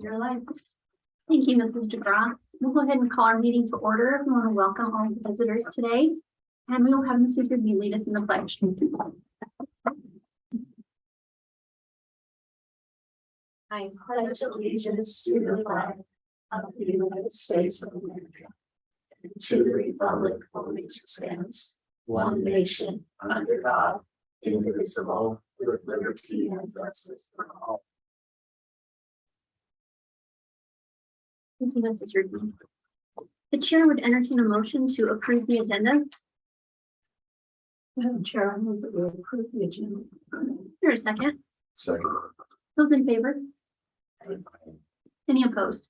Your life. Thank you, Mrs. DeGraw. We'll go ahead and call our meeting to order. We want to welcome all the visitors today. And we will have Mrs. Rigby lead us in the pledge. I pledge allegiance to the flag of the United States of America and to the republic for which it stands, one nation, under God, indivisible, with liberty and justice for all. Thank you, Mrs. Rigby. The chair would entertain a motion to approve the agenda. Madam Chair, I move that we approve the agenda. Here a second. Second. Those in favor? Any opposed?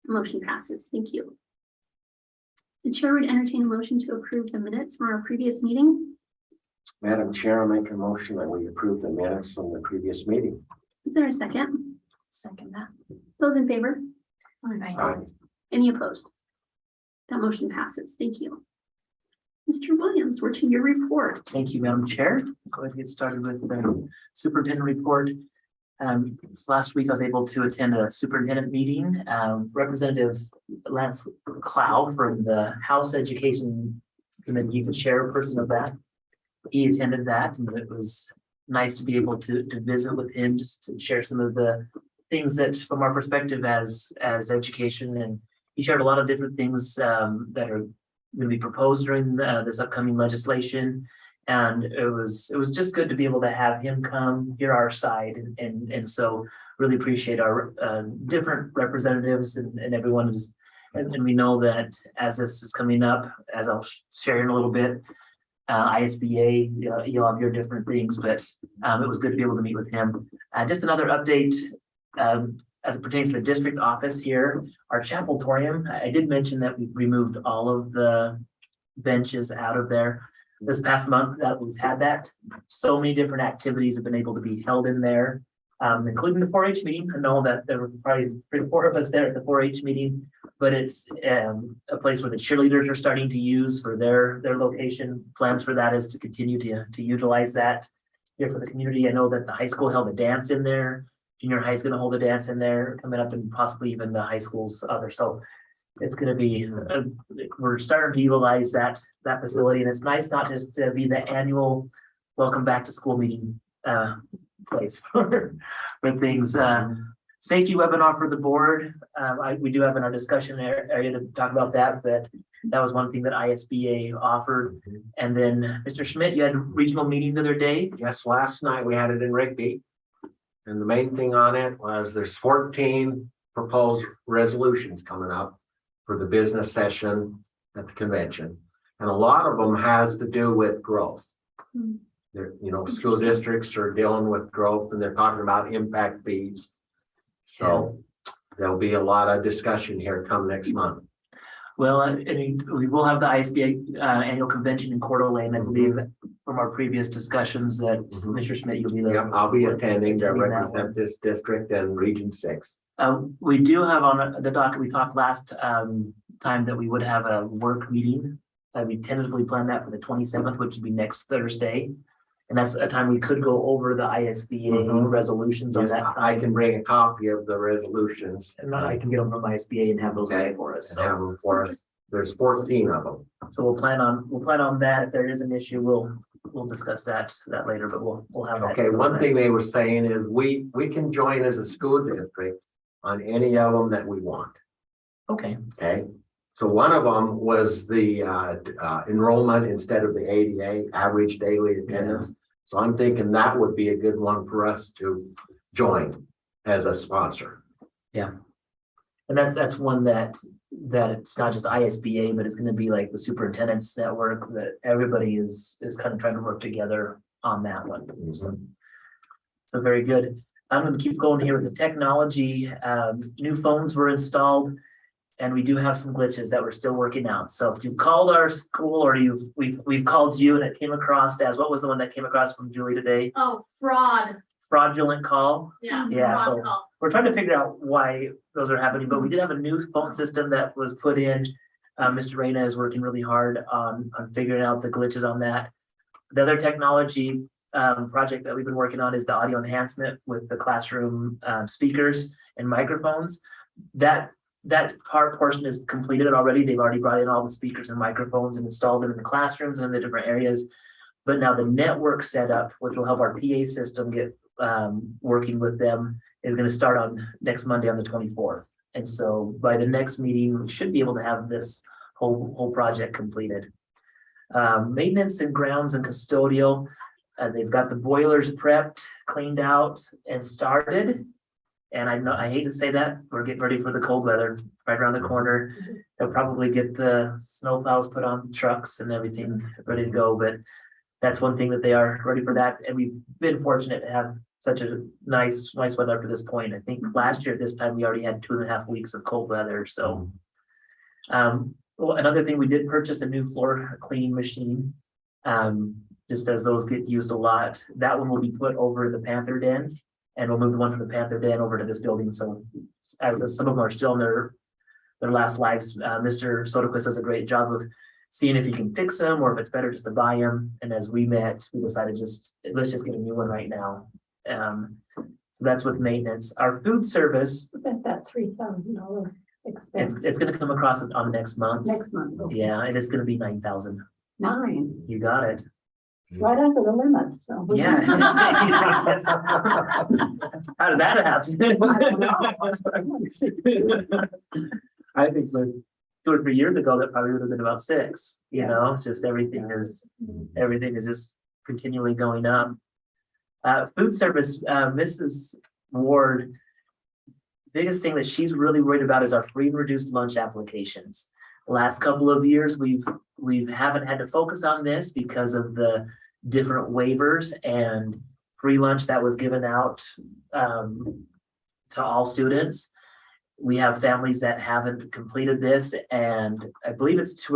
Motion passes. Thank you. The chair would entertain a motion to approve the minutes from our previous meeting. Madam Chair, I make a motion that we approve the minutes from the previous meeting. Is there a second? Second that. Those in favor? Aye. Any opposed? That motion passes. Thank you. Mr. Williams, we're to your report. Thank you, Madam Chair. Go ahead and get started with the superintendent report. So last week I was able to attend a superintendent meeting. Representative Lance Clow from the House Education Committee, he's the chairperson of that. He attended that, and it was nice to be able to visit with him, just to share some of the things that from our perspective as education, and he shared a lot of different things that are going to be proposed during this upcoming legislation. And it was just good to be able to have him come hear our side, and so really appreciate our different representatives and everyone is, and we know that as this is coming up, as I'll share in a little bit, ISBA, you'll have your different things, but it was good to be able to meet with him. Just another update as it pertains to the district office here, our chapeltorium. I did mention that we removed all of the benches out of there. This past month that we've had that, so many different activities have been able to be held in there, including the 4-H meeting. I know that there were probably 3 or 4 of us there at the 4-H meeting, but it's a place where the cheerleaders are starting to use for their location. Plans for that is to continue to utilize that here for the community. I know that the high school held a dance in there. Junior high is going to hold a dance in there coming up, and possibly even the high school's other. So it's going to be, we're starting to utilize that facility, and it's nice not just to be the annual welcome back to school meeting place for things. Safety webinar for the board. We do have in our discussion area to talk about that, but that was one thing that ISBA offered. And then Mr. Schmidt, you had a regional meeting the other day. Yes, last night we had it in Rigby. And the main thing on it was there's 14 proposed resolutions coming up for the business session at the convention. And a lot of them has to do with growth. They're, school districts are dealing with growth, and they're talking about impact fees. So there'll be a lot of discussion here come next month. Well, I mean, we will have the ISBA annual convention in Coeur d'Alene. I believe from our previous discussions that Mr. Schmidt, you'll be there. Yep, I'll be attending to represent this district and Region 6. We do have on the docket, we talked last time that we would have a work meeting. We tentatively planned that for the 27th, which would be next Thursday. And that's a time we could go over the ISBA resolutions on that. I can bring a copy of the resolutions. And I can get them from ISBA and have those ready for us. And have them for us. There's 14 of them. So we'll plan on that. If there is an issue, we'll discuss that later, but we'll have that. Okay, one thing they were saying is we can join as a school district on any of them that we want. Okay. Okay. So one of them was the enrollment instead of the ADA, average daily attendance. So I'm thinking that would be a good one for us to join as a sponsor. Yeah. And that's one that it's not just ISBA, but it's going to be like the superintendent's network that everybody is kind of trying to work together on that one. So very good. I'm going to keep going here with the technology. New phones were installed, and we do have some glitches that we're still working out. So if you've called our school, or we've called you, and it came across as, what was the one that came across from Julie today? Oh, fraudulent call. Yeah. So we're trying to figure out why those are happening, but we did have a new phone system that was put in. Mr. Reyna is working really hard on figuring out the glitches on that. The other technology project that we've been working on is the audio enhancement with the classroom speakers and microphones. That portion is completed already. They've already brought in all the speakers and microphones and installed them in the classrooms and in the different areas. But now the network setup, which will help our PA system get working with them, is going to start on next Monday on the 24th. And so by the next meeting, we should be able to have this whole project completed. Maintenance and grounds and custodial. They've got the boilers prepped, cleaned out, and started. And I hate to say that, we're getting ready for the cold weather right around the corner. They'll probably get the snow plows put on trucks and everything ready to go, but that's one thing that they are ready for that. And we've been fortunate to have such a nice weather up to this point. I think last year at this time, we already had 2.5 weeks of cold weather, so. Well, another thing, we did purchase a new floor cleaning machine. Just as those get used a lot, that one will be put over the Panther Den, and we'll move the one from the Panther Den over to this building. So as some of them are still in their last lives, Mr. Soderquist does a great job of seeing if he can fix them or if it's better just to buy them. And as we met, we decided let's just get a new one right now. So that's with maintenance. Our food service, That $3,000 expense. it's going to come across on next month. Next month. Okay. Yeah, and it's going to be 9,000. 9, You got it. right under the limit, so. Yeah. How did that happen? I think like 2 or 3 years ago, that probably would have been about 6, you know, it's just everything is just continually going up. Food service, Mrs. Ward, biggest thing that she's really worried about is our free and reduced lunch applications. The last couple of years, we haven't had to focus on this because of the different waivers and free lunch that was given out to all students. We have families that haven't completed this, and I believe it's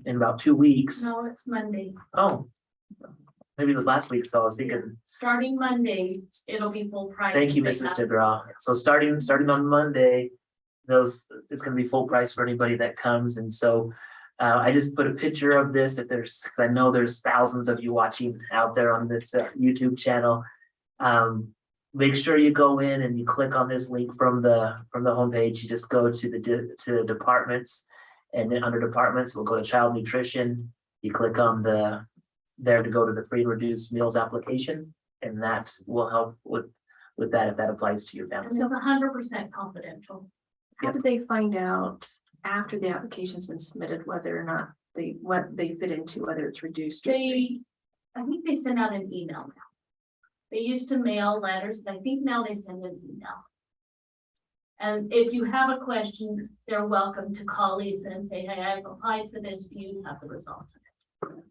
in about 2 weeks. No, it's Monday. Oh, maybe it was last week, so I was thinking. Starting Monday, it'll be full price. Thank you, Mrs. DeGraw. So starting on Monday, it's gonna be full price for anybody that comes. And so I just put a picture of this because I know there's thousands of you watching out there on this YouTube channel. Make sure you go in and you click on this link from the homepage. You just go to the departments, and then under departments, we'll go to child nutrition. You click on there to go to the free and reduced meals application, and that will help with that if that applies to your family. And it's 100% confidential. How did they find out after the application's been submitted, whether or not what they fit into, whether it's reduced? Or I think they send out an email now. They used to mail letters, but I think now they send an email. And if you have a question, they're welcome to call Lisa and say, hey, I've applied for this. Do you have the results of it?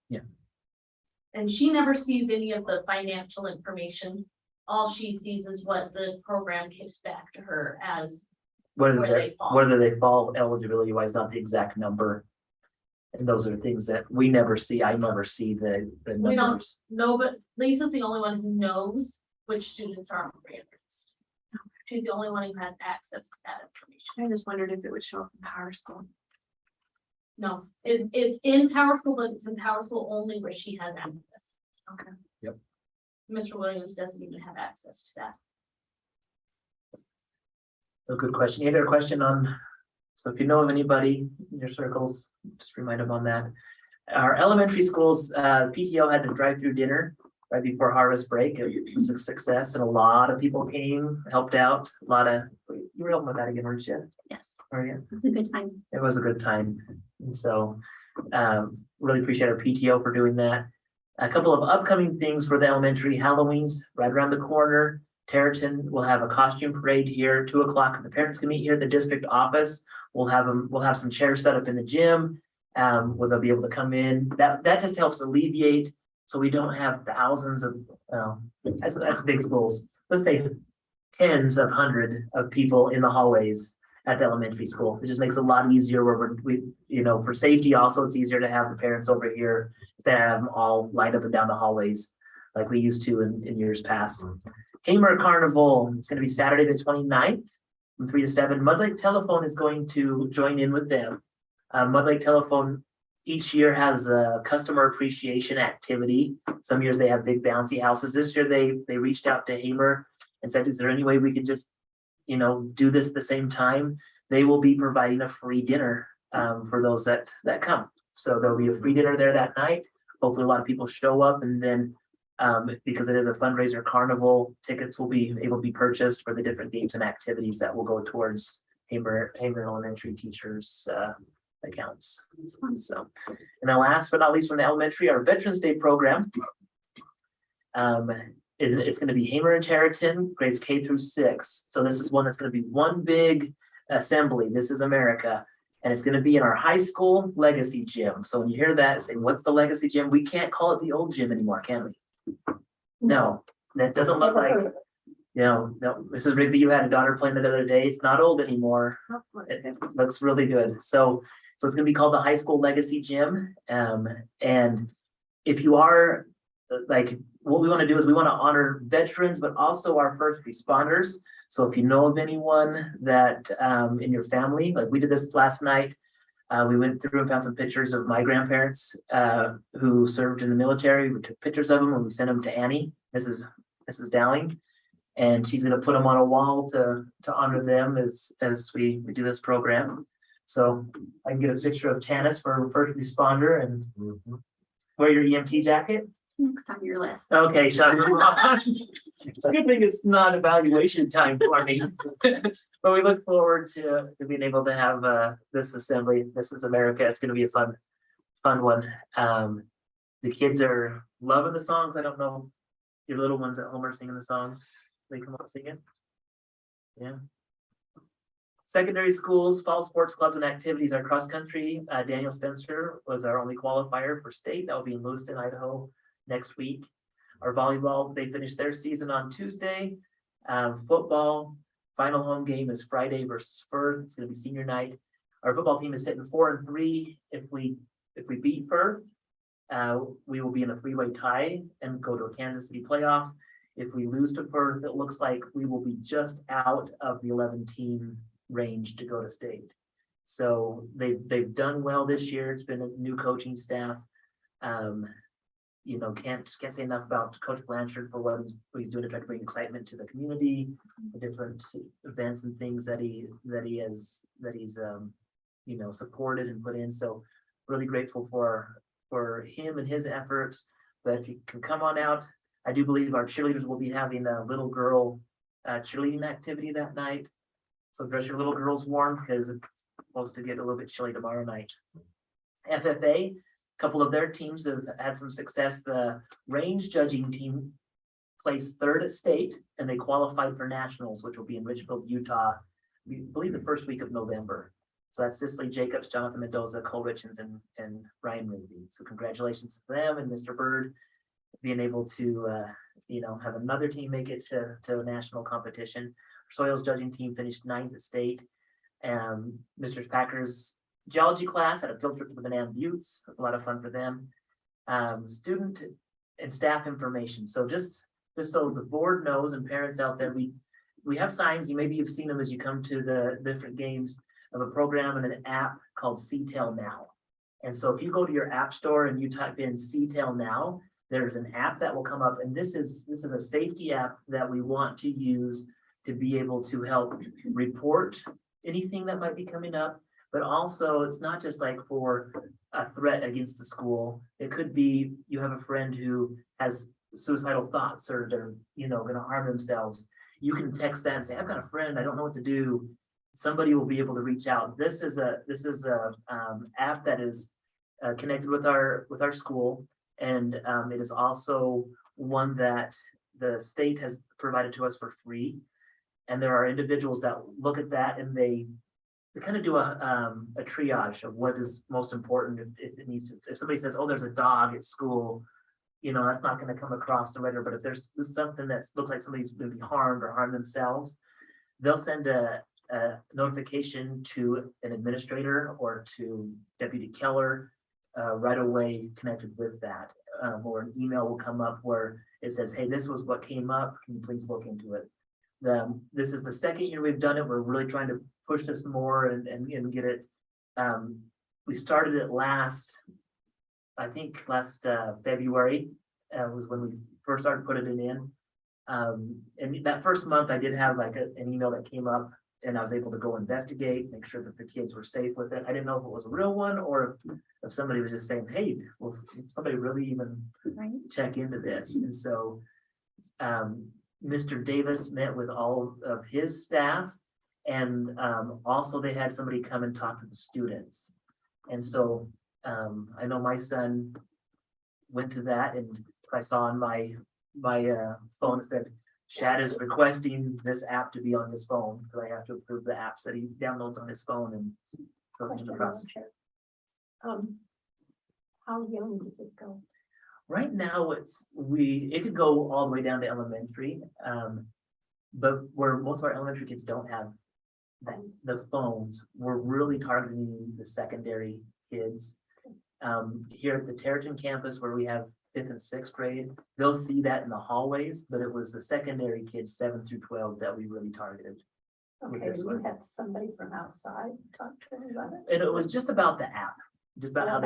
Yeah. And she never sees any of the financial information. All she sees is what the program kicks back to her as where they fall. Whether they fall eligibility wise, not the exact number. And those are things that we never see. I never see the We don't numbers. know, but Lisa's the only one who knows which students are on free and reduced. She's the only one who has access to that information. I just wondered if it would show up in Power School. No, it's in Power School, but it's in Power School only where she has access. Okay. Yep. Mr. Williams doesn't even have access to that. A good question. Any other question on, so if you know of anybody in your circles, just remind them on that. Our elementary schools, PTO had to drive through dinner right before harvest break. It was a success, and a lot of people came, helped out. You were helping with that again, weren't you? Yes, Or yeah, it's a good time. it was a good time. And so really appreciate our PTO for doing that. A couple of upcoming things for the elementary: Halloween's right around the corner. Territon will have a costume parade here, 2 o'clock. The parents can meet here at the district office. We'll have some chairs set up in the gym where they'll be able to come in. That just helps alleviate, so we don't have thousands of, that's big schools. Let's say tens of hundreds of people in the hallways at the elementary school. It just makes it a lot easier where we for safety also, it's easier to have the parents over here instead of have them all lined up and down the hallways like we used to in years past. Hamer Carnival, it's going to be Saturday the 29th from 3 to 7. Mud Lake Telephone is going to join in with them. Mud Lake Telephone each year has a customer appreciation activity. Some years they have big bouncy houses. This year they reached out to Hamer and said, is there any way we could just, do this at the same time? They will be providing a free dinner for those that come. So there'll be a free dinner there that night. Hopefully a lot of people show up, and then because it is a fundraiser carnival, tickets will be able to be purchased for the different games and activities that will go towards Hamer Elementary teachers' accounts. So, and then last but not least from the elementary, our Veterans Day program. It's going to be Hamer and Tarleton, grades K through 6. So this is one that's going to be one big assembly. This is America. And it's going to be in our high school legacy gym. So when you hear that, say, what's the legacy gym? We can't call it the old gym anymore, can we? No, that doesn't look like, no, Mrs. Rigby, you had a daughter playing it the other day. It's not old anymore. It looks really good. So it's going to be called the High School Legacy Gym. And if you are like, what we want to do is we want to honor veterans, but also our first responders. So if you know of anyone that in your family, like we did this last night, we went through and found some pictures of my grandparents who served in the military. We took pictures of them and we sent them to Annie, Mrs. Dowling, and she's going to put them on a wall to honor them as we do this program. So I can get a picture of Tanis for first responder and wear your EMT jacket. Next on your list. Okay, so it's a good thing it's not evaluation time for me. But we look forward to being able to have this assembly. This is America. It's going to be a fun one. The kids are loving the songs. I don't know, your little ones at home are singing the songs. They come up singing. Yeah. Secondary schools, fall sports clubs and activities are cross country. Daniel Spencer was our only qualifier for state. That will be in Lewiston, Idaho next week. Our volleyball, they finished their season on Tuesday. Football, final home game is Friday versus Firth. It's going to be senior night. Our football team is sitting 4-3. If we beat Firth, we will be in a 3-way tie and go to a Kansas City playoff. If we lose to Firth, it looks like we will be just out of the 11-team range to go to state. So they've done well this year. It's been a new coaching staff. Can't say enough about Coach Blanchard for what he's doing to try to bring excitement to the community, the different events and things that he's supported and put in. So really grateful for him and his efforts. But if you can come on out, I do believe our cheerleaders will be having a little girl cheerleading activity that night. So dress your little girls warm because it's supposed to get a little bit chilly tomorrow night. FFA. Couple of their teams have had some success. The range judging team placed 3rd at state and they qualified for nationals, which will be in Richfield, Utah, we believe the first week of November. So that's Cicely Jacobs, Jonathan Mendoza, Cole Richens, and Ryan Rigby. So congratulations to them and Mr. Bird being able to have another team make it to a national competition. Soils judging team finished 9th at state. Mr. Packer's geology class had a field trip to the Banana Buttes. It was a lot of fun for them. Student and staff information. So just so the board knows and parents out there, we have signs. Maybe you've seen them as you come to the different games of a program and an app called CTEL Now. And so if you go to your app store and you type in CTEL Now, there's an app that will come up. And this is a safety app that we want to use to be able to help report anything that might be coming up. But also, it's not just like for a threat against the school. It could be you have a friend who has suicidal thoughts or they're, going to harm themselves. You can text that and say, I've got a friend, I don't know what to do. Somebody will be able to reach out. This is a app that is connected with our school. And it is also one that the state has provided to us for free. And there are individuals that look at that and they kind of do a triage of what is most important. If it needs to, if somebody says, oh, there's a dog at school, that's not going to come across the radar. But if there's something that looks like somebody's going to be harmed or harm themselves, they'll send a notification to an administrator or to Deputy Keller right away connected with that. Or an email will come up where it says, hey, this was what came up. Can you please look into it? This is the second year we've done it. We're really trying to push this more and get it we started it I think last February, was when we first started putting it in. And that first month I did have like an email that came up and I was able to go investigate, make sure that the kids were safe with it. I didn't know if it was a real one or if somebody was just saying, hey, will somebody really even Right. check into this? And so Mr. Davis met with all of his staff and also they had somebody come and talk to the students. And so I know my son went to that and I saw on my phone it said Shad is requesting this app to be on his phone, because I have to approve the apps that he downloads on his phone and so it's in the process. How young does it go? Right now, it could go all the way down to elementary, but where most of our elementary kids don't have the phones, we're really targeting the secondary kids. Here at the Territon campus where we have 5th and 6th grade, they'll see that in the hallways, but it was the secondary kids 7 through 12 that we really targeted. with this one. had somebody from outside talk to them about it? And it was just about the app, just about how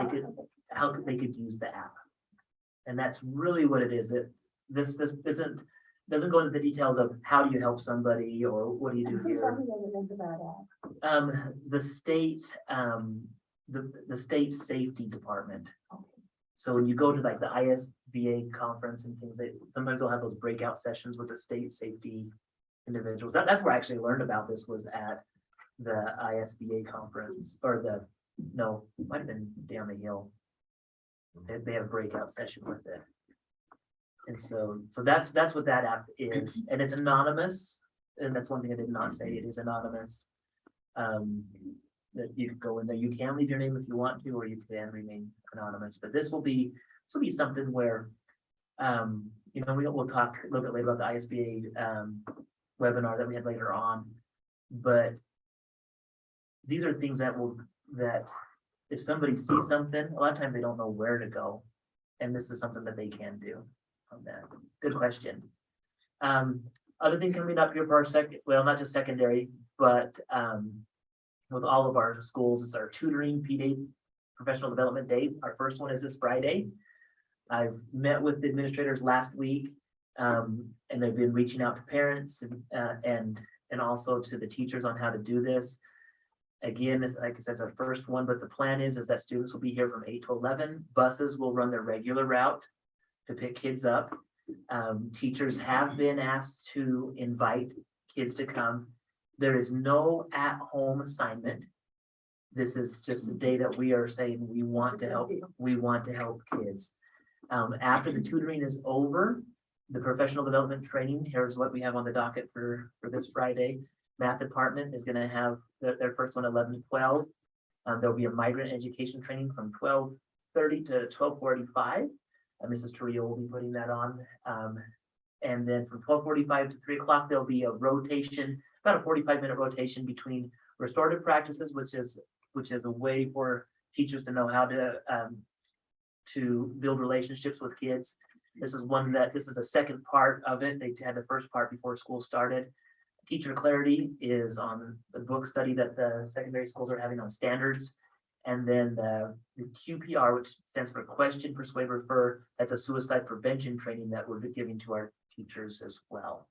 they could use the app. And that's really what it is. This doesn't go into the details of how do you help somebody or what do you do here. The state, the state safety department. So when you go to like the ISBA conference and things, sometimes they'll have those breakout sessions with the state safety individuals. That's where I actually learned about this, was at the ISBA conference, or might have been down the hill. They have a breakout session with it. And so that's what that app is, and it's anonymous. And that's one thing I did not say, it is anonymous. That you can go in there, you can leave your name if you want to, or you can remain anonymous, but this will be something where, we'll talk a little bit later about the ISBA, webinar that we had later on, but these are things that if somebody sees something, a lot of times they don't know where to go, and this is something that they can do on that. Good question. Other thing coming up here for our not just secondary, but with all of our schools, it's our tutoring P-Day professional development day. Our first one is this Friday. I've met with the administrators last week, and they've been reaching out to parents and also to the teachers on how to do this. Again, like I said, it's our first one, but the plan is that students will be here from 8 to 11. Buses will run their regular route to pick kids up. Teachers have been asked to invite kids to come. There is no at-home assignment. This is just a day that we are saying we want to help kids. After the tutoring is over, the professional development training, here's what we have on the docket for this Friday. Math department is going to have their first one 11 to 12. There'll be a migrant education training from 12:30 to 12:45. Mrs. Torrio will be putting that on. And then from 12:45 to 3 o'clock, there'll be a rotation, about a 45-minute rotation between restorative practices, which is a way for teachers to know how to build relationships with kids. This is a second part of it. They had the first part before school started. Teacher clarity is on the book study that the secondary schools are having on standards. And then the QPR, which stands for question, persuade, refer, that's a suicide prevention training that we're giving to our teachers as well.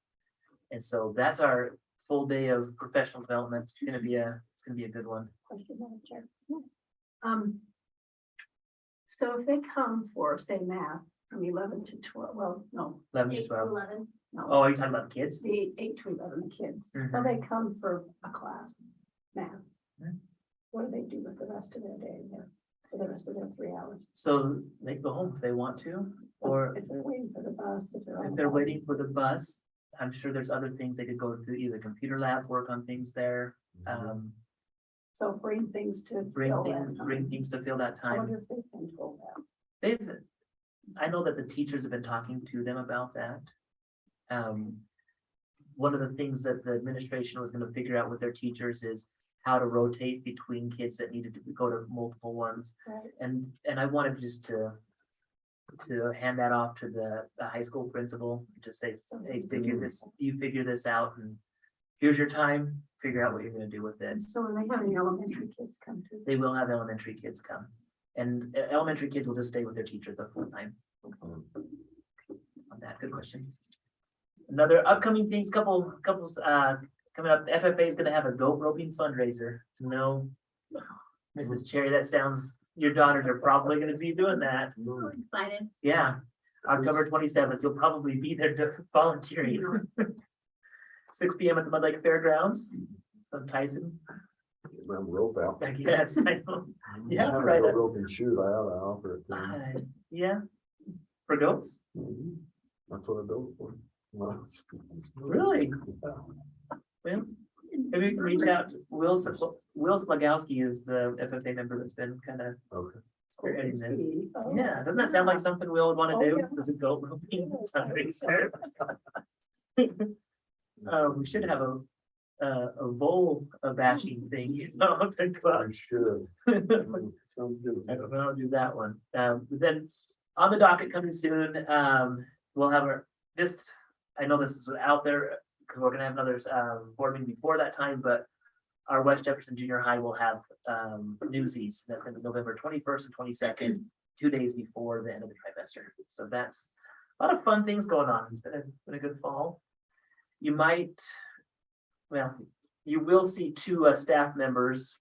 And so that's our full day of professional development. It's gonna be a good one. Question, Madam Chair. So if they come for, say, math from 11 to 12, well, no, 11 to 8 to 12. 11. no. Oh, are you talking about the kids? The 8 to 11 kids, so Mhm. they come for a class, math. Mhm. What do they do with the rest of their day there, for the rest of their 3 hours? So they go home if they want to, or If they're waiting for the bus, if they're. on if the they're bus. waiting for the bus, I'm sure there's other things they could go to, either computer lab, work on things there. So bring things to. Bring fill that things to fill that time. I time. wonder if they've been told that. I know that the teachers have been talking to them about that. One of the things that the administration was gonna figure out with their teachers is how to rotate between kids that needed to go to multiple ones. Right. And I wanted just to hand that off to the high school principal, just say, hey, you figure this out, and here's your time, figure out what you're gonna do with it. So are they having elementary kids come to? They will have elementary kids come. And elementary kids will just stay with their teacher the full time. On that, good question. Another upcoming things, couples, coming up, the FFA is gonna have a goat roping fundraiser. No, Mrs. Cherry, that sounds, your daughters are probably gonna be doing that. So excited. Yeah, October 27th, you'll probably be there volunteering. 6 p.m. at the Mud Lake Fairgrounds. So Tyson, Them rope out. yes, I know. Yeah, right. Go rope and shoot, I offer it. to 'em. Yeah, for goats, Mhm. That's what I do it for. Well, really? Well, maybe we can reach out, Will Slagowski is the FFA member that's been kind of Okay. spearheading this. Yeah, doesn't that sound like something Will would want to do? Does it go? We should have a vole bashing thing, you know, to go out. I should. Sounds good. I don't know, I'll do that one. But then on the docket coming soon, we'll have our, just, I know this is out there, because we're gonna have another, board meeting before that time, but our West Jefferson Junior High will have, newsies, that's gonna be November 21st and 22nd, 2 days before the end of the trimester. So that's a lot of fun things going on. It's been a good fall. You might, well, you will see two, staff members,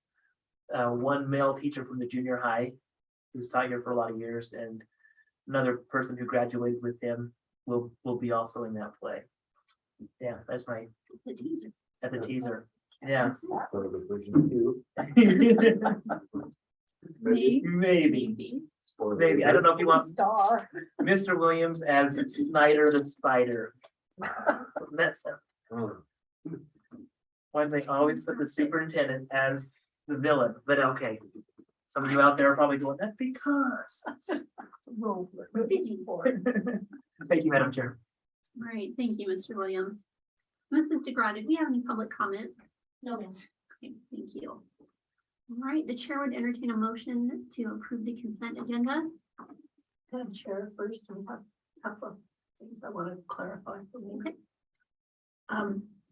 one male teacher from the junior high who's taught here for a lot of years, and another person who graduated with him will be also in that play. Yeah, that's my, The teaser. at the teaser. Yeah. Sort of the version two. Maybe, Spoiler maybe. I don't know if you want Star. Mr. Williams as Snyder the Spider. That's alert. why they always put the superintendent as the villain, but okay. Some of you out there are probably going, that's because. We're busy for it. Thank you, Madam Chair. All right, thank you, Mr. Williams. Mrs. DeGraw, did we have any public comment? No, ma'am. Okay, thank you. All right, the chair would entertain a motion to approve the consent agenda. Madam Chair, first, I have a couple of things I want to clarify for me. Okay.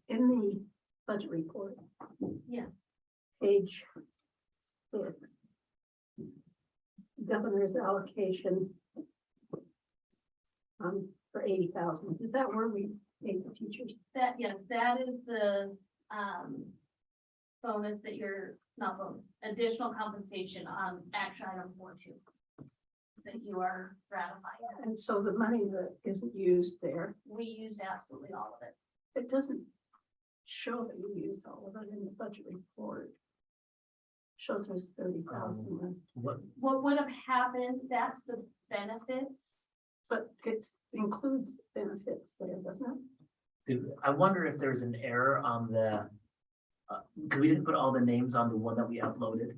In the budget report. Yeah. Page 6. Governor's allocation. For 80,000, is that where we paid the teachers? That, yes, that is the, bonus that you're, not bonus, additional compensation on action item 4.2. That you are ratifying. And so the money that isn't used there, We used absolutely all of it. it doesn't show that you used all of it in the budget report. Shows there's 30,000, What would have happened, that's the benefits. but it includes benefits there, doesn't it? I wonder if there's an error on the, because we didn't put all the names on the one that we uploaded.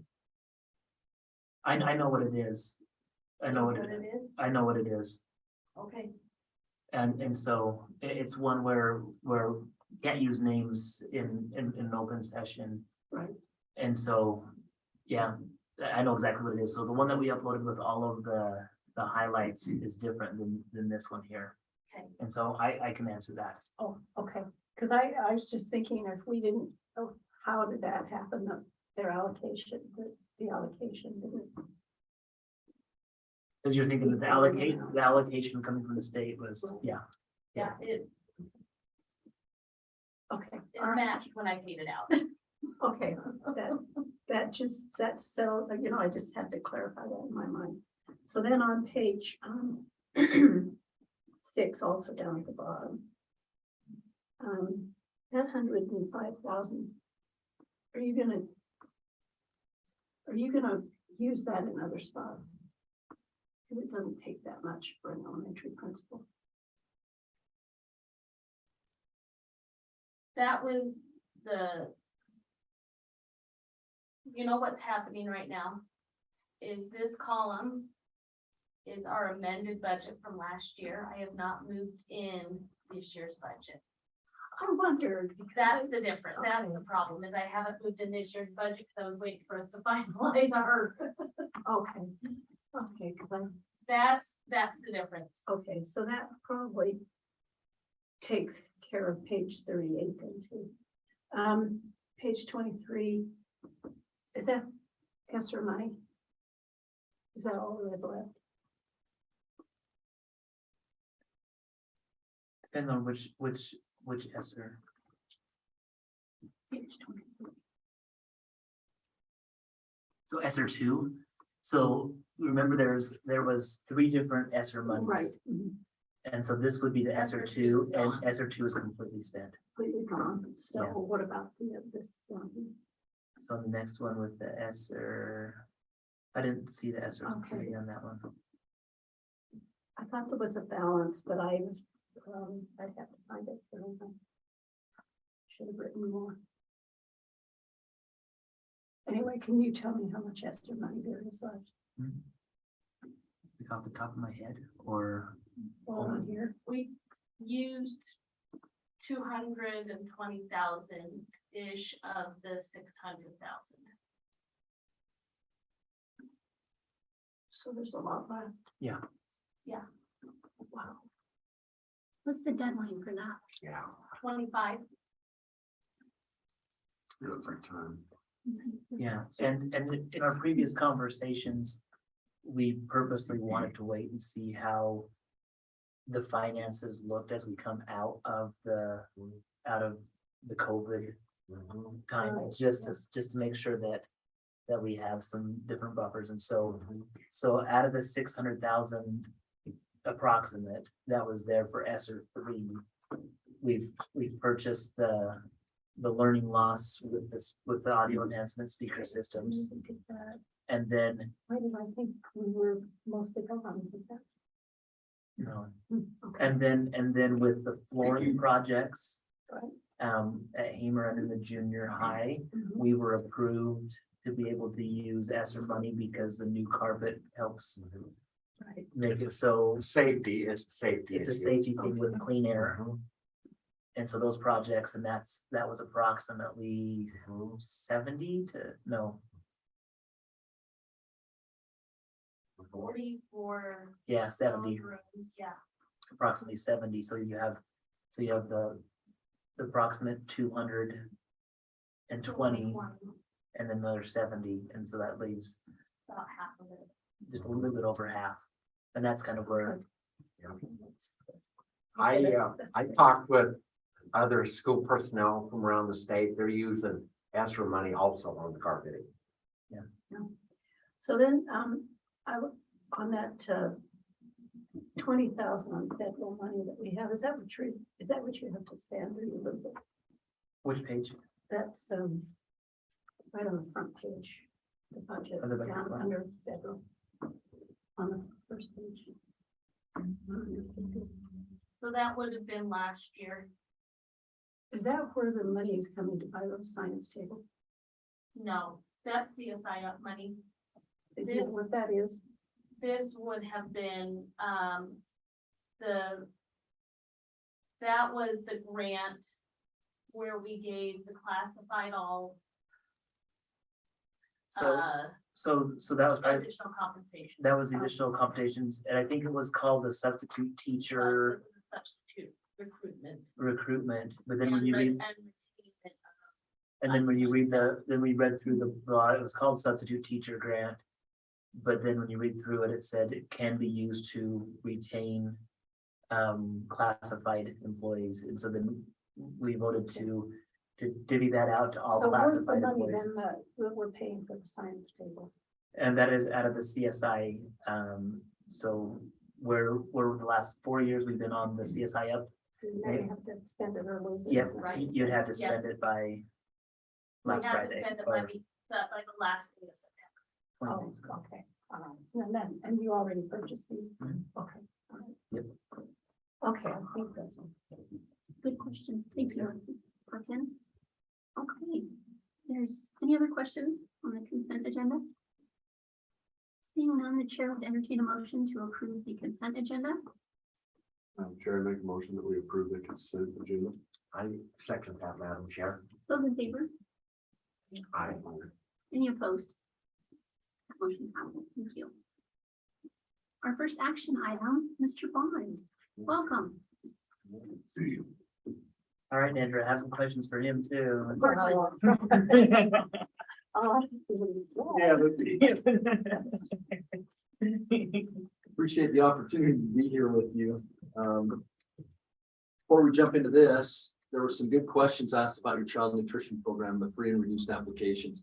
I know what it is. I know what it is. is. I know what it is. Okay, And so it's one where can't use names in an open session. Right. And so, yeah, I know exactly what it is. So the one that we uploaded with all of the highlights is different than this one here. okay. And so I can answer that. Oh, okay, because I was just thinking if we didn't, oh, how did that happen, their allocation, the allocation didn't. Because you're thinking that the allocation coming from the state was, yeah. Yeah, it Okay, all right, matched when I paid it out. okay, that's so, I just had to clarify that in my mind. So then on page 6, also down at the bottom. That 105,000. Are you gonna use that in other spots? Because it doesn't take that much for an elementary principal. That was the. You know what's happening right now? Is this column. Is our amended budget from last year. I have not moved in this year's budget. I wondered. That's the difference. That's the problem, is I haven't moved in this year's budget because I was waiting for us to finalize our. Okay, because That's the difference. okay, so that probably takes care of page 38 then too. page 23. Is that ESSER money? Is that all there is left? Depends on which ESSER. Page 23. So ESSER two, so remember there was 3 different ESSER Right. monies. Mhm. And so this would be the ESSER ESSER two, two is and gone. ESSER two is completely spent. Completely gone. So Yeah. what about this? So the next one with the ESSER, I didn't see the ESSER Okay. three on that one. I thought there was a balance, but I'd have to find it. Should have written more. Anyway, can you tell me how much ESSER money there is left? Like off the top of my head, or, On here? We used 220,000-ish of the 600,000. So there's a lot left. Yeah. Yeah. Wow. What's the deadline for that? Yeah. 25. Looks like time. yeah, and in our previous conversations, we purposely wanted to wait and see how the finances looked as we come out of the COVID Mhm. time, Right, just to make sure that we have some different buffers, and so out of the 600,000 approximate that was there for ESSER three, we've purchased the learning loss with the audio enhancement speaker systems, Look at that. and then, Why did I think we were mostly gone with that? you know, Okay. and then with the flooring projects. Right. At Hamer and in the junior high, Mhm. we were approved to be able to use ESSER money because the new carpet helps Right. make it so Safety, it's a safety. it's a issue. safety thing with clean air. Mhm. And so those projects, and that was approximately 70 to, no, 44 yeah, 70, rooms, yeah. approximately 70. So you have the approximate 220 and then another 70. And so that leaves About half of it. just a little bit over half. And that's kind of where, I talked with other school personnel from around the state. They're using ESSER money also on the carpeting. So then, on that, 20,000 on federal money that we have, is that what you have to spend or you lose it? which page? That's, right on the front page, the budget, On the back down one. under federal. On the first page. So that would have been last year. Is that where the money is coming to buy those science tables? No, that's CSI up money. Is This- that what that is? This would have been, that was the grant where we gave the classified all, So, so that was probably, additional compensation. that was the additional computations, and I think it was called the substitute teacher Substitute recruitment. recruitment, but then when you read, retainment. and then when you read then we read through it was called substitute teacher grant. But then when you read through it, it said it can be used to retain classified employees, and so then we voted to divvy that out to all So where's the classified money employees. then that we're paying for the science tables? And that is out of the CSI, so we're the last 4 years we've been on the CSI up. And then you have to spend it or lose it. Yep, isn't that Right. what you'd have to Yeah. spend it by We last had to Friday. spend it or by the last day of September. 20 Oh, days ago. okay, all right, so and you already purchased these? Mhm. Okay. All right. Yep. Okay, I think that's all. Good questions. Thank you, Mrs. Perkins. Okay, there's any other questions on the consent agenda? Seeing none, the chair would entertain a motion to approve the consent agenda. Chair, I make a motion that we approve the consent agenda. I second that, Madam Chair. Those in favor? I, Any opposed? That motion passes. Thank you. Our first action item, Mr. Bond, welcome. All right, Andrew, I have some questions for him too. Oh, I can see what he's doing. Yeah, let's see. Appreciate the opportunity to be here with you. Before we jump into this, there were some good questions asked about your child nutrition program, the free and reduced applications.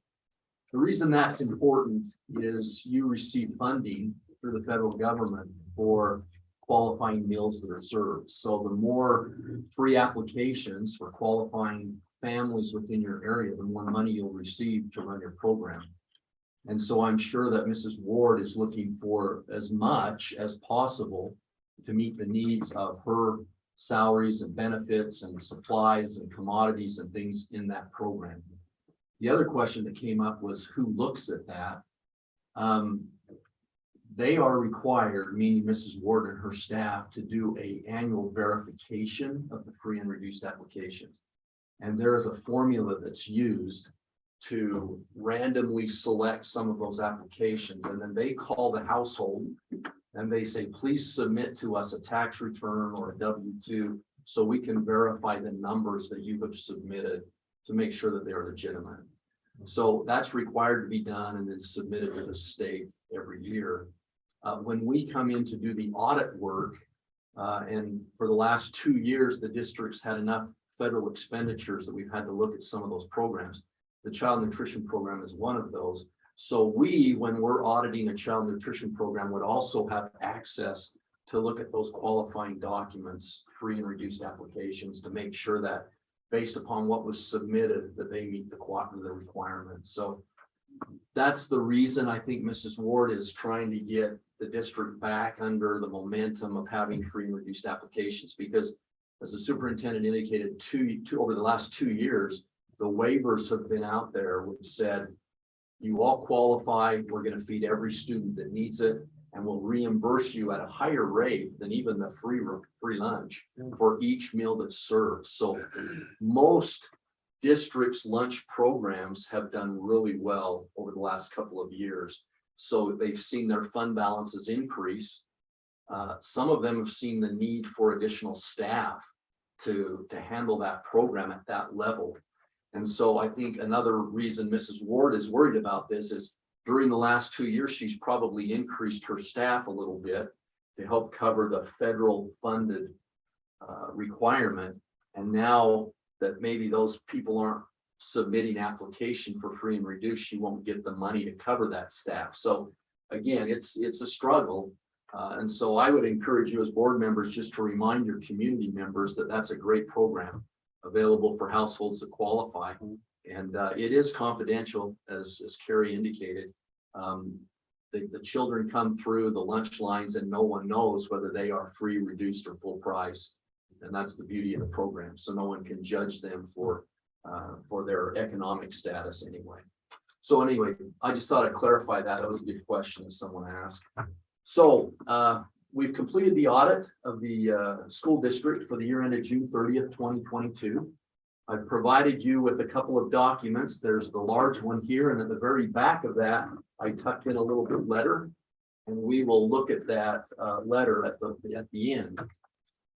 The reason that's important is you receive funding through the federal government for qualifying meals that are served. So the more free applications for qualifying families within your area, the more money you'll receive to run your program. And so I'm sure that Mrs. Ward is looking for as much as possible to meet the needs of her salaries and benefits and supplies and commodities and things in that program. The other question that came up was who looks at that? They are required, meaning Mrs. Ward and her staff, to do an annual verification of the free and reduced applications. And there is a formula that's used to randomly select some of those applications. And then they call the household and they say, please submit to us a tax return or a W-2 so we can verify the numbers that you have submitted to make sure that they're legitimate. So that's required to be done and it's submitted to the state every year. When we come in to do the audit work, and for the last 2 years, the district's had enough federal expenditures that we've had to look at some of those programs. The child nutrition program is one of those. So we, when we're auditing a child nutrition program, would also have access to look at those qualifying documents, free and reduced applications, to make sure that based upon what was submitted, that they meet the requirements. So that's the reason I think Mrs. Ward is trying to get the district back under the momentum of having free and reduced applications, because as the superintendent indicated, over the last 2 years, the waivers have been out there which said, you all qualify, we're going to feed every student that needs it, and we'll reimburse you at a higher rate than even the free lunch for each meal that's served. So most districts' lunch programs have done really well over the last couple of years. So they've seen their fund balances increase. Some of them have seen the need for additional staff to handle that program at that level. And so I think another reason Mrs. Ward is worried about this is during the last 2 years, she's probably increased her staff a little bit to help cover the federal funded requirement. And now that maybe those people aren't submitting application for free and reduced, she won't get the money to cover that staff. So again, it's a struggle. And so I would encourage you as board members just to remind your community members that that's a great program available for households that qualify. And it is confidential, as Carrie indicated. The children come through the lunch lines and no one knows whether they are free, reduced, or full price. And that's the beauty of the program. So no one can judge them for their economic status anyway. So anyway, I just thought I'd clarify that. That was a good question that someone asked. So we've completed the audit of the school district for the year ended June 30th, 2022. I've provided you with a couple of documents. There's the large one here, and at the very back of that, I tucked in a little bit letter, and we will look at that letter at the end.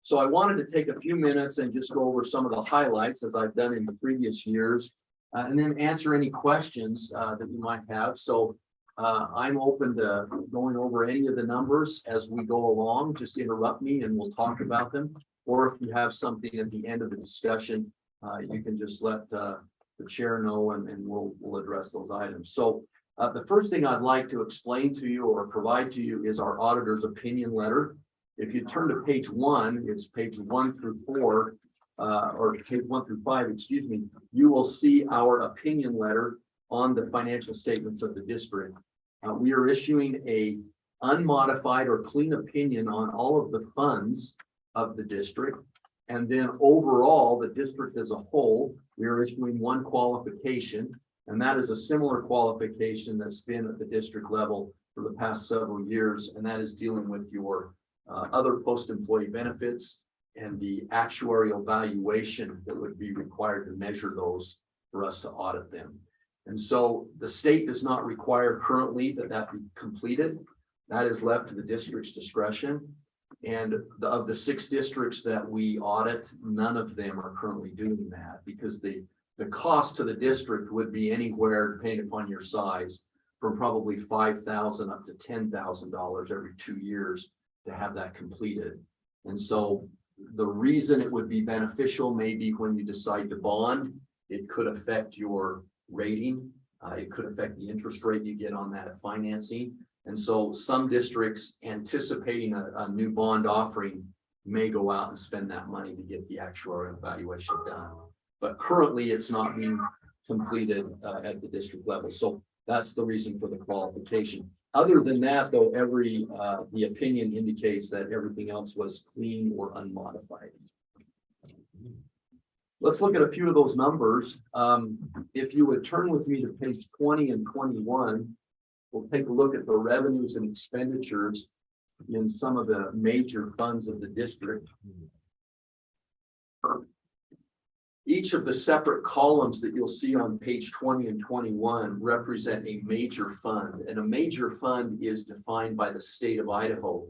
So I wanted to take a few minutes and just go over some of the highlights as I've done in the previous years, and then answer any questions that you might have. So I'm open to going over any of the numbers as we go along. Just interrupt me and we'll talk about them. Or if you have something at the end of the discussion, you can just let the chair know and we'll address those items. So the first thing I'd like to explain to you or provide to you is our auditor's opinion letter. If you turn to page 1, it's page 1 through 4, or page 1 through 5, excuse me, you will see our opinion letter on the financial statements of the district. We are issuing a unmodified or clean opinion on all of the funds of the district. And then overall, the district as a whole, we are issuing one qualification, and that is a similar qualification that's been at the district level for the past several years, and that is dealing with your other post-employee benefits and the actuarial valuation that would be required to measure those for us to audit them. And so the state does not require currently that be completed. That is left to the district's discretion. And of the 6 districts that we audit, none of them are currently doing that because the cost to the district would be anywhere, depending upon your size, from probably $5,000 up to $10,000 every 2 years to have that completed. And so the reason it would be beneficial, maybe when you decide to bond, it could affect your rating. It could affect the interest rate you get on that financing. And so some districts anticipating a new bond offering may go out and spend that money to get the actuarial evaluation done. But currently it's not being completed at the district level. So that's the reason for the qualification. Other than that, though, the opinion indicates that everything else was clean or unmodified. Let's look at a few of those numbers. If you would turn with me to page 20 and 21, we'll take a look at the revenues and expenditures in some of the major funds of the district. Each of the separate columns that you'll see on page 20 and 21 represent a major fund, and a major fund is defined by the state of Idaho.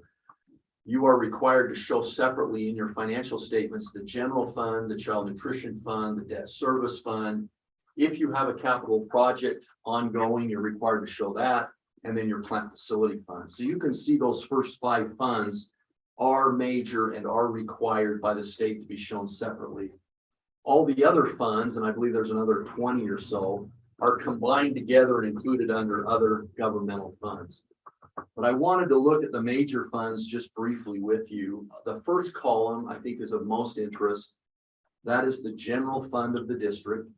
You are required to show separately in your financial statements the general fund, the child nutrition fund, the debt service fund. If you have a capital project ongoing, you're required to show that, and then your plant facility fund. So you can see those first 5 funds are major and are required by the state to be shown separately. All the other funds, and I believe there's another 20 or so, are combined together and included under other governmental funds. But I wanted to look at the major funds just briefly with you. The first column I think is of most interest. That is the general fund of the district.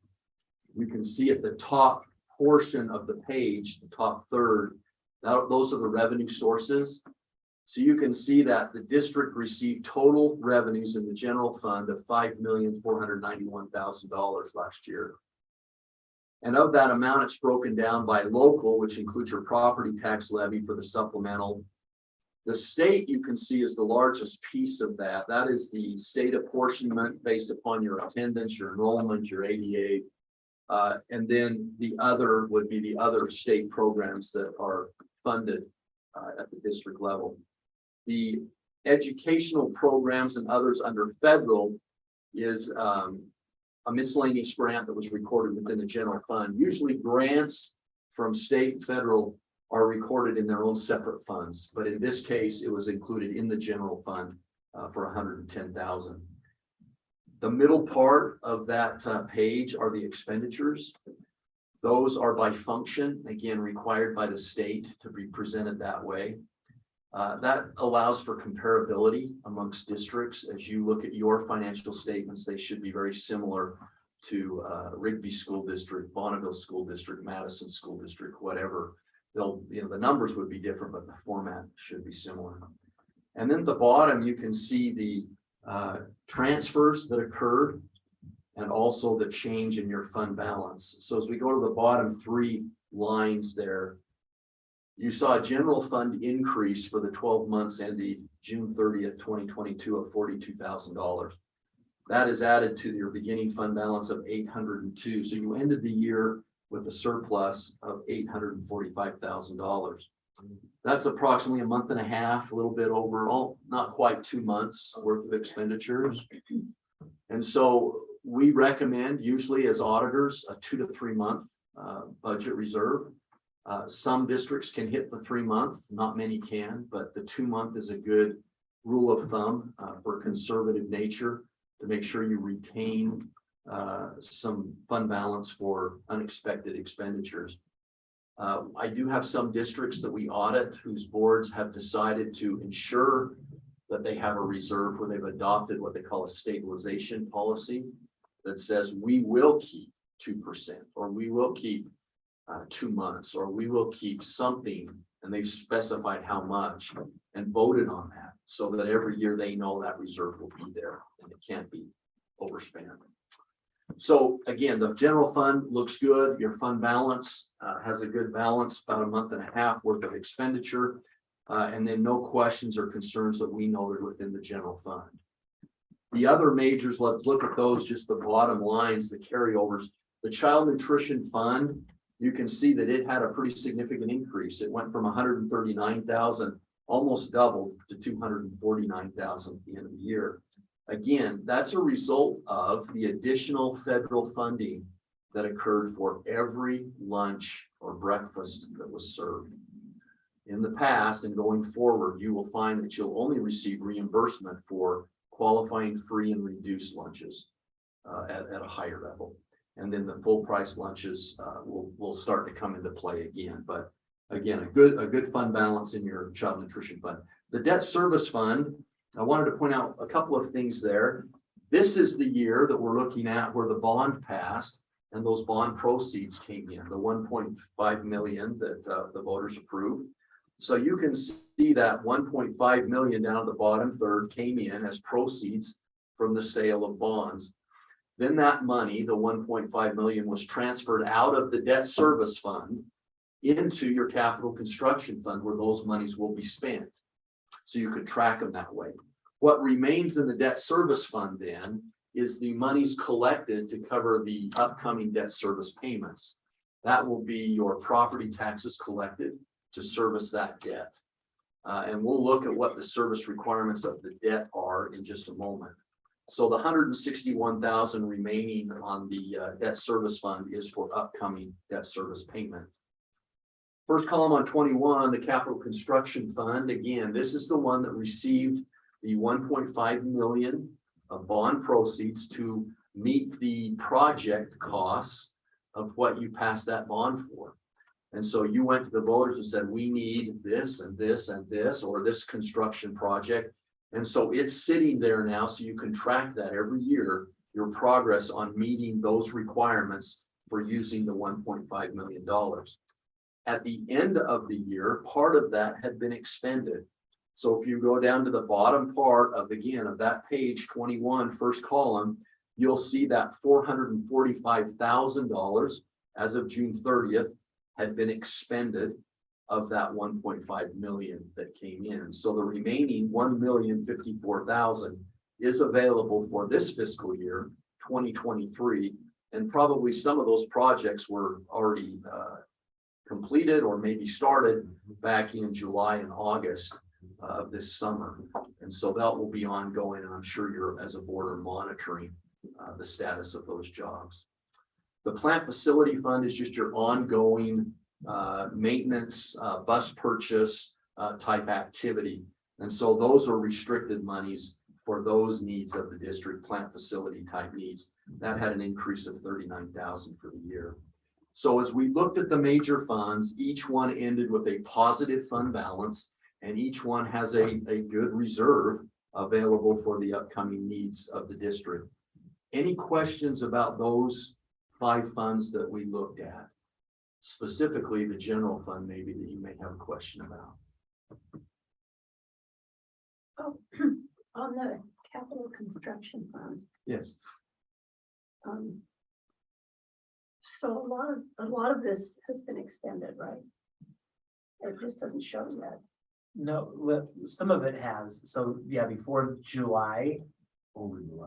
You can see at the top portion of the page, the top third, those are the revenue sources. So you can see that the district received total revenues in the general fund of $5,491,000 last year. And of that amount, it's broken down by local, which includes your property tax levy for the supplemental. The state, you can see, is the largest piece of that. That is the state apportionment based upon your attendance, your enrollment, your ADA. And then the other would be the other state programs that are funded at the district level. The educational programs and others under federal is a miscellaneous grant that was recorded within the general fund. Usually grants from state and federal are recorded in their own separate funds, but in this case, it was included in the general fund for $110,000. The middle part of that page are the expenditures. Those are by function, again, required by the state to be presented that way. That allows for comparability amongst districts. As you look at your financial statements, they should be very similar to Rigby School District, Bonneville School District, Madison School District, whatever. The numbers would be different, but the format should be similar. And then at the bottom, you can see the transfers that occurred and also the change in your fund balance. So as we go to the bottom 3 lines there, you saw a general fund increase for the 12 months ended June 30th, 2022 of $42,000. That is added to your beginning fund balance of $802. So you ended the year with a surplus of $845,000. That's approximately a month and a half, a little bit over, not quite 2 months worth of expenditures. And so we recommend usually as auditors, a 2 to 3 month budget reserve. Some districts can hit the 3 month, not many can, but the 2 month is a good rule of thumb for conservative nature to make sure you retain some fund balance for unexpected expenditures. I do have some districts that we audit whose boards have decided to ensure that they have a reserve where they've adopted what they call a stabilization policy that says we will keep 2% or we will keep 2 months or we will keep something, and they've specified how much and voted on that so that every year they know that reserve will be there and it can't be overspent. So again, the general fund looks good. Your fund balance has a good balance, about a month and a half worth of expenditure, and then no questions or concerns that we noted within the general fund. The other majors, let's look at those, just the bottom lines, the carryovers. The child nutrition fund, you can see that it had a pretty significant increase. It went from $139,000 almost doubled to 249,000 at the end of the year. Again, that's a result of the additional federal funding that occurred for every lunch or breakfast that was served. In the past and going forward, you will find that you'll only receive reimbursement for qualifying free and reduced lunches at a higher level. And then the full price lunches will start to come into play again. But again, a good fund balance in your child nutrition fund. The debt service fund, I wanted to point out a couple of things there. This is the year that we're looking at where the bond passed and those bond proceeds came in, the 1.5 million that the voters approved. So you can see that 1.5 million down at the bottom third came in as proceeds from the sale of bonds. Then that money, the 1.5 million, was transferred out of the debt service fund into your capital construction fund where those monies will be spent. So you could track them that way. What remains in the debt service fund then is the monies collected to cover the upcoming debt service payments. That will be your property taxes collected to service that debt. And we'll look at what the service requirements of the debt are in just a moment. So the 161,000 remaining on the debt service fund is for upcoming debt service payment. First column on 21, the capital construction fund. Again, this is the one that received the 1.5 million of bond proceeds to meet the project costs of what you passed that bond for. And so you went to the voters and said, we need this and this and this, or this construction project. And so it's sitting there now, so you can track that every year, your progress on meeting those requirements for using the $1.5 million. At the end of the year, part of that had been expended. So if you go down to the bottom part of, again, of that page 21, first column, you'll see that $445,000 as of June 30th had been expended of that 1.5 million that came in. So the remaining 1,054,000 is available for this fiscal year, 2023. And probably some of those projects were already completed or maybe started back in July and August of this summer. And so that will be ongoing. And I'm sure you're, as a board, are monitoring the status of those jobs. The plant facility fund is just your ongoing maintenance, bus purchase type activity. And so those are restricted monies for those needs of the district, plant facility type needs. That had an increase of 39,000 for the year. So as we looked at the major funds, each one ended with a positive fund balance, and each one has a good reserve available for the upcoming needs of the district. Any questions about those 5 funds that we looked at? Specifically the general fund, maybe, that you may have a question about. Oh, on the capital construction fund. Yes. So a lot of this has been expended, right? It just doesn't show yet. No, well, some of it has. So yeah, before July.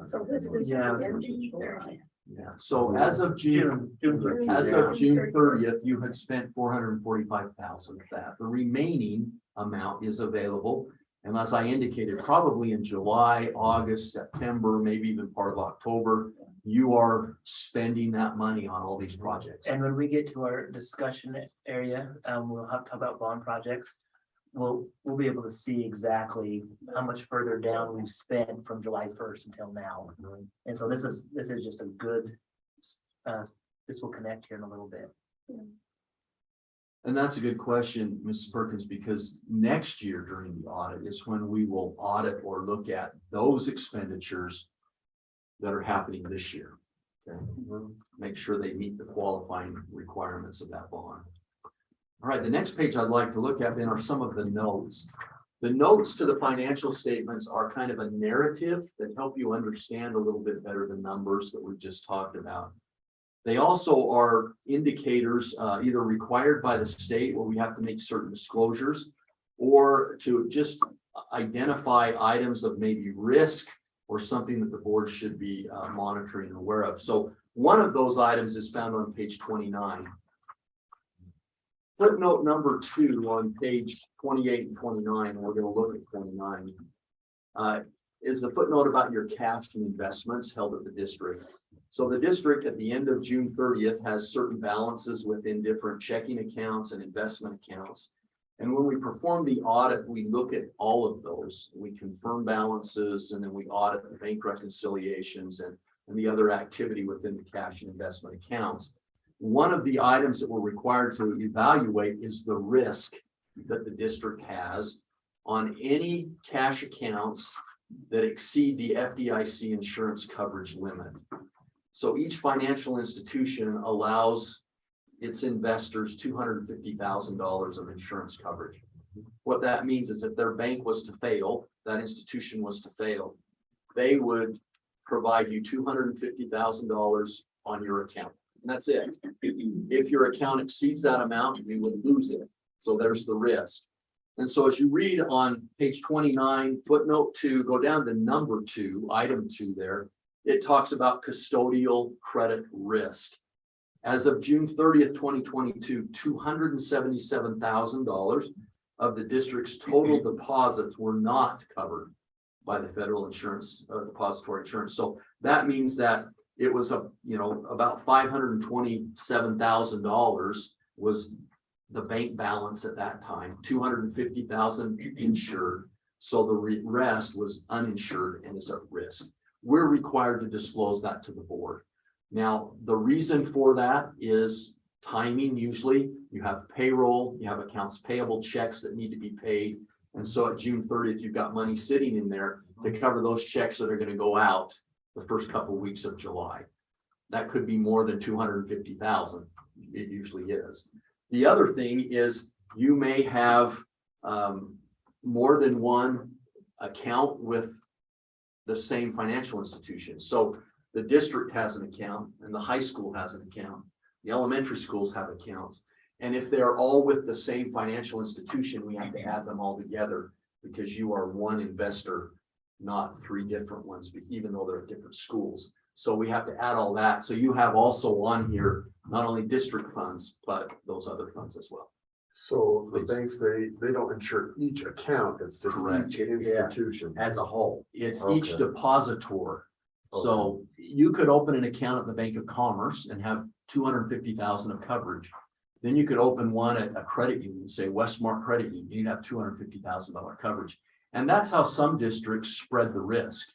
So this is Yeah. the end of July. Yeah. So as of June 30th, you had spent 445,000 of that. The remaining amount is available. And as I indicated, probably in July, August, September, maybe even part of October, you are spending that money on all these projects. And when we get to our discussion area, we'll have to talk about bond projects. We'll be able to see exactly how much further down we've spent from July 1st until now. And so this is just a good, this will connect here in a little bit. And that's a good question, Mrs. Perkins, because next year during the audit is when we will audit or look at those expenditures that are happening this year. Okay, make sure they meet the qualifying requirements of that bond. All right, the next page I'd like to look at then are some of the notes. The notes to the financial statements are kind of a narrative that help you understand a little bit better the numbers that we've just talked about. They also are indicators either required by the state where we have to make certain disclosures, or to just identify items of maybe risk or something that the board should be monitoring and aware of. So one of those items is found on page 29. footnote number 2 on page 28 and 29, and we're gonna look at 29. Is the footnote about your cash and investments held at the district. So the district at the end of June 30th has certain balances within different checking accounts and investment accounts. And when we perform the audit, we look at all of those. We confirm balances, and then we audit the bank reconciliations and the other activity within the cash and investment accounts. One of the items that we're required to evaluate is the risk that the district has on any cash accounts that exceed the FDIC insurance coverage limit. So each financial institution allows its investors $250,000 of insurance coverage. What that means is if their bank was to fail, that institution was to fail, they would provide you $250,000 on your account. And that's it. If your account exceeds that amount, you would lose it. So there's the risk. And so as you read on page 29, footnote 2, go down to number 2, item 2 there, it talks about custodial credit risk. As of June 30th, 2022, $277,000 of the district's total deposits were not covered by the federal insurance, depository insurance. So that means that it was about $527,000 was the bank balance at that time, 250,000 insured. So the rest was uninsured and is at risk. We're required to disclose that to the board. Now, the reason for that is timing. Usually you have payroll, you have accounts payable checks that need to be paid. And so at June 30th, you've got money sitting in there to cover those checks that are going to go out the first couple of weeks of July. That could be more than 250,000. It usually is. The other thing is you may have more than one account with the same financial institution. So the district has an account and the high school has an account. The elementary schools have accounts. And if they're all with the same financial institution, we have to add them all together because you are one investor, not 3 different ones, even though they're different schools. So we have to add all that. So you have also on here, not only district funds, but those other funds as well. So the banks, they don't insure each account, it's just Correct. each institution. As a whole. It's Okay. each depositor. So you could open an account at the Bank of Commerce and have 250,000 of coverage. Then you could open one at a credit union, say Westmark Credit Union, you'd have $250,000 coverage. And that's how some districts spread the risk.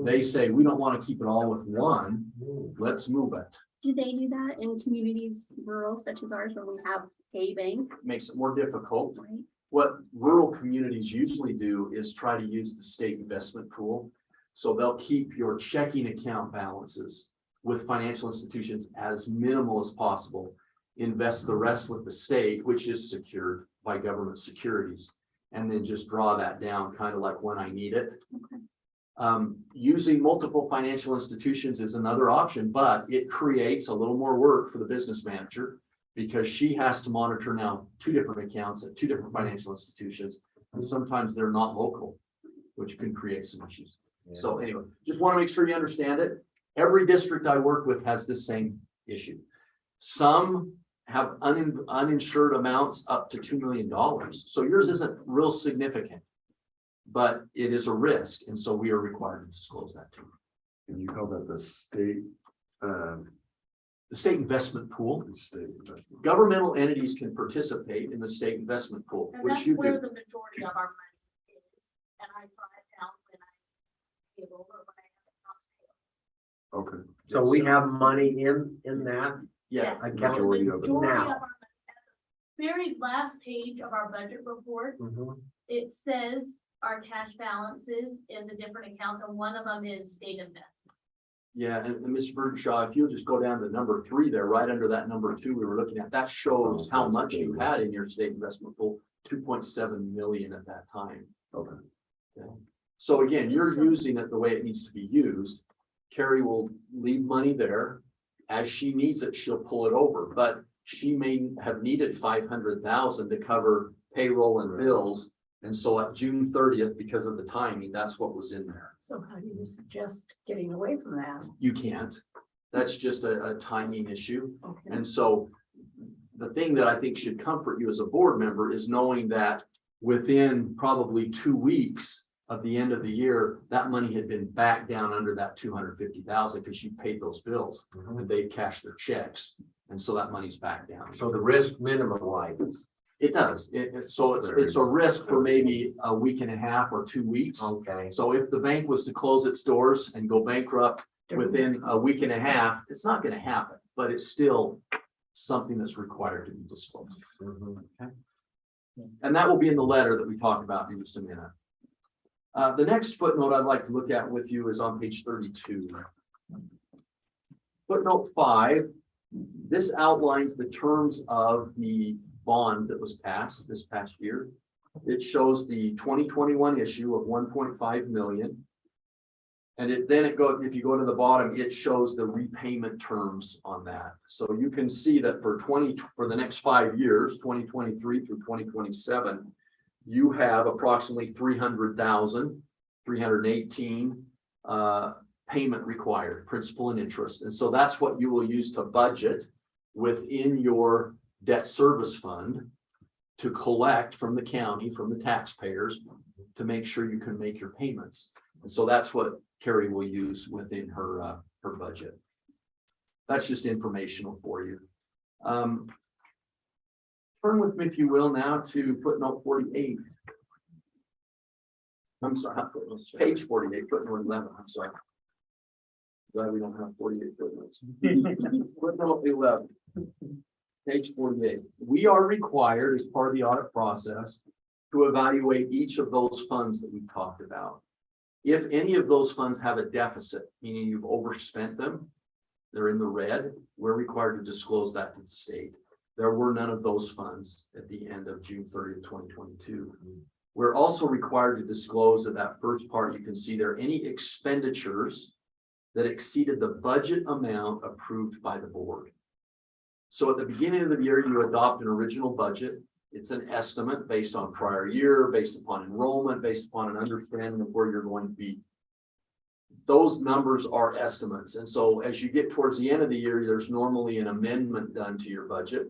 They say, we don't want to keep it all with one, let's move it. Do they do that in communities rural such as ours where we have a bank, Makes it more difficult. right? What rural communities usually do is try to use the state investment pool. So they'll keep your checking account balances with financial institutions as minimal as possible. Invest the rest with the state, which is secured by government securities, and then just draw that down kind of like when I need it. Okay. Using multiple financial institutions is another option, but it creates a little more work for the business manager because she has to monitor now 2 different accounts at 2 different financial institutions. And sometimes they're not local, which can create some issues. So anyway, just want to make sure you understand it. Every district I work with has this same issue. Some have uninsured amounts up to $2 million. So yours isn't real significant, but it is a risk. And so we are required to disclose that to you. And you call that the state, The state investment pool, state investment. governmental entities can participate in the state investment pool, And which that's you where do. the majority of our money is. And I draw it down when I payroll or when I have accounts payable. Okay. So we have money in that Yeah, account. Majority of it. Majority of Now. our money, at the very last page of our budget report, Mhm. it says our cash balances in the different accounts, and one of them is state investment. yeah, and Mr. Burnshaw, if you'll just go down to number 3 there, right under that number 2 we were looking at, that shows how much you had in your state investment pool, 2.7 million at that time. Okay. Okay. So again, you're using it the way it needs to be used. Carrie will leave money there. As she needs it, she'll pull it over, but she may have needed 500,000 to cover payroll and bills. And so at June 30th, because of the timing, that's what was in there. So how do you suggest getting away from that? You can't. That's just a timing issue. Okay. And so the thing that I think should comfort you as a board member is knowing that within probably 2 weeks of the end of the year, that money had been back down under that 250,000 because you paid those bills and they cashed their checks. And so that money's back down. So the risk minimalizes. It does. So it's a risk for maybe a week and a half or 2 weeks. Okay. So if the bank was to close its doors and go bankrupt within a week and a half, it's not going to happen, but it's still something that's required to be disclosed. Mhm. And that will be in the letter that we talked about in just a minute. The next footnote I'd like to look at with you is on page 32. Footnote 5, this outlines the terms of the bond that was passed this past year. It shows the 2021 issue of 1.5 million. And if you go to the bottom, it shows the repayment terms on that. So you can see that for the next 5 years, 2023 through 2027, you have approximately 318 payment required, principal and interest. And so that's what you will use to budget within your debt service fund to collect from the county, from the taxpayers, to make sure you can make your payments. And so that's what Carrie will use within her budget. That's just informational for you. Turn with me, if you will, now to footnote 48. I'm sorry, not footnote, page 48, footnote 11, I'm sorry. Glad we don't have 48 footnotes. Footnote 11, page 48. We are required as part of the audit process to evaluate each of those funds that we've talked about. If any of those funds have a deficit, meaning you've overspent them, they're in the red, we're required to disclose that to the state. There were none of those funds at the end of June 30th, 2022. We're also required to disclose at that first part, you can see there any expenditures that exceeded the budget amount approved by the board. So at the beginning of the year, you adopt an original budget. It's an estimate based on prior year, based upon enrollment, based upon an understanding of where you're going to be. Those numbers are estimates. And so as you get towards the end of the year, there's normally an amendment done to your budget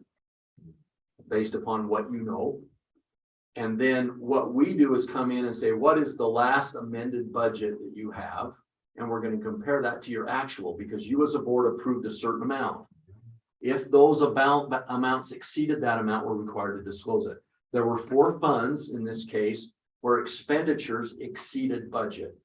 based upon what you know. And then what we do is come in and say, what is the last amended budget that you have? And we're going to compare that to your actual, because you as a board approved a certain amount. If those amounts exceeded that amount, we're required to disclose it. There were 4 funds in this case where expenditures exceeded budget.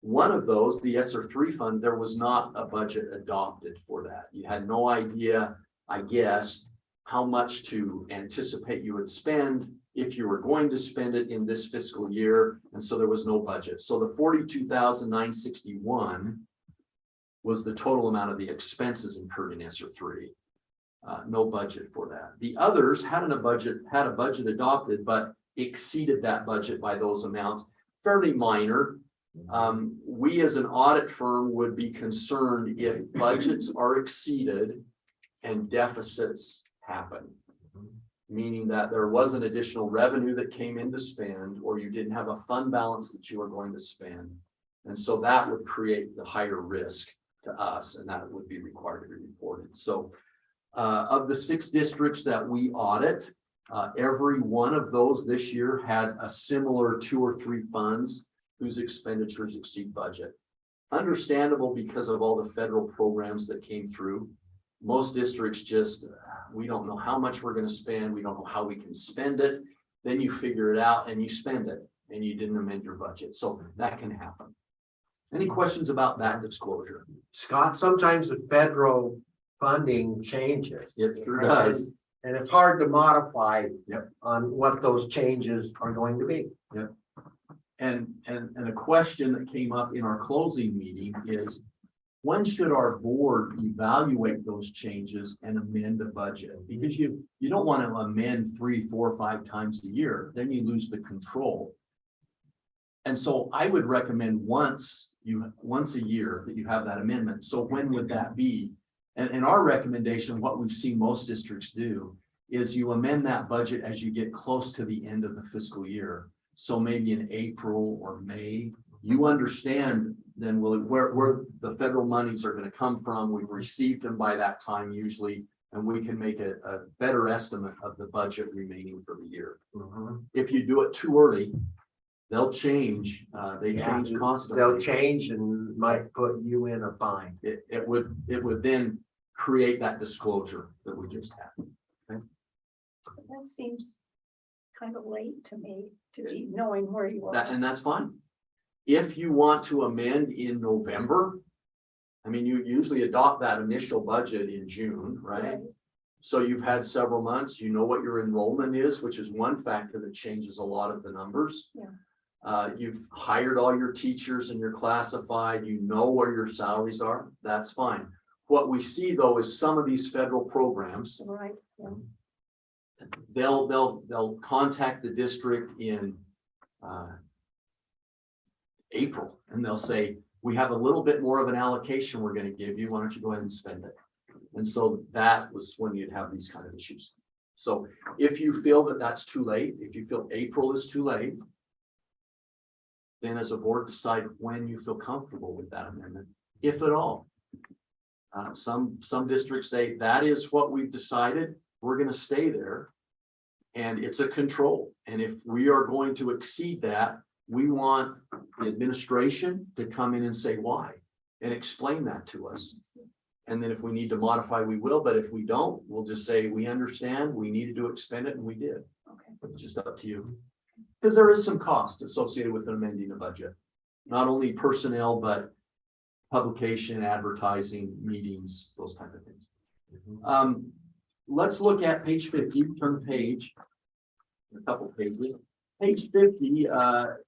One of those, the ESSER 3 fund, there was not a budget adopted for that. You had no idea, I guess, how much to anticipate you would spend if you were going to spend it in this fiscal year. And so there was no budget. So the $42,961 was the total amount of the expenses incurred in ESSER 3. No budget for that. The others had a budget adopted, but exceeded that budget by those amounts, fairly minor. We as an audit firm would be concerned if budgets are exceeded and deficits happen. Meaning that there was an additional revenue that came in to spend, or you didn't have a fund balance that you were going to spend. And so that would create the higher risk to us, and that would be required to be reported. So of the 6 districts that we audit, every one of those this year had a similar 2 or 3 funds whose expenditures exceed budget. Understandable because of all the federal programs that came through. Most districts just, we don't know how much we're going to spend. We don't know how we can spend it. Then you figure it out and you spend it and you didn't amend your budget. So that can happen. Any questions about that disclosure? Scott, sometimes the federal funding changes. It sure does. And it's hard to modify Yep. on what those changes are going to be. And a question that came up in our closing meeting is, when should our board evaluate those changes and amend the budget? Because you don't want to amend 3, 4, 5 times a year, then you lose the control. And so I would recommend once a year that you have that amendment. So when would that be? And our recommendation, what we've seen most districts do, is you amend that budget as you get close to the end of the fiscal year. So maybe in April or May, you understand then where the federal monies are going to come from. We've received them by that time usually. And we can make a better estimate of the budget remaining for the year. Mhm. If you do it too early, they'll change, they Yeah, change constantly. They'll change and might put you in a bind. It would then create that disclosure that we just had. That seems kind of late to me, to be knowing where you That, are. and that's fine. If you want to amend in November, I mean, you usually adopt that initial budget in June, right? So you've had several months, you know what your enrollment is, which is one factor that changes a lot of the numbers. Yeah. You've hired all your teachers and you're classified, you know where your salaries are, that's fine. What we see though is some of these federal programs, Right, yeah. they'll contact the district in April, and they'll say, we have a little bit more of an allocation we're gonna give you, why don't you go ahead and spend it? And so that was when you'd have these kind of issues. So if you feel that that's too late, if you feel April is too late, then as a board decide when you feel comfortable with that amendment, if at all. Some districts say that is what we've decided, we're gonna stay there. And it's a control, and if we are going to exceed that, we want the administration to come in and say why, and explain that to us. And then if we need to modify, we will, but if we don't, we'll just say, we understand, we needed to expend it, and we did. Okay. It's just up to you. Because there is some cost associated with amending a budget, not only personnel, but publication, advertising, meetings, those type of things. Let's look at page 50, turn the page. A couple pages. Page 50,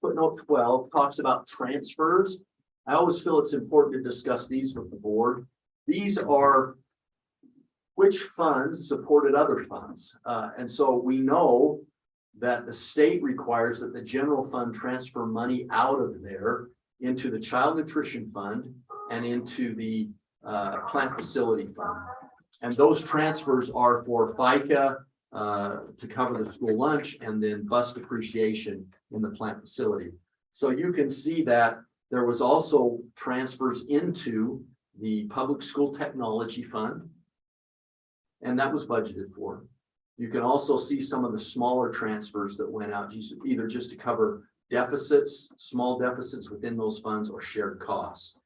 footnote 12 talks about transfers. I always feel it's important to discuss these with the board. These are which funds supported other funds. And so we know that the state requires that the general fund transfer money out of there into the child nutrition fund and into the plant facility fund. And those transfers are for FICA to cover the school lunch and then bus depreciation in the plant facility. So you can see that there was also transfers into the public school technology fund. And that was budgeted for. You can also see some of the smaller transfers that went out either just to cover deficits, small deficits within those funds, or shared costs.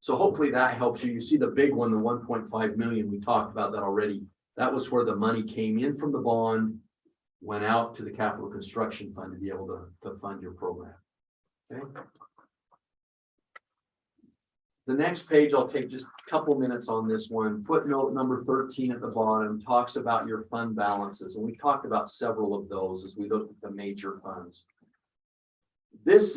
So hopefully that helps you. You see the big one, the 1.5 million, we talked about that already. That was where the money came in from the bond, went out to the capital construction fund to be able to fund your program. Okay. The next page, I'll take just a couple minutes on this one. Footnote number 13 at the bottom talks about your fund balances. And we talked about several of those as we looked at the major funds. This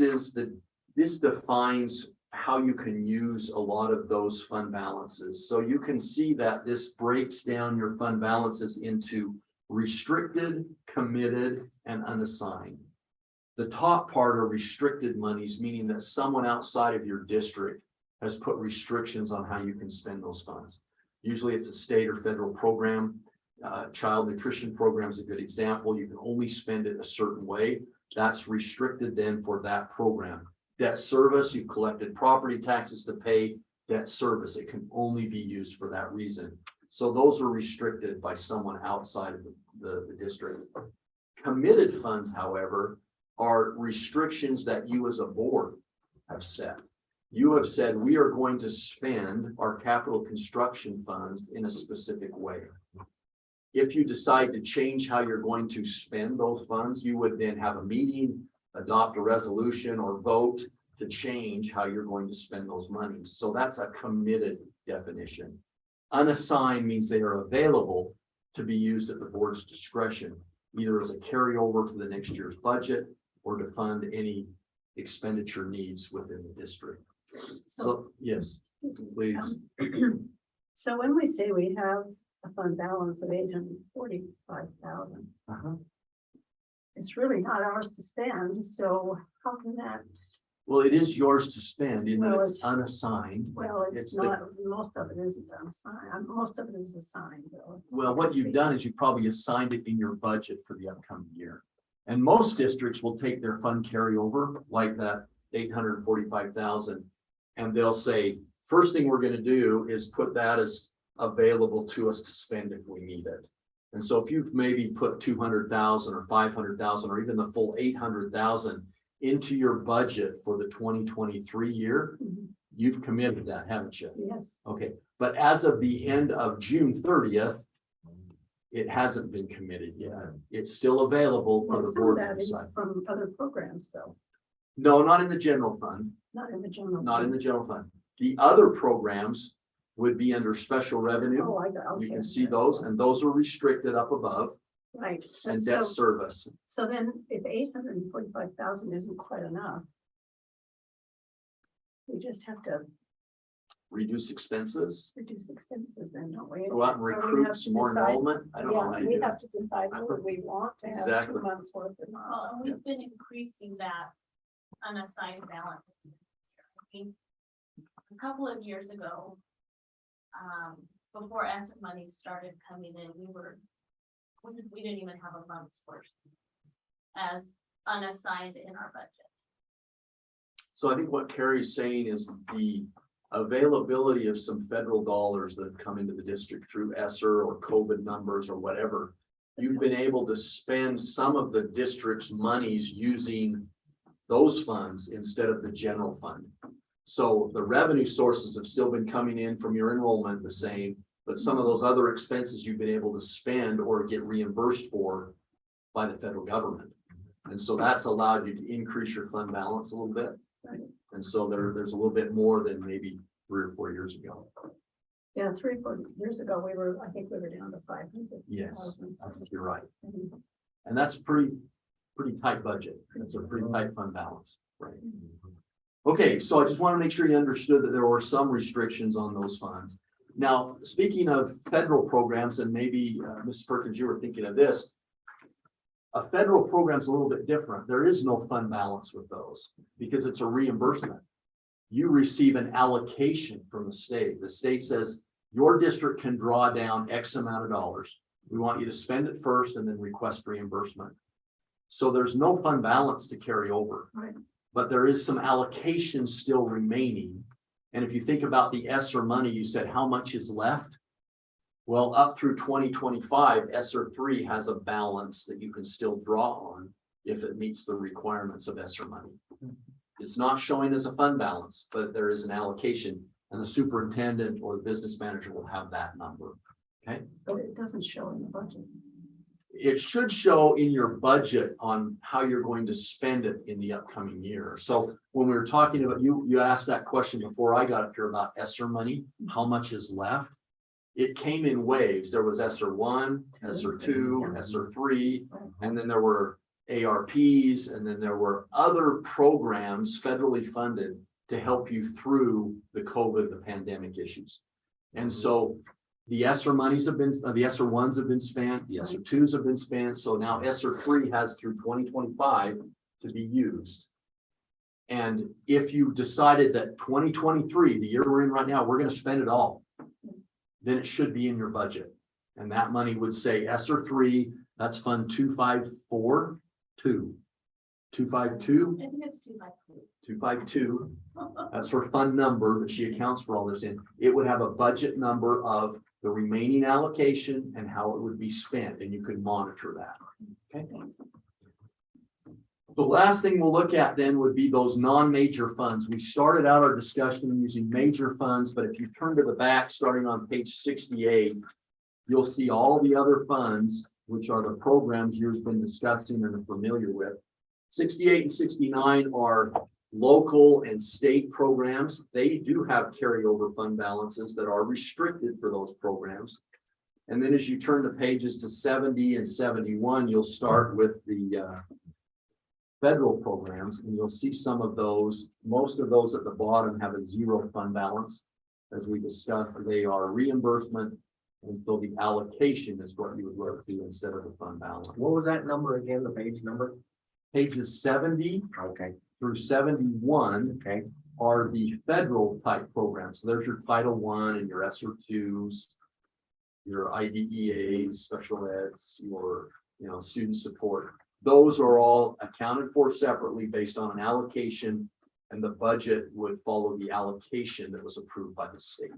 defines how you can use a lot of those fund balances. So you can see that this breaks down your fund balances into restricted, committed, and unassigned. The top part are restricted monies, meaning that someone outside of your district has put restrictions on how you can spend those funds. Usually it's a state or federal program. Child nutrition program is a good example. You can only spend it a certain way. That's restricted then for that program. Debt service, you've collected property taxes to pay debt service. It can only be used for that reason. So those are restricted by someone outside of the district. Committed funds, however, are restrictions that you as a board have set. You have said, we are going to spend our capital construction funds in a specific way. If you decide to change how you're going to spend those funds, you would then have a meeting, adopt a resolution, or vote to change how you're going to spend those monies. So that's a committed definition. Unassigned means they are available to be used at the board's discretion, either as a carryover to the next year's budget or to fund any expenditure needs within the district. So, yes, please. So when we say we have a fund balance of $845,000, it's really not ours to spend, so how can that, Well, it is yours to spend in that Well, it's unassigned. well, It's it's the- not, most of it isn't unassigned, most of it is assigned, though. So Well, what you've done is you probably assigned it in your budget for the upcoming year. And most districts will take their fund carryover, like that 845,000. And they'll say, first thing we're gonna do is put that as available to us to spend if we need it. And so if you've maybe put 200,000 or 500,000 or even the full 800,000 into your budget for the 2023 year, Mhm. you've committed that, haven't you? Yes, Okay, but as of the end of June 30th, it hasn't been committed yet. It's still available for well, the some of board to that is decide. from other programs, though, No, not in the general fund, not in the general. not in fund. the general fund. The other programs would be under special revenue. Oh, I got, okay. You can see those, and those are restricted up above, Right, and and debt so, service. so then if 845,000 isn't quite enough, we just have to Reduce expenses, reduce expenses then, don't we? go out and Or we recruit have to some more decide- enrollment. I don't know how Yeah, you we do have it. to decide whether we want to have Exactly. 2 months worth or not. Well, and we've been increasing that unassigned balance. I think a couple of years ago, before ESSER money started coming in, we didn't even have a month's worth as unassigned in our budget. So I think what Carrie's saying is the availability of some federal dollars that have come into the district through ESSER or COVID numbers or whatever. You've been able to spend some of the district's monies using those funds instead of the general fund. So the revenue sources have still been coming in from your enrollment the same, but some of those other expenses you've been able to spend or get reimbursed for by the federal government. And so that's allowed you to increase your fund balance a little bit. Right. And so there's a little bit more than maybe 3 or 4 years ago. Yeah, 3 or 4 years ago, I think we were down to 500,000. Yes, I think you're right. Mhm. And that's pretty tight budget. It's a pretty tight fund balance, right? Okay, so I just want to make sure you understood that there were some restrictions on those funds. Now, speaking of federal programs, and maybe Mrs. Perkins, you were thinking of this. A federal program is a little bit different. There is no fund balance with those because it's a reimbursement. You receive an allocation from the state. The state says your district can draw down X amount of dollars. We want you to spend it first and then request reimbursement. So there's no fund balance to carry over. Right. But there is some allocation still remaining. And if you think about the ESSER money, you said how much is left? Well, up through 2025, ESSER 3 has a balance that you can still draw on if it meets the requirements of ESSER money. It's not showing as a fund balance, but there is an allocation, and the superintendent or the business manager will have that number. Okay, But it doesn't show in the budget. it should show in your budget on how you're going to spend it in the upcoming year. So when we were talking about, you asked that question before I got up here about ESSER money, how much is left? It came in waves. There was ESSER 1, ESSER 2, ESSER 3, and then there were ARPs, and then there were other programs federally funded to help you through the COVID, the pandemic issues. And so the ESSER monies have been, the ESSER 1s have been spent, the ESSER 2s have been spent. So now ESSER 3 has through 2025 to be used. And if you decided that 2023, the year we're in right now, we're going to spend it all, then it should be in your budget. And that money would say ESSER 3, that's fund 2542. 252, I think it's 252. 252. That's her fund number that she accounts for all this in. It would have a budget number of the remaining allocation and how it would be spent, and you could monitor that. Okay. The last thing we'll look at then would be those non-major funds. We started out our discussion using major funds, but if you turn to the back, starting on page 68, you'll see all the other funds, which are the programs you've been discussing and are familiar with. 68 and 69 are local and state programs. They do have carryover fund balances that are restricted for those programs. And then as you turn the pages to 70 and 71, you'll start with the federal programs, and you'll see some of those. Most of those at the bottom have a zero fund balance. As we discussed, they are reimbursement, and so the allocation is what you would go to instead of the fund balance. What was that number again, the page number? Pages 70 Okay, through 71 okay. are the federal type programs. So there's your Title I and your ESSER 2s, your IDEAs, special eds, your student support. Those are all accounted for separately based on an allocation, and the budget would follow the allocation that was approved by the state.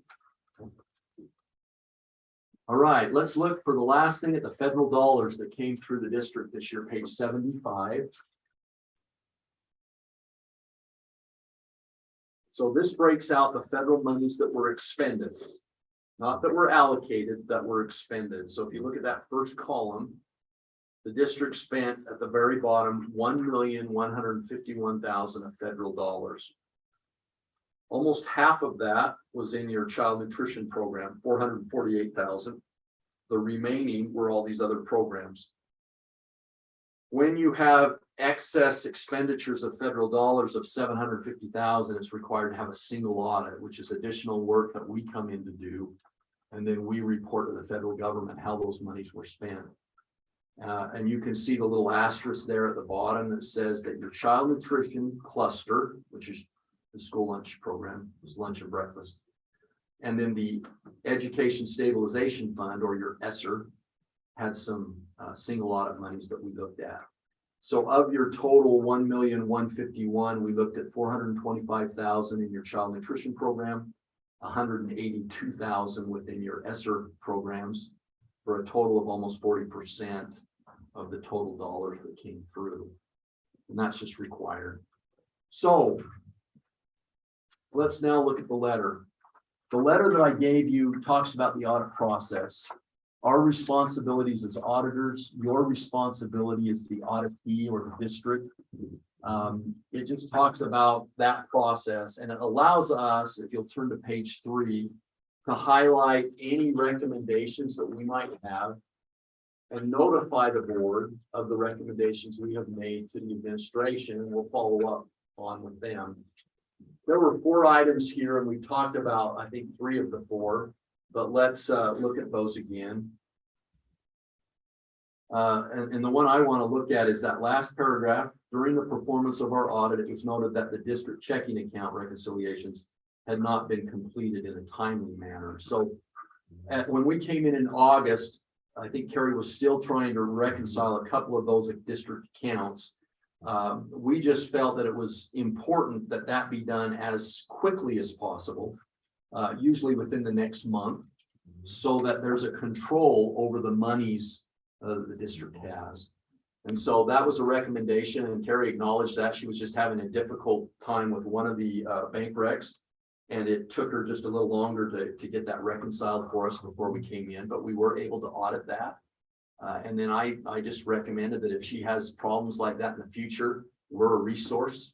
All right, let's look for the last thing at the federal dollars that came through the district this year, page 75. So this breaks out the federal monies that were expended, not that were allocated, that were expended. So if you look at that first column, the district spent at the very bottom, $1,151,000 of federal dollars. Almost half of that was in your child nutrition program, 448,000. The remaining were all these other programs. When you have excess expenditures of federal dollars of 750,000, it's required to have a single audit, which is additional work that we come in to do. And then we report to the federal government how those monies were spent. And you can see the little asterisk there at the bottom that says that your child nutrition cluster, which is the school lunch program, is lunch and breakfast. And then the education stabilization fund, or your ESSER, had some single audit monies that we looked at. So of your total 1,151,000, we looked at 425,000 in your child nutrition program, 182,000 within your ESSER programs, for a total of almost 40% of the total dollars that came through. And that's just required. So let's now look at the letter. The letter that I gave you talks about the audit process. Our responsibilities as auditors, your responsibility as the auditee or the district. It just talks about that process, and it allows us, if you'll turn to page 3, to highlight any recommendations that we might have and notify the board of the recommendations we have made to the administration, and we'll follow up on with them. There were 4 items here, and we talked about, I think, 3 of the 4, but let's look at those again. And the one I want to look at is that last paragraph. During the performance of our audit, it was noted that the district checking account reconciliations had not been completed in a timely manner. So when we came in August, I think Carrie was still trying to reconcile a couple of those district accounts. We just felt that it was important that that be done as quickly as possible, usually within the next month, so that there's a control over the monies the district has. And so that was a recommendation, and Carrie acknowledged that. She was just having a difficult time with one of the bank recs, and it took her just a little longer to get that reconciled for us before we came in, but we were able to audit that. And then I just recommended that if she has problems like that in the future, we're a resource.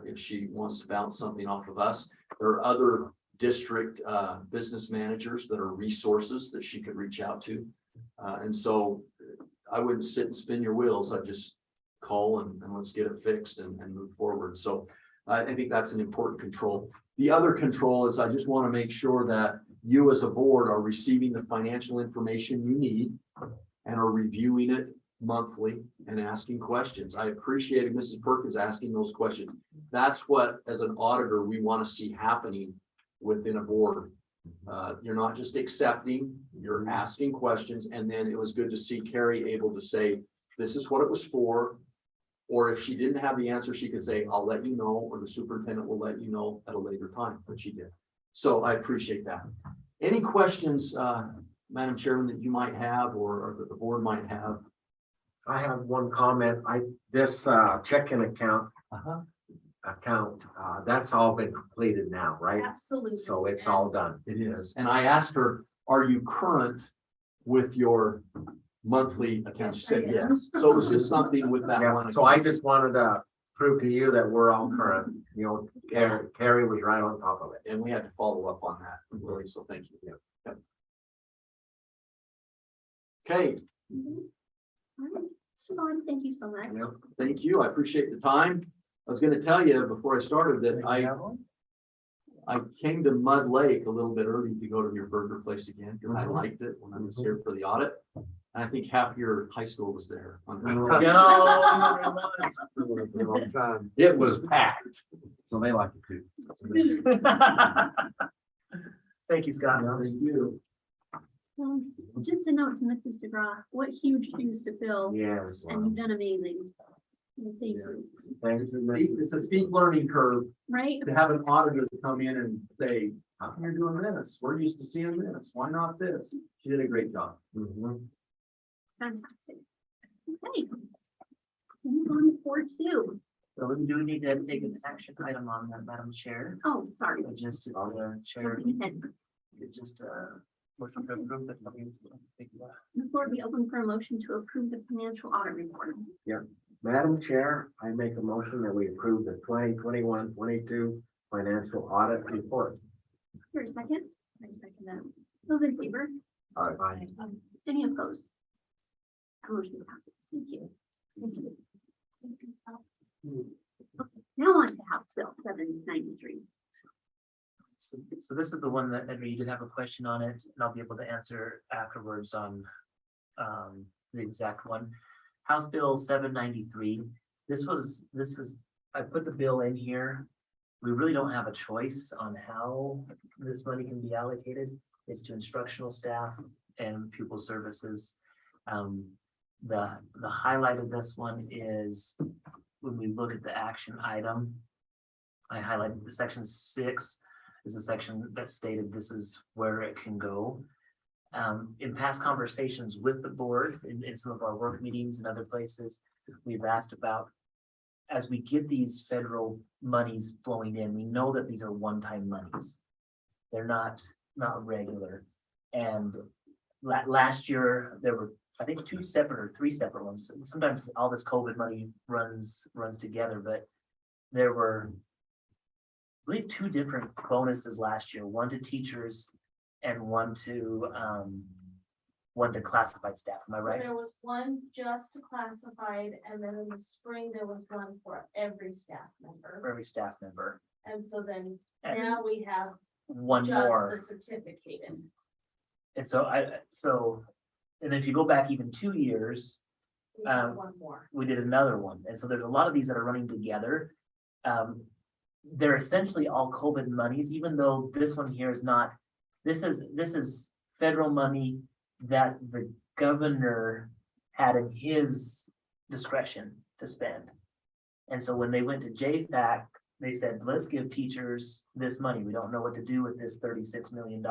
If she wants to bounce something off of us, there are other district business managers that are resources that she could reach out to. And so I wouldn't sit and spin your wheels. I'd just call and let's get it fixed and move forward. So I think that's an important control. The other control is I just want to make sure that you as a board are receiving the financial information you need and are reviewing it monthly and asking questions. I appreciated Mrs. Perkins asking those questions. That's what, as an auditor, we want to see happening within a board. You're not just accepting, you're asking questions. And then it was good to see Carrie able to say, this is what it was for. Or if she didn't have the answer, she could say, I'll let you know, or the superintendent will let you know at a later time, but she did. So I appreciate that. Any questions, Madam Chairman, that you might have or that the board might have? I have one comment. This checking account, that's all been completed now, right? Absolutely. So it's all done. It is. And I asked her, are you current with your monthly account? She said yes. So it was just something with that Yeah, one. so I just wanted to prove to you that we're all current. You know, Carrie was right on top of it. And we had to follow up on that, really. So thank you. Yep. Okay, All right. So thank you so much. thank you. I appreciate the time. I was going to tell you before I started that I came to Mud Lake a little bit early to go to your burger place again, because I liked it when I was here for the audit. And I think half your high school was there. It was packed. So they like it too. Thank you, Scott. Thank you. Just a note to Mrs. DeGraw, what huge shoes to fill, Yes. and you've done amazing. Thank you. Thanks. It's a steep learning curve Right? to have an auditor come in and say, how come you're doing this? We're used to seeing this. Why not this? She did a great job. Mhm. Fantastic. Okay. Move on to 4.2. So we do need to take an action item on that, Madam Chair. Oh, sorry. Just to the chair, just motion to approve it. The floor be open for a motion to approve the financial audit report. Madam Chair, I make a motion that we approve the 2021-22 financial audit report. Here a second. I second that. Those in favor? Aye. Any opposed? Motion passes. Thank you. Thank you. Okay, now on to House Bill 793. So this is the one that, Edgar, you did have a question on it, and I'll be able to answer afterwards on the exact one. House Bill 793, this was, I put the bill in here. We really don't have a choice on how this money can be allocated. It's to instructional staff and pupil services. The highlight of this one is when we look at the action item, I highlighted the section 6 is a section that stated this is where it can go. In past conversations with the board, in some of our work meetings and other places, we've asked about, as we get these federal monies flowing in, we know that these are one-time monies. They're not regular. And last year, there were, I think, 2 separate or 3 separate ones. Sometimes all this COVID money runs together, but there were, I believe, 2 different bonuses last year, one to teachers and one to classified staff. Am I So right? there was one just classified, and then in the spring, there was one for every staff For member. every staff member. And so then And now we have one just more. the certificated. And so and if you go back even 2 years, We have one more. we did another one. And so there's a lot of these that are running together. They're essentially all COVID monies, even though this one here is not, this is federal money that the governor had in his discretion to spend. And so when they went to JFAC, they said, let's give teachers this money. We don't know what to do with this $36 million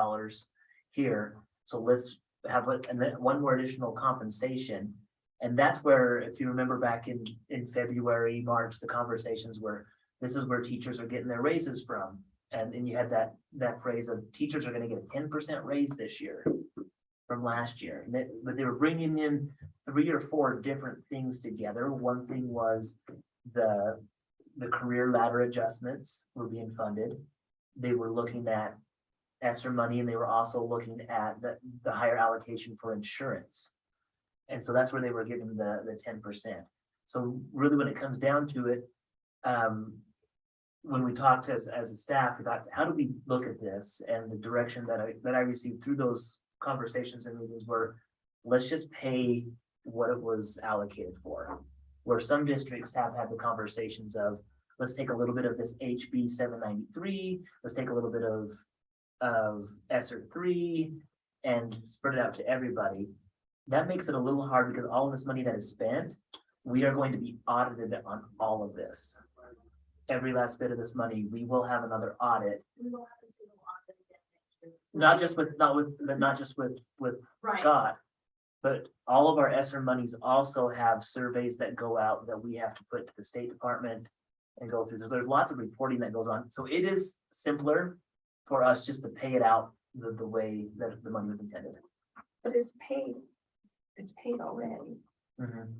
here. So let's have and then one more additional compensation. And that's where, if you remember back in February, March, the conversations were, this is where teachers are getting their raises from. And you had that phrase of teachers are gonna get a 10% raise this year from last year. But they were bringing in 3 or 4 different things together. One thing was the career ladder adjustments were being funded. They were looking at ESSER money, and they were also looking at the higher allocation for insurance. And so that's where they were giving the 10%. So really, when it comes down to it, when we talked as a staff about how do we look at this, and the direction that I received through those conversations and meetings were, let's just pay what it was allocated for. Where some districts have had the conversations of, let's take a little bit of this HB 793, let's take a little bit of ESSER 3 and spread it out to everybody. That makes it a little hard because all of this money that is spent, we are going to be audited on all of this. Every last bit of this money, we will have another audit, We will have a single audit again next year. not just with Right, Scott, but all of our ESSER monies also have surveys that go out that we have to put to the State Department and go through. There's lots of reporting that goes on. So it is simpler for us just to pay it out the way that the money was intended. But it's paid already. Mhm.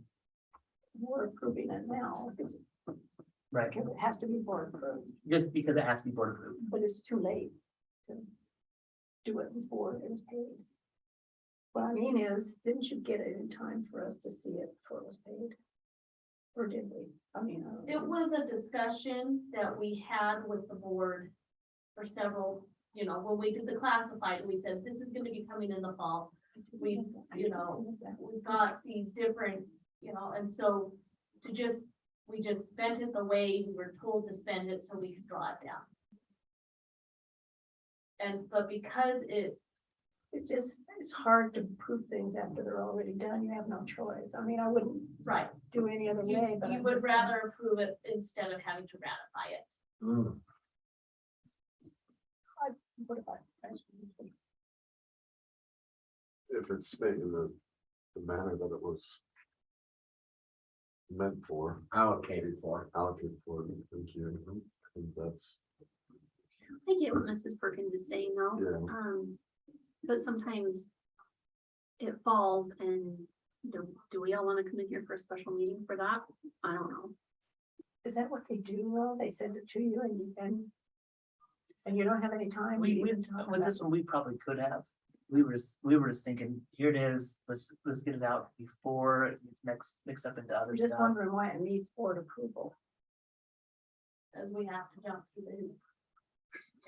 We're approving it now because Right, it has to be board approved, just because it has to be board approved. but it's too late to do it before it was paid. What I mean is, didn't you get it in time for us to see it before it was paid? Or did we? I mean. it was a discussion that we had with the board for several, when we did the classified, we said, this is gonna be coming in the fall. We've got these different, and so we just spent it the way we were told to spend it so we could draw it down. But because It's hard to prove things after they're already done. You have no choice. I mean, I wouldn't right, do any other way, but. you I'm would just saying. rather approve it instead of having to ratify it. What about? If it's spent in the manner that it was meant for, Allocated for. allocated for, thank you. I think that's, I get what Mrs. Perkins is saying though. yeah. But sometimes it falls and do we all want to come in here for a special meeting for that? I don't know. Is that what they do, though? They send it to you and you don't have any time? to We, even talk with about this one, we probably could have. We were just thinking, here it is, let's get it out before it gets mixed up into other I'm just stuff. wondering why it needs board approval. Because we have to jump through the hoop.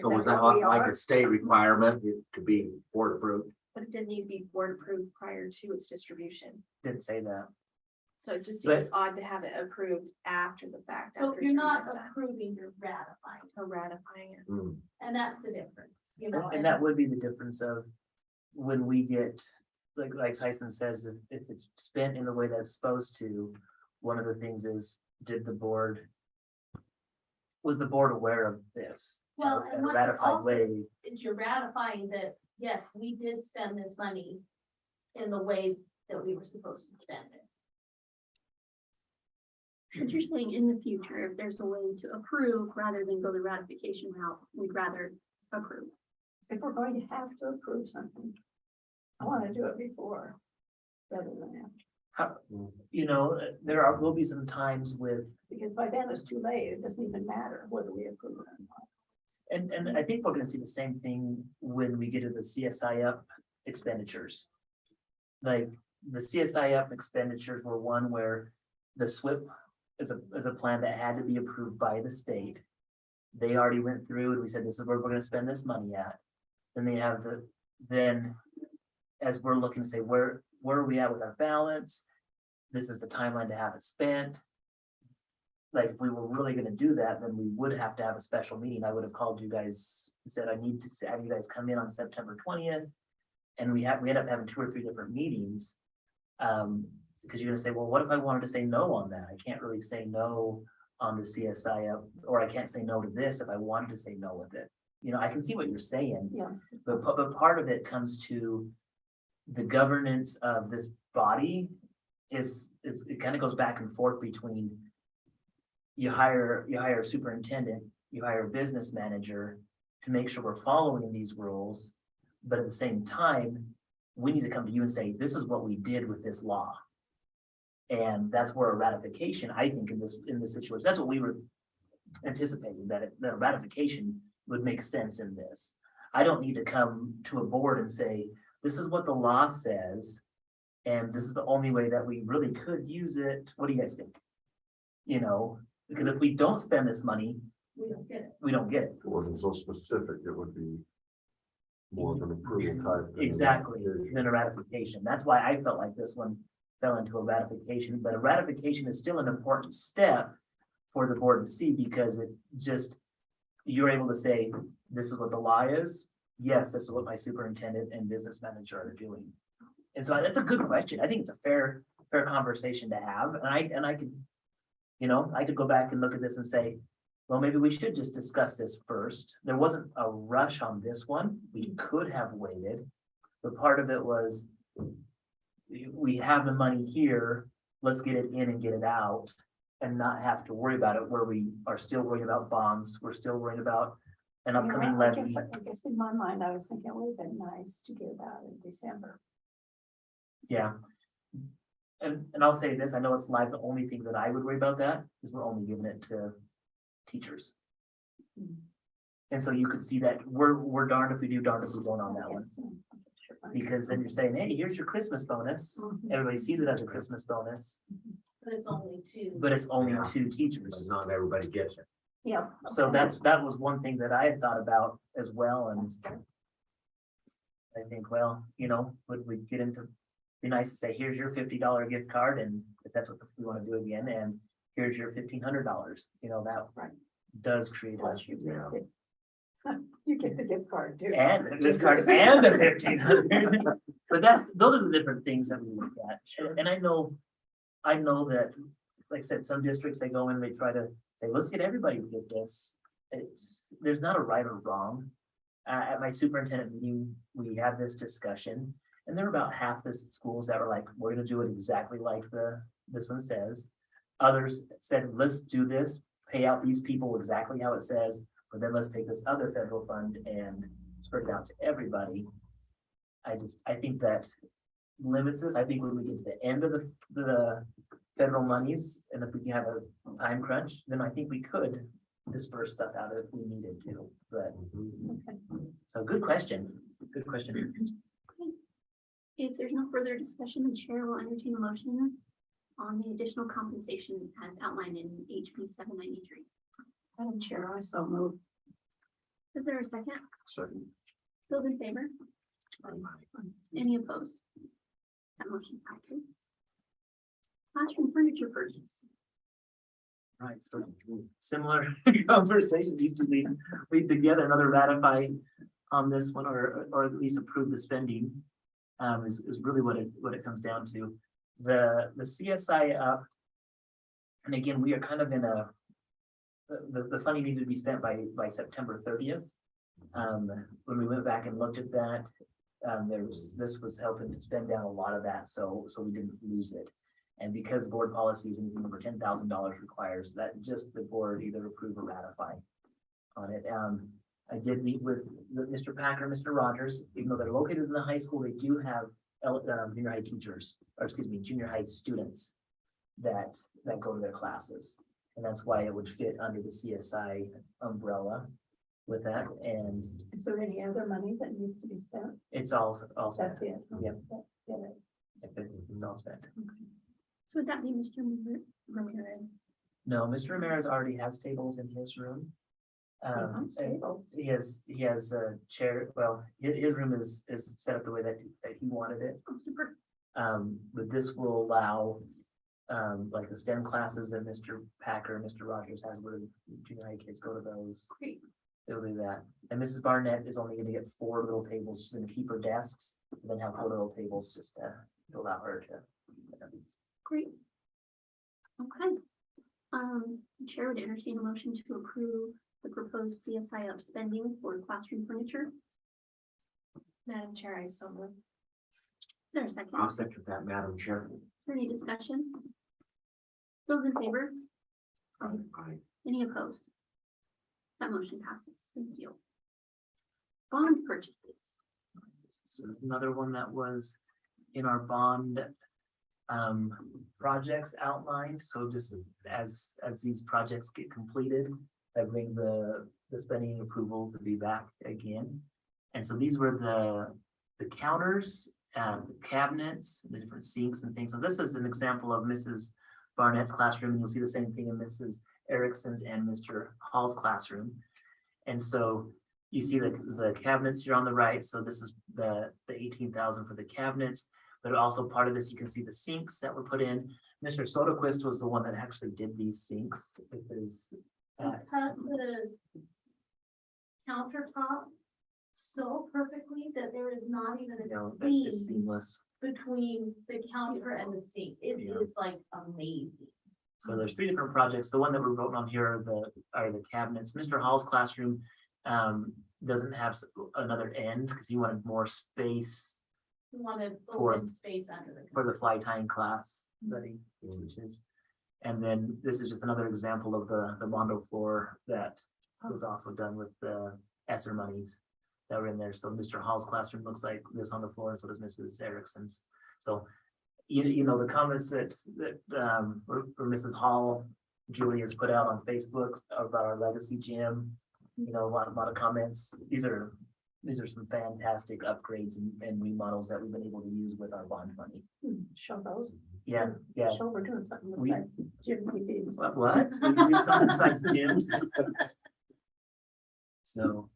So Is was that that what we like are? a state requirement to be board approved? But it didn't need to be board approved prior to its distribution. Didn't say that. So it just But- seems odd to have it approved after the fact. So after you're it's not already been done, approving, you're ratifying, or ratifying it. Hmm. and that's the difference, you know. And that would be the difference of when we get, like Tyson says, if it's spent in the way that it's supposed to, one of the things is, was the board aware of this? Well, In and a what ratified also way, is you're ratifying that, yes, we did spend this money in the way that we were supposed to spend it. But you're saying in the future, if there's a way to approve rather than go the ratification route, we'd rather approve. If we're going to have to approve something, I want to do it before. Rather than after, will be some times with, because by then it's too late. It doesn't even matter whether we approve it or not. and I think we're gonna see the same thing when we get to the CSI up expenditures. Like, the CSI up expenditures were one where the SWIP is a plan that had to be approved by the state. They already went through and we said, this is where we're gonna spend this money at. Then they have then as we're looking to say, where are we at with our balance? This is the timeline to have it spent. Like, if we were really gonna do that, then we would have to have a special meeting. I would have called you guys and said, I need to have you guys come in on September 20th. And we end up having 2 or 3 different meetings. Because you're gonna say, well, what if I wanted to say no on that? I can't really say no on the CSI up, or I can't say no to this if I wanted to say no with it. I can see what you're saying. Yeah. But part of it comes to the governance of this body is it kind of goes back and forth between you hire a superintendent, you hire a business manager to make sure we're following these rules. But at the same time, we need to come to you and say, this is what we did with this law. And that's where a ratification, I think, in this situation, that's what we were anticipating, that a ratification would make sense in this. I don't need to come to a board and say, this is what the law says, and this is the only way that we really could use it. What do you guys think? Because if we don't spend this money, We don't get it. we don't get it. If it wasn't so specific, it would be more of an approval type. than an Exactly, application. than a ratification. That's why I felt like this one fell into a ratification, but a ratification is still an important step for the board to see, because it just, you're able to say, this is what the law is. Yes, this is what my superintendent and business manager are doing. And so that's a good question. I think it's a fair conversation to have. And I could, I could go back and look at this and say, well, maybe we should just discuss this first. There wasn't a rush on this one. We could have waited. But part of it was, we have the money here, let's get it in and get it out and not have to worry about it, where we are still worrying about bonds. We're still worrying about an upcoming I levy. guess in my mind, I was thinking it would have been nice to get it out in December. Yeah. And I'll say this, I know it's live, the only thing that I would worry about that is we're only giving it to teachers. And so you could see that we're darned if we do, darned if we don't on that one. Yes, sure. Because then you're saying, hey, here's your Christmas bonus. Mhm. Everybody sees it as a Christmas bonus, But it's only 2. but it's only Yeah. 2 But teachers. not everybody gets it. Yeah. So okay. that was one thing that I had thought about as well, and I think, well, would we get into, be nice to say, here's your $50 gift card, and if that's what we want to do again, and here's your $1,500, that Right. does create a. Plus you get the gift card too. And the gift card and the 1,500. But those are the different things that we look at. And I know that, like I said, some districts, they go in, they try to say, let's get everybody to get this. There's not a right or wrong. at my superintendent meeting, we had this discussion. And there were about half the schools that were like, we're gonna do it exactly like this one says. Others said, let's do this, pay out these people exactly how it says, but then let's take this other federal fund and spread it out to everybody. I think that limits us. I think when we get to the end of the federal monies, and if we have a time crunch, then I think we could disperse stuff out if we needed to, but. So good question, good question. If there's no further discussion, the chair will entertain a motion on the additional compensation as outlined in HB 793. Madam Chair, I so move. Is there a second? Second. Those in favor? Any opposed? That motion passes. Classroom furniture purchase. Right, so similar conversation, these two lead together, another ratify on this one, or at least approve the spending. Is really what it comes down to. The CSI up. And again, we are kind of in the funding needed to be spent by September 30th. When we went back and looked at that, this was helping to spend down a lot of that, so we didn't lose it. And because board policies and over $10,000 requires that just the board either approve or ratify on it. I did meet with Mr. Packer, Mr. Rogers, even though they're located in the high school, they do have junior high teachers, or excuse me, junior high students that go to their classes. And that's why it would fit under the CSI umbrella with that. And Is there any other money that needs to be spent? it's all spent. That's it. Yep. Get it. It's all spent. So would that be Mr. Ramirez? No, Mr. Ramirez already has tables in his room. Uh-huh, tables. He has a chair, well, his room is set up the way that he wanted it. Oh, super. But this will allow, like the STEM classes that Mr. Packer, Mr. Rogers has, where junior high kids go to those. Great. It'll do that. And Mrs. Barnett is only gonna get 4 little tables, just gonna keep her desks, and then have 4 little tables just to allow her to. Great. Okay. The chair would entertain a motion to approve the proposed CSI up spending for classroom furniture. Madam Chair, I so move. Is there a second? I'll second that, Madam Chair. Is there any discussion? Those in favor? Aye. Any opposed? That motion passes. Thank you. Bond purchases. This is another one that was in our bond projects outlined. So just as these projects get completed, I bring the spending approval to be back again. And so these were the counters, the cabinets, the different sinks and things. So this is an example of Mrs. Barnett's classroom, and you'll see the same thing in Mrs. Erickson's and Mr. Hall's classroom. And so you see the cabinets here on the right. So this is the 18,000 for the cabinets, but also part of this, you can see the sinks that were put in. Mr. Soderquist was the one that actually did these sinks. If there's Cut the countertop so perfectly that there is not even you know, a it's seam seamless. between the counter and the sink. It Yeah. is like amazing. So there's 3 different projects. The one that we're voting on here are the cabinets. Mr. Hall's classroom doesn't have another end because he wanted more space We wanted For- open space under the. for the fly tying class that he teaches. And then this is just another example of the Mondo floor that was also done with the ESSER monies that were in there. So Mr. Hall's classroom looks like this on the floor, and so does Mrs. Erickson's. So, you know, the comments that or Mrs. Hall, Julie has put out on Facebook about our legacy gym, you know, a lot of comments. These are some fantastic upgrades and remodels that we've been able to use with our bond money. Show those. Yeah. Show we're doing something We- besides gym museums. What? We can do something besides gyms. So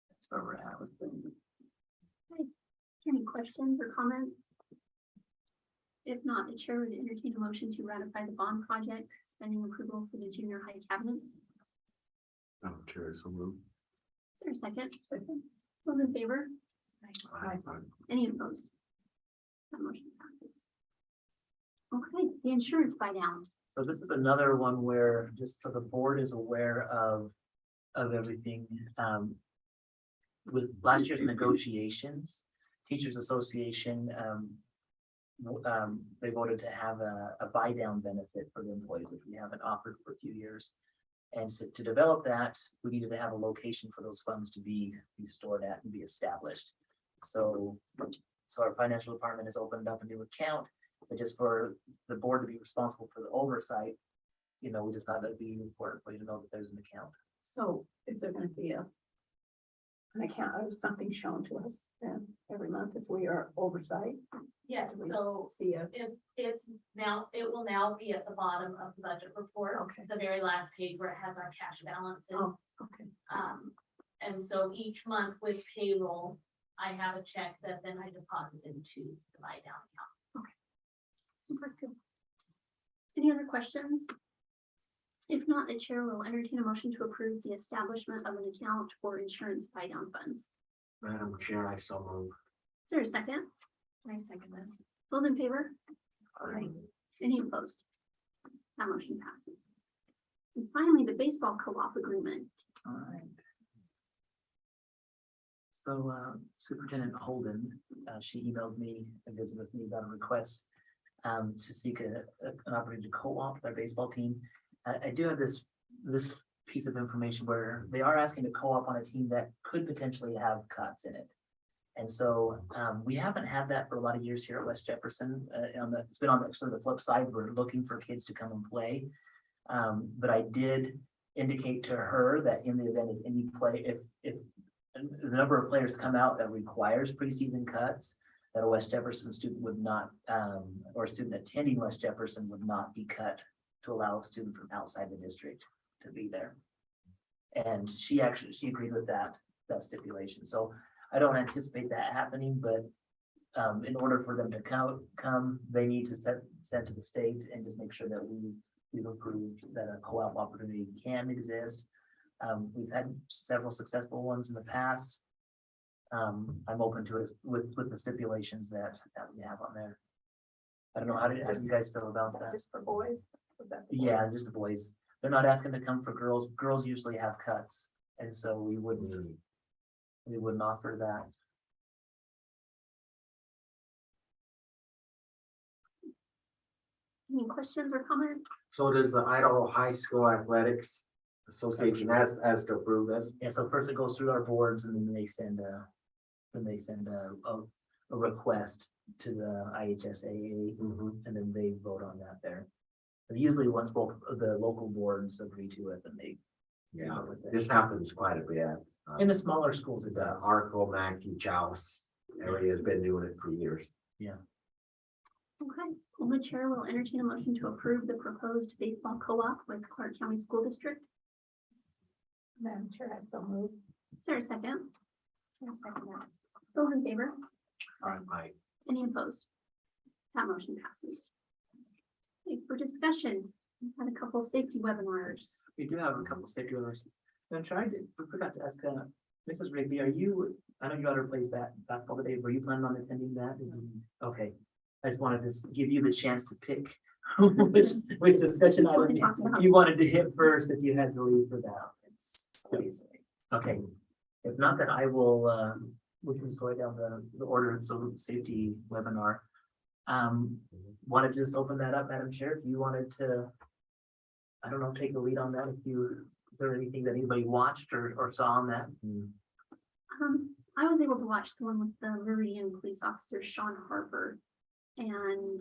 that's where we're at with them. Any questions or comments? If not, the chair would entertain a motion to ratify the bond project, spending approval for the junior high cabinets. Madam Chair, so move. Is there a second? Second. Those in favor? Aye. Any opposed? That motion passes. Okay, the insurance buy down. So this is another one where just so the board is aware of everything. with last year's negotiations, Teachers Association, they voted to have a buy down benefit for the employees, which we haven't offered for a few years. And so to develop that, we needed to have a location for those funds to be stored at and be established. So our financial department has opened up a new account, but just for the board to be responsible for the oversight, we just thought that'd be important for you to know that there's an account. So is there gonna be an account or something shown to us then every month if we are oversight? Yes, Do we so See a, it will now be at the bottom of the budget report. okay, The very last page where it has our cash balances. oh, okay. And so each month with payroll, I have a check that then I deposit into the buy down account. Super good. Any other questions? If not, the chair will entertain a motion to approve the establishment of an account for insurance buy-down funds. Madam Chair, I so move. Is there a second? I second that. Those in favor? Aye. Any opposed? That motion passes. And finally, the baseball co-op agreement. All right. So Superintendent Holden, she emailed me and visited with me about a request to seek an opportunity to co-op their baseball team. I do have this piece of information where they are asking to co-op on a team that could potentially have cuts in it. And so we haven't had that for a lot of years here at West Jefferson. It's been on actually the flip side. We're looking for kids to come and play. But I did indicate to her that in the event of any play, if the number of players come out that requires preseason cuts, that a West Jefferson student would not, or a student attending West Jefferson would not be cut to allow a student from outside the district to be there. And she agreed with that stipulation. So I don't anticipate that happening, but in order for them to come, they need to send to the state and just make sure that we've approved that a co-op opportunity can exist. We've had several successful ones in the past. I'm open to it with the stipulations that we have on there. I don't know, how do you guys feel about Is that that? just for boys? Was that for Yeah, boys? just the boys. They're not asking to come for girls. Girls usually have cuts, and so we wouldn't offer that. Any questions or comments? So does the Idaho High School Athletics Association has to approve this? Yeah, so first it goes through our boards and then they send a request to the IHSAA and then they vote on that there. But usually once both of the local boards agree to it, then they. Yeah, go with it. this happens quite a bit. In the smaller schools it The does. Arco, Mackey, Chouse area has been doing it for years. Okay, well, the chair will entertain a motion to approve the proposed baseball co-op with Clark County School District. Madam Chair, I so move. Is there a second? I second that. Those in favor? Aye. Any opposed? That motion passes. Okay, for discussion, we've had a couple of safety webinars. We do have a couple of safety orders. I'm trying to, we forgot to ask, Mrs. Rigby, I know your daughter plays basketball today. Were you planning on attending that? Okay. I just wanted to give you the chance to pick which discussion What item we talked about. you wanted to hit first if you had to leave for that. Please. Okay. If not, then I will, we can just go down the order. So safety webinar. Want to just open that up, Madam Chair, if you wanted to, I don't know, take the lead on that. Is there anything that anybody watched or saw on that? I was able to watch the one with the Meridian police officer Sean Harper. And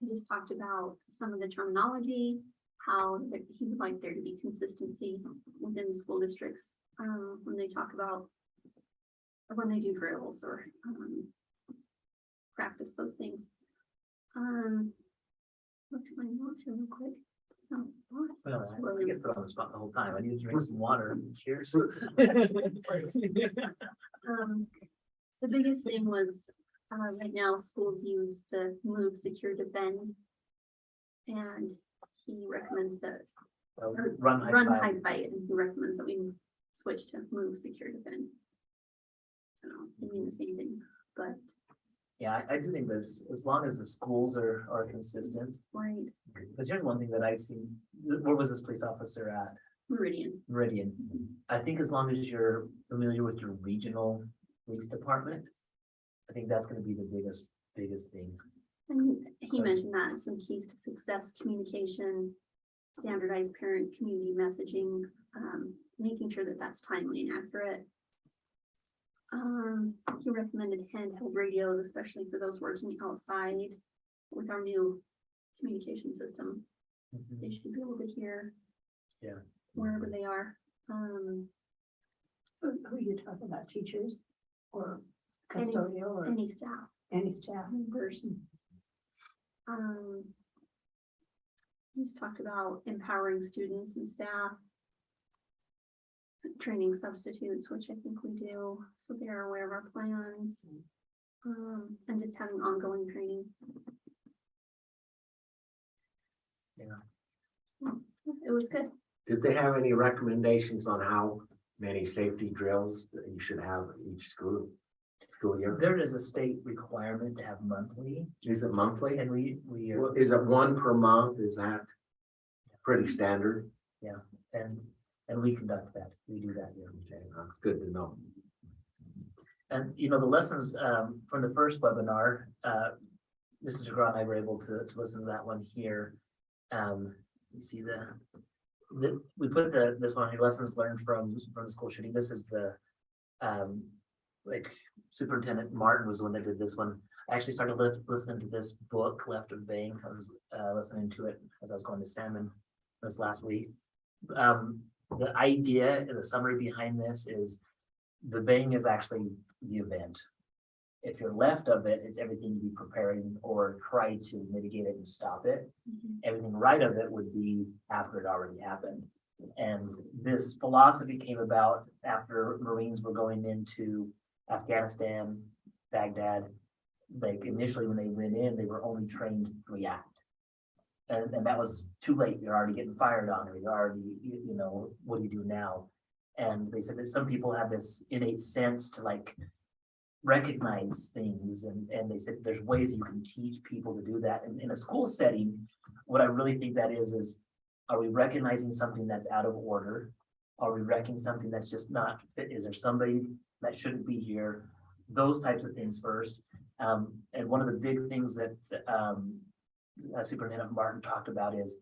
he just talked about some of the terminology, how that he would like there to be consistency within the school districts when they talk about or when they do drills or practice those things. Look at my notes here real quick. On the spot. Well, I get put on the spot the whole time. I need to drink some water. Cheers. The biggest thing was, right now schools use the move, secure, defend. And he recommends that, or Run, run, hide, hide, fight, and he recommends that we switch to move, secure, defend. So, they mean the same thing, but, Yeah, I do think there's, as long as the schools are consistent, right, because here's one thing that I've seen, where was this police officer at? Meridian. I think as long as you're familiar with your regional police department, I think that's gonna be the biggest thing. And he mentioned that some keys to success, communication, standardized parent community messaging, making sure that that's timely and accurate. He recommended handheld radios, especially for those working outside with our new communication system. They should be able to hear. Yeah. Wherever they are. Who are you talking about, teachers or Any- custodial or Any staff any staff? members. He's talked about empowering students and staff. Training substitutes, which I think we do, so they're aware of our plans. And just having ongoing training. Yeah. It was good. Did they have any recommendations on how many safety drills that you should have each school year? There is a state requirement to have monthly, Is it monthly? and we are, Well, is it one per month? Is that pretty standard? and we conduct that, we do that here. Okay, that's good to know. And, you know, the lessons, from the first webinar, Mrs. DeGraw and I were able to listen to that one here. You see we put this one, here, lessons learned from the school shooting. This is the, like Superintendent Martin was the one that did this one. I actually started listening to this book, Left of Bang. I was listening to it as I was going to Salmon this last week. The idea and the summary behind this is the bang is actually the event. If you're left of it, it's everything to be preparing or try to mitigate it and stop it. Everything right of it would be after it already happened. And this philosophy came about after Marines were going into Afghanistan, Baghdad. Like initially when they went in, they were only trained to react. And that was too late. You're already getting fired on, or you're already, you know, what do you do now? And they said that some people have this innate sense to like recognize things. And they said there's ways that you can teach people to do that. And in a school setting, what I really think that is are we recognizing something that's out of order? Are we recognizing something that's just not fit? Is there somebody that shouldn't be here? Those types of things first. And one of the big things that Superintendent Martin talked about is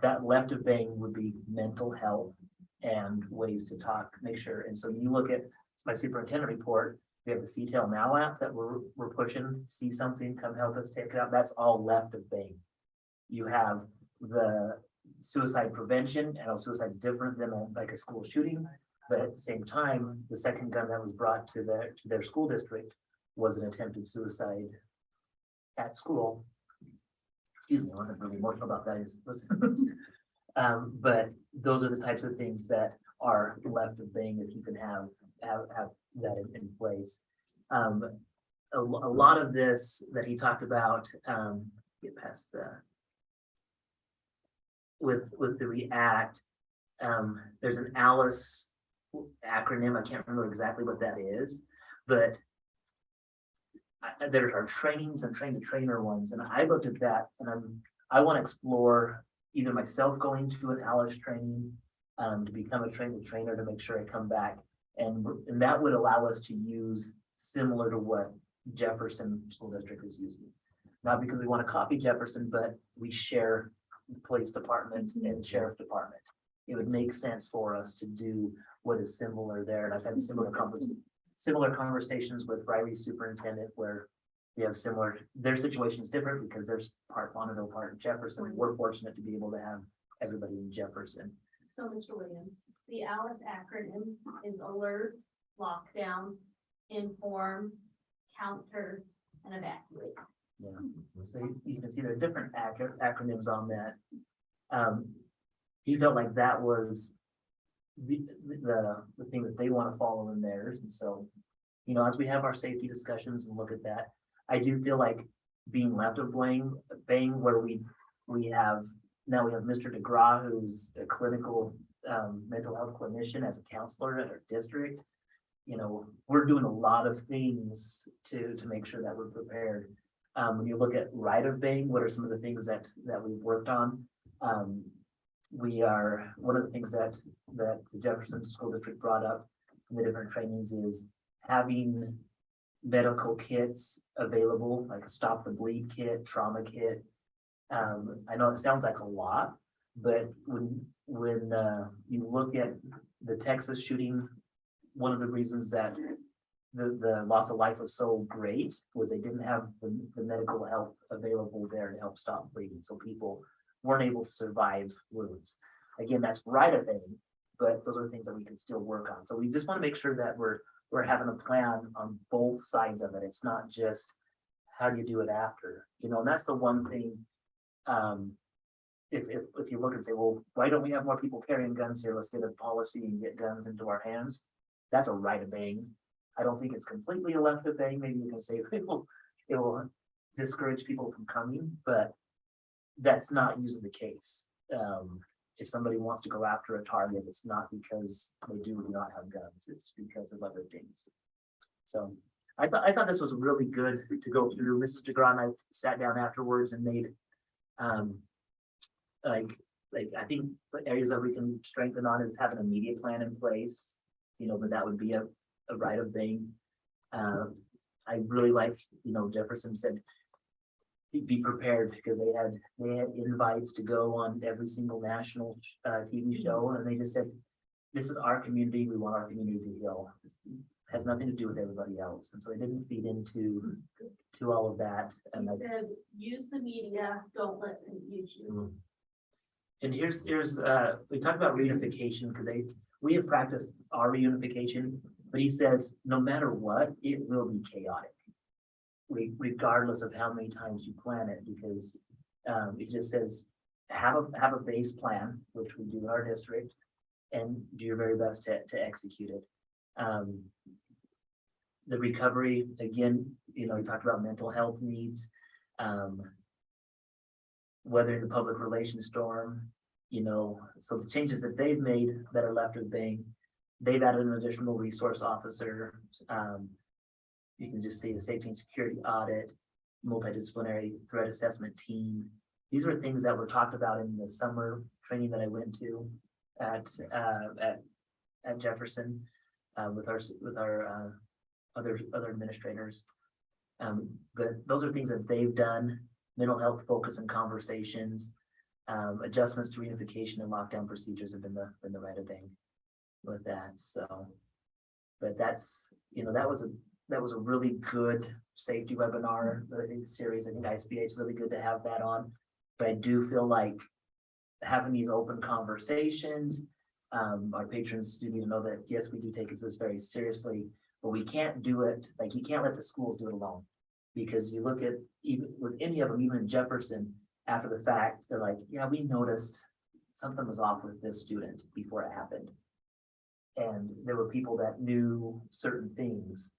that left of bang would be mental health and ways to talk, make sure. And so you look at my superintendent report, we have the CTEL Now app that we're pushing, see something, come help us take it out. That's all left of bang. You have the suicide prevention, and suicide is different than like a school shooting, but at the same time, the second gun that was brought to their school district was an attempted suicide at school. Excuse me, I wasn't really emotional about that. But those are the types of things that are left of bang if you can have that in place. A lot of this that he talked about, get past with the REACT, there's an ALICE acronym. I can't remember exactly what that is, but there are trainings and train the trainer ones, and I looked at that, and I want to explore either myself going to an ALICE training to become a train the trainer to make sure I come back, and that would allow us to use similar to what Jefferson School District is using. Not because we want to copy Jefferson, but we share the police department and sheriff department. It would make sense for us to do what is similar there, and I've had similar conversations with Riley's superintendent where we have similar, their situation is different because there's part Bonneville, part Jefferson. We're fortunate to be able to have everybody in Jefferson. So, Mr. Williams, the ALICE acronym is alert, lockdown, inform, counter, and evacuate. Yeah, so you can see there are different acronyms on that. He felt like that was the thing that they want to follow in theirs. And so, you know, as we have our safety discussions and look at that, I do feel like being left of bang where we have Mr. DeGraw, who's a clinical mental health clinician as a counselor at our district. You know, we're doing a lot of things to make sure that we're prepared. When you look at right of bang, what are some of the things that we've worked on? one of the things that the Jefferson School District brought up in the different trainings is having medical kits available, like a stop the bleed kit, trauma kit. I know it sounds like a lot, but when you look at the Texas shooting, one of the reasons that the loss of life was so great was they didn't have the medical help available there to help stop bleeding. So people weren't able to survive wounds. Again, that's right of thing, but those are things that we can still work on. So we just want to make sure that we're having a plan on both sides of it. It's not just how do you do it after, and that's the one thing. If you look and say, well, why don't we have more people carrying guns here? Let's get a policy and get guns into our hands. That's a right of bang. I don't think it's completely a left of bang. Maybe you can say it will discourage people from coming, but that's not usually the case. If somebody wants to go after a target, it's not because they do not have guns, it's because of other things. So I thought this was really good to go through. Mrs. DeGraw and I sat down afterwards and made I think the areas that we can strengthen on is having a media plan in place, but that would be a right of thing. I really like, Jefferson said, be prepared because they had invites to go on every single national TV show, and they just said, this is our community, we want our community to heal. This has nothing to do with everybody else, and so they didn't feed into all of that. And He said, use the media, don't let them use you. And here's we talked about reunification because we have practiced our reunification, but he says no matter what, it will be chaotic. Regardless of how many times you plan it, because it just says have a base plan, which we do in our district, and do your very best to execute it. The recovery, again, we talked about mental health needs, weathering the public relations storm, so the changes that they've made that are left of Bang, they've added an additional resource officer. You can just see the safety and security audit, multidisciplinary threat assessment team. These are things that were talked about in the summer training that I went to at Jefferson with our other administrators. But those are things that they've done. Mental health focus and conversations, adjustments to reunification and lockdown procedures have been the right of thing with that. So, but that's that was a really good safety webinar series. I think ISBA is really good to have that on. But I do feel like having these open conversations, our patrons do need to know that, yes, we do take this very seriously, but we can't do it, like you can't let the schools do it alone. Because you look at, even with any of them, even in Jefferson, after the fact, they're like, yeah, we noticed something was off with this student before it happened. And there were people that knew certain things,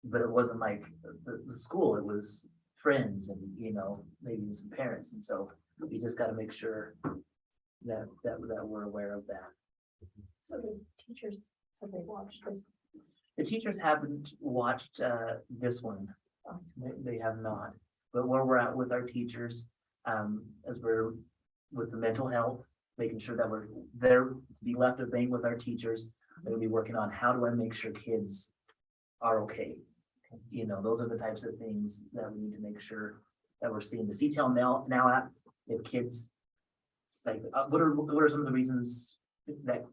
but it wasn't like the school, it was friends and, maybe some parents. And so we just got to make sure that we're aware of that. So the teachers, have they watched this? The teachers haven't watched this one. They have not. But where we're at with our teachers, as we're with the mental health, making sure that we're there to be left of Bang with our teachers. They'll be working on how do I make sure kids are okay. Those are the types of things that we need to make sure that we're seeing. The CTEL now app, if kids, like, what are some of the reasons that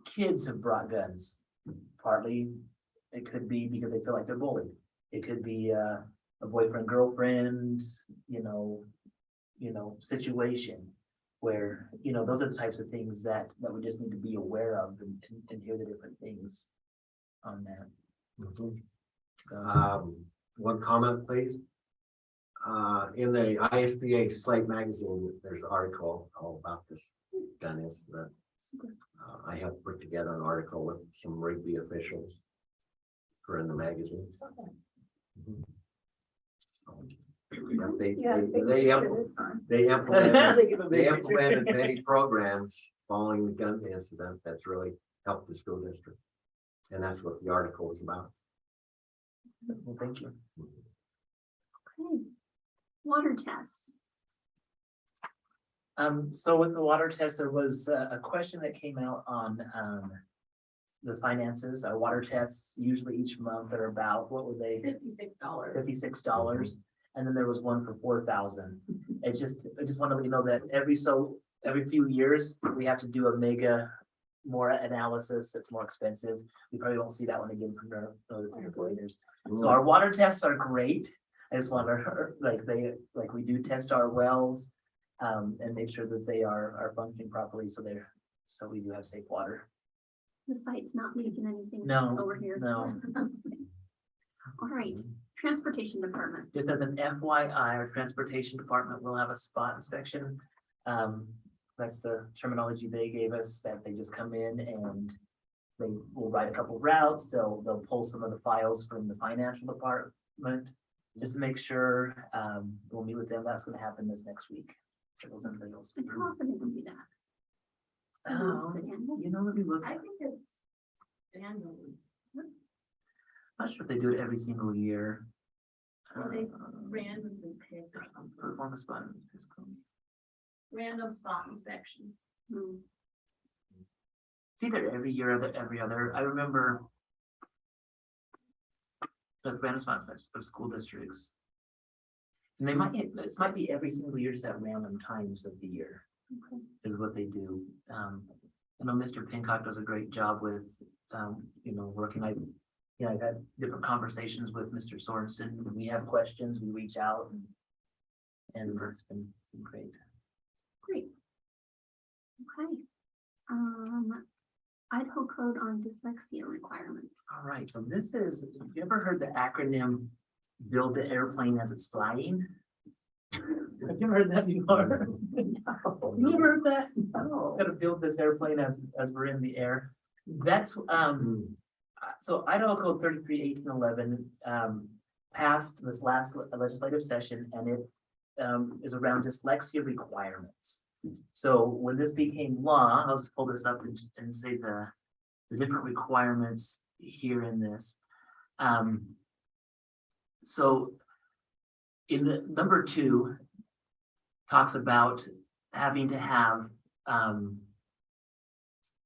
kids have brought guns? Partly, it could be because they feel like they're bullied. It could be a boyfriend, girlfriend, situation where, those are the types of things that we just need to be aware of and hear the different things on that. One comment, please. In the ISBA Slate magazine, there's an article all about this gun incident. I have put together an article with some Rigby officials for in the magazine. Mhm. So, they implemented many programs following the gun incident that's really helped the school district. And that's what the article was about. Well, thank you. Okay. Water tests. So with the water test, there was a question that came out on, the finances. Our water tests usually each month are about, what were they? $56. $56. And then there was one for 4,000. I just want to let you know that every few years, we have to do a mega more analysis that's more expensive. We probably won't see that one again for another 3 or 4 years. So our water tests are great. I just want to, we do test our wells, and make sure that they are functioning properly, so we do have safe water. The site's not leaking anything No, over here. no. All right, transportation department. Just as an FYI, our transportation department will have a spot inspection. That's the terminology they gave us, that they just come in and they will write a couple of routes. They'll pull some of the files from the financial department just to make sure. We'll meet with them. That's going to happen this next week. For those individuals. And how often do we do that? Let me look. I think it's annually. Not sure if they do it every single year. Or they randomly pick or something. Performance spot. Random spot inspection. Hmm. It's either every year or every other. I remember the random spot of school districts. And this might be every single year, just at random times of the year. Okay. Is what they do. I know Mr. Pincock does a great job with, working. I've had different conversations with Mr. Sorensen. When we have questions, we reach out and it's been great. Great. Okay. Idaho code on dyslexia requirements. All right, so this is, have you ever heard the acronym build the airplane as it's flying? Have you ever heard that before? No. You ever heard that? No. Gotta build this airplane as we're in the air. That's, so Idaho Code 33-1811 passed this last legislative session, and it is around dyslexia requirements. So when this became law, I'll just pull this up and say the different requirements here in this. So in the number 2 talks about having to have trying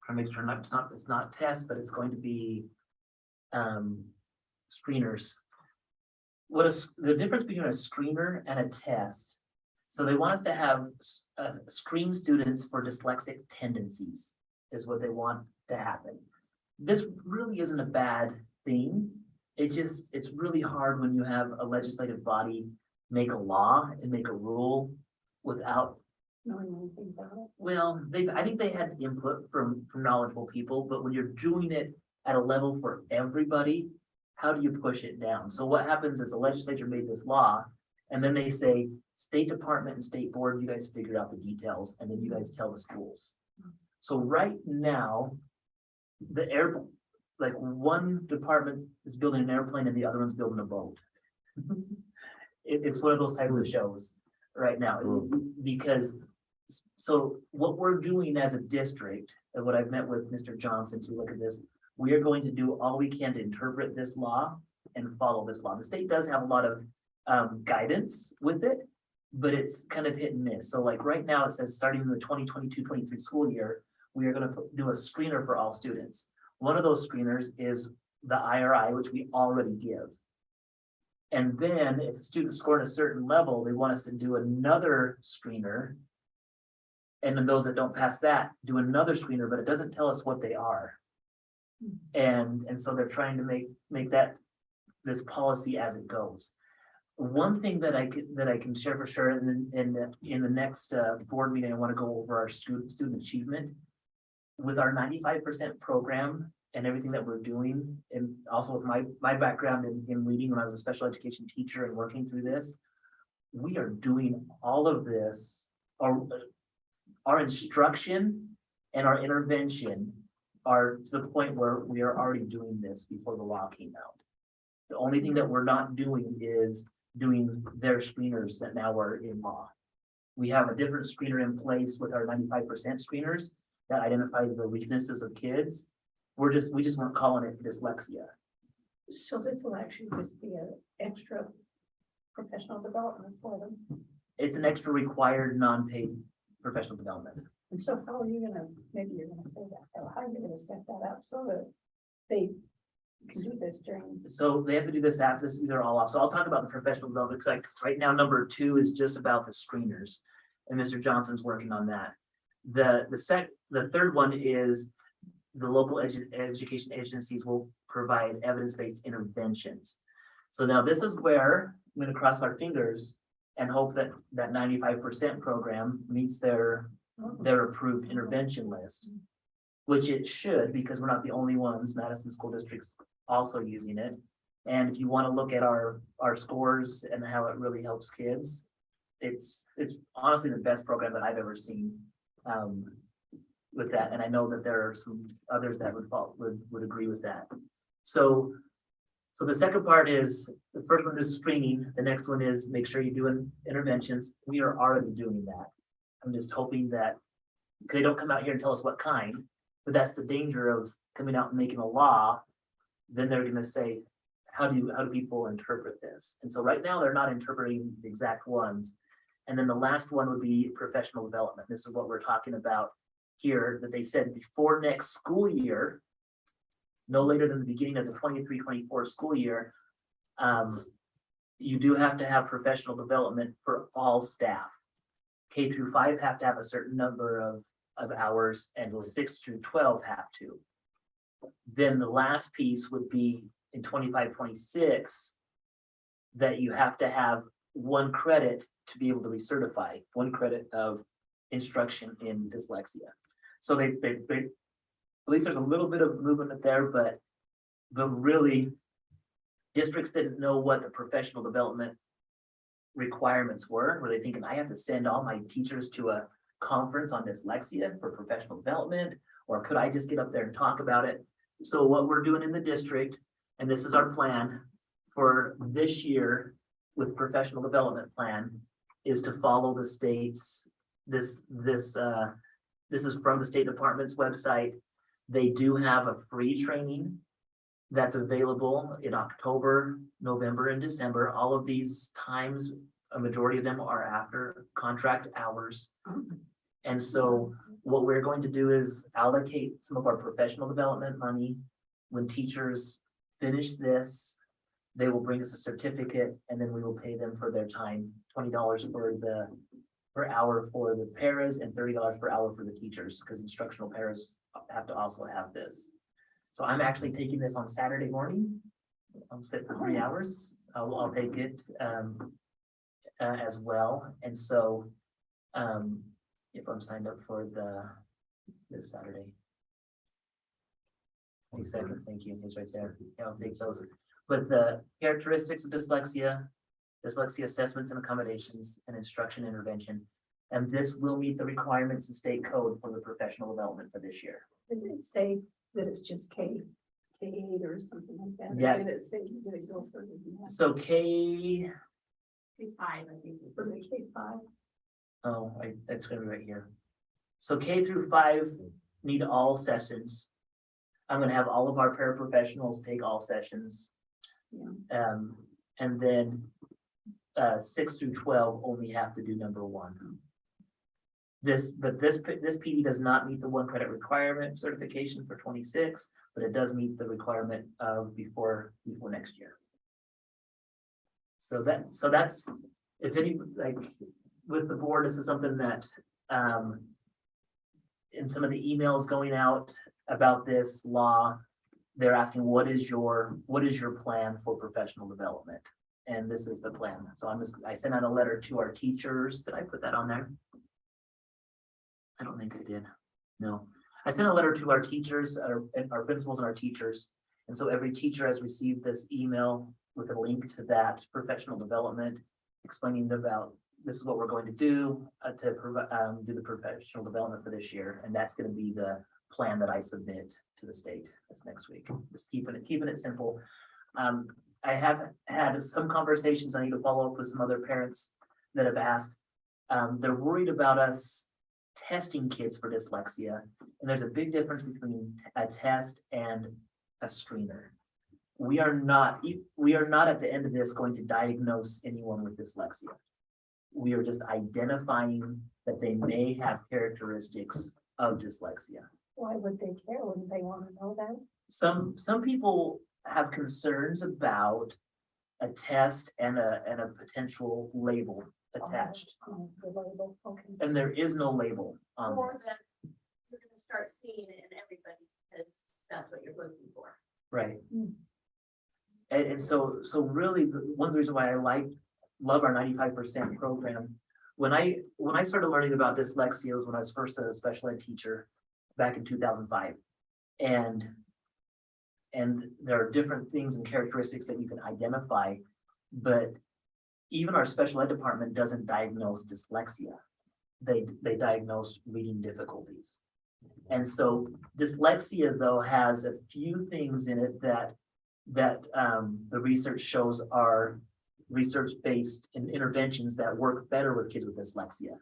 to make sure it's not tests, but it's going to be screeners. What is the difference between a screener and a test? So they want us to have screen students for dyslexic tendencies is what they want to happen. This really isn't a bad thing. It's really hard when you have a legislative body make a law and make a rule without Knowing anything about it. well, I think they had input from knowledgeable people, but when you're doing it at a level for everybody, how do you push it down? So what happens is the legislature made this law, and then they say, State Department and State Board, you guys figure out the details, and then you guys tell the schools. So right now, one department is building an airplane and the other one's building a boat. It's one of those types of shows right now, because so what we're doing as a district, and what I've met with Mr. Johnson to look at this, we are going to do all we can to interpret this law and follow this law. The state does have a lot of guidance with it, but it's kind of hit and miss. So like right now it says starting in the 2022-23 school year, we are going to do a screener for all students. One of those screeners is the IRI, which we already give. And then if the students score at a certain level, they want us to do another screener. And then those that don't pass that, do another screener, but it doesn't tell us what they are. And so they're trying to make this policy as it goes. One thing that I can share for sure in the next board meeting, I want to go over our student achievement with our 95% program and everything that we're doing, and also with my background in reading when I was a special education teacher and working through this. We are doing all of this. Our instruction and our intervention are to the point where we are already doing this before the law came out. The only thing that we're not doing is doing their screeners that now are in law. We have a different screener in place with our 95% screeners that identify the weaknesses of kids. We just weren't calling it dyslexia. So this will actually just be an extra professional development for them. It's an extra required non-paid professional development. And so how are you gonna, maybe you're gonna say that, how are you gonna set that up so that they can do this during? So they have to do this after, these are all off. So I'll talk about the professional development, because like right now, number 2 is just about the screeners. And Mr. Johnson's working on that. The third one is the local education agencies will provide evidence-based interventions. So now this is where I'm gonna cross our fingers and hope that that 95% program meets their approved intervention list. Which it should, because we're not the only ones. Madison School District's also using it. And if you want to look at our scores and how it really helps kids, it's honestly the best program that I've ever seen with that. And I know that there are some others that would agree with that. So the second part is, the first one is screening. The next one is make sure you're doing interventions. We are already doing that. I'm just hoping that they don't come out here and tell us what kind, but that's the danger of coming out and making a law. Then they're gonna say, how do people interpret this? And so right now, they're not interpreting the exact ones. And then the last one would be professional development. This is what we're talking about here, that they said before next school year, no later than the beginning of the 23-24 school year, you do have to have professional development for all staff. K through 5 have to have a certain number of hours, and 6 through 12 have to. Then the last piece would be in 25-26, that you have to have 1 credit to be able to recertify, 1 credit of instruction in dyslexia. So they at least there's a little bit of movement there, but really districts didn't know what the professional development requirements were they thinking, I have to send all my teachers to a conference on dyslexia for professional development, or could I just get up there and talk about it? So what we're doing in the district, and this is our plan for this year with professional development plan, is to follow the state's, this is from the State Department's website. They do have a free training that's available in October, November, and December. All of these times, a majority of them are after contract hours. And so what we're going to do is allocate some of our professional development money. When teachers finish this, they will bring us a certificate, and then we will pay them for their time, $20 per hour for the paras and $30 per hour for the teachers, because instructional paras have to also have this. So I'm actually taking this on Saturday morning. I'm sitting for 3 hours. I'll take it as well. And so if I'm signed up for this Saturday. 22nd, thank you, he's right there. Yeah, I'll take those. But the characteristics of dyslexia assessments and accommodations, and instruction intervention. And this will meet the requirements of state code for the professional development for this year. Does it say that it's just K8 or something like that? Yeah. Did it say, did it go further than that? So K, K5, I think. Was it K5? that's gonna be right here. So K through 5 need all sessions. I'm gonna have all of our paraprofessionals take all sessions. Yeah. And then 6 through 12 only have to do number 1. This PD does not meet the 1 credit requirement certification for 26, but it does meet the requirement of before next year. So that's, if any, like with the board, this is something that in some of the emails going out about this law, they're asking, what is your plan for professional development? And this is the plan. So I sent out a letter to our teachers. Did I put that on there? I don't think I did. No, I sent a letter to our teachers, our principals and our teachers. And so every teacher has received this email with a link to that professional development, explaining about this is what we're going to do to do the professional development for this year. And that's going to be the plan that I submit to the state this next week. Just keeping it simple. I have had some conversations. I need to follow up with some other parents that have asked. They're worried about us testing kids for dyslexia. And there's a big difference between a test and a screener. We are not at the end of this going to diagnose anyone with dyslexia. We are just identifying that they may have characteristics of dyslexia. Why would they care? Wouldn't they want to know that? Some people have concerns about a test and a potential label attached, The label, okay. and there is no label on Or this. that you're gonna start seeing it in everybody, because that's what you're looking for. Right. Mm. And so really, one of the reasons why I love our 95% program. When I started learning about dyslexia was when I was first a special ed teacher back in 2005. And there are different things and characteristics that you can identify, but even our special ed department doesn't diagnose dyslexia. They diagnose reading difficulties. And so dyslexia, though, has a few things in it that the research shows are research-based interventions that work better with kids with dyslexia.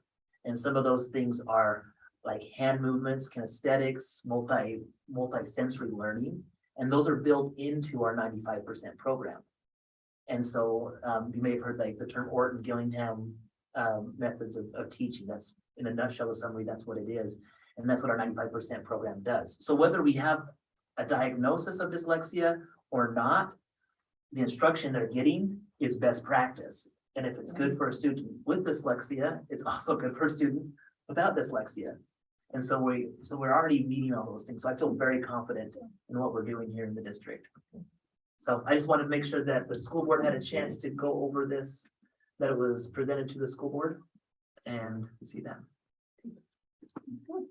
And some of those things are like hand movements, kinesthetics, multi-sensory learning, and those are built into our 95% program. And so you may have heard like the term Orton-Gillingham methods of teaching. That's in a nutshell, a summary, that's what it is. And that's what our 95% program does. So whether we have a diagnosis of dyslexia or not, the instruction they're getting is best practice. And if it's good for a student with dyslexia, it's also good for a student without dyslexia. And so we're already meeting all those things. So I feel very confident in what we're doing here in the district. So I just wanted to make sure that the school board had a chance to go over this, that it was presented to the school board and see that. Sounds good.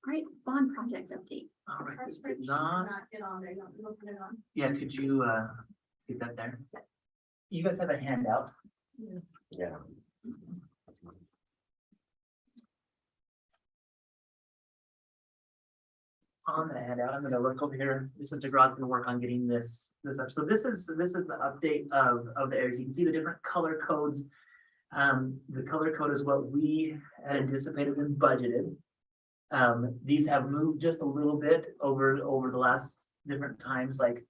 All right, bond project update. All right, Our this spreadsheet did did not, not get on there, you don't put it on. yeah, could you get that there? You guys have a handout. Yeah. On the handout, I'm gonna look over here. Mrs. DeGraw's gonna work on getting this up. So this is the update of the areas. You can see the different color codes. The color code is what we had anticipated and budgeted. These have moved just a little bit over the last different times, like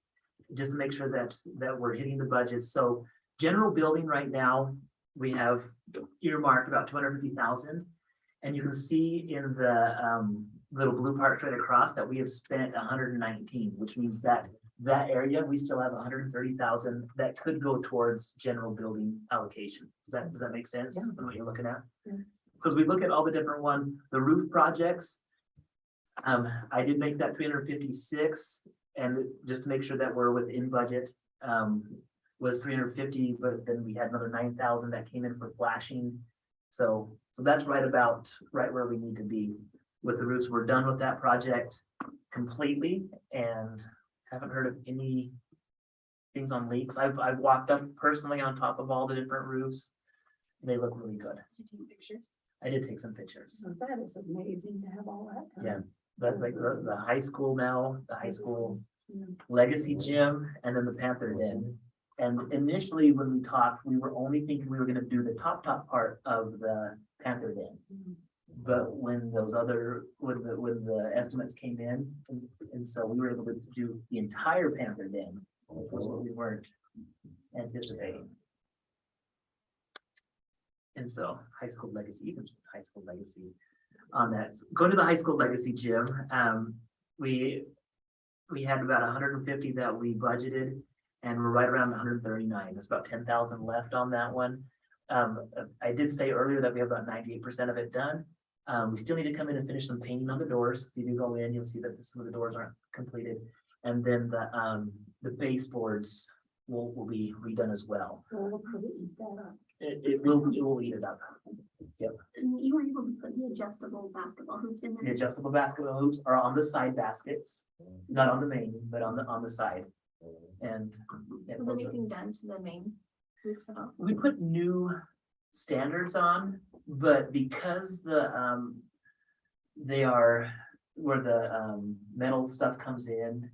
just to make sure that we're hitting the budget. So general building right now, we have earmarked about 250,000. And you can see in the little blue part right across that we have spent 119, which means that area, we still have 130,000 that could go towards general building allocation. Does that make sense? Yeah. What you're looking at? Yeah. So as we look at all the different the roof projects, I did make that 356, and just to make sure that we're within budget, was 350, but then we had another 9,000 that came in for flashing. So that's right where we need to be with the roofs. We're done with that project completely and haven't heard of any things on leaks. I've walked up personally on top of all the different roofs. They look really good. Did you take pictures? I did take some pictures. So that is amazing to have all that. Yeah. But like the high school now, the high school Yeah. legacy gym, and then the Panther Den. And initially, when we talked, we were only thinking we were gonna do the top part of the Panther Den. But when the estimates came in, and so we were able to do the entire Panther Den, which was what we weren't anticipating. And so high school legacy, even high school legacy on that. Go to the high school legacy gym. We had about 150 that we budgeted, and we're right around 139. There's about 10,000 left on that one. I did say earlier that we have about 98% of it done. We still need to come in and finish some painting on the doors. If you do go in, you'll see that some of the doors aren't completed. And then the baseboards will be redone as well. So it'll probably eat that up. It will eat it up. And you were able to put the adjustable basketball hoops in The there. adjustable basketball hoops are on the side baskets, not on the main, but on the side. And yeah, Was those are- anything done to the main roofs at all? we put new standards on, but because they are where the metal stuff comes in,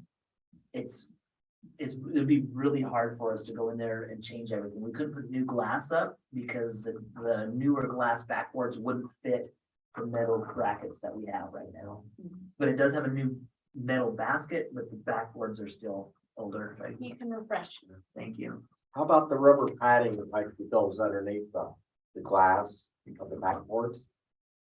it'd be really hard for us to go in there and change everything. We couldn't put new glass up because the newer glass backboards wouldn't fit the metal brackets that we have right now. But it does have a new metal basket, but the backboards are still older. Right? You can refresh. Thank you. How about the rubber padding like that goes underneath the glass of the backboards?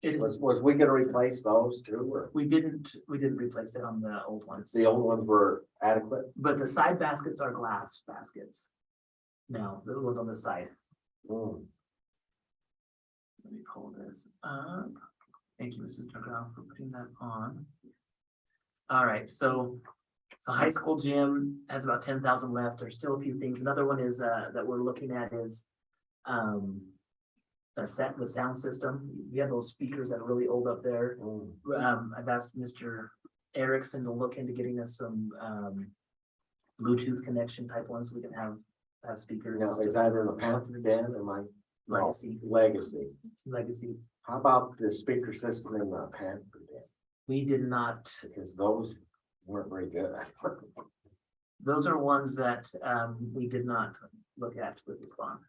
It was, Was we gonna replace those too, or we didn't replace it on the old ones, the old ones were adequate? but the side baskets are glass baskets. No, the ones on the side. Hmm. Let me pull this up. Thank you, Mrs. McGraw, for putting that on. All right, so high school gym has about 10,000 left. There's still a few things. Another one is that we're looking at is the sound system. We have those speakers that are really old up there. Hmm. I've asked Mr. Erickson to look into getting us some Bluetooth connection type ones, so we can have speakers. Now, is that in the Panther Den or my? no, Legacy. Legacy. How about the speaker system in the Panther Den? We did not, Because those weren't very good. those are ones that we did not look at with this bond.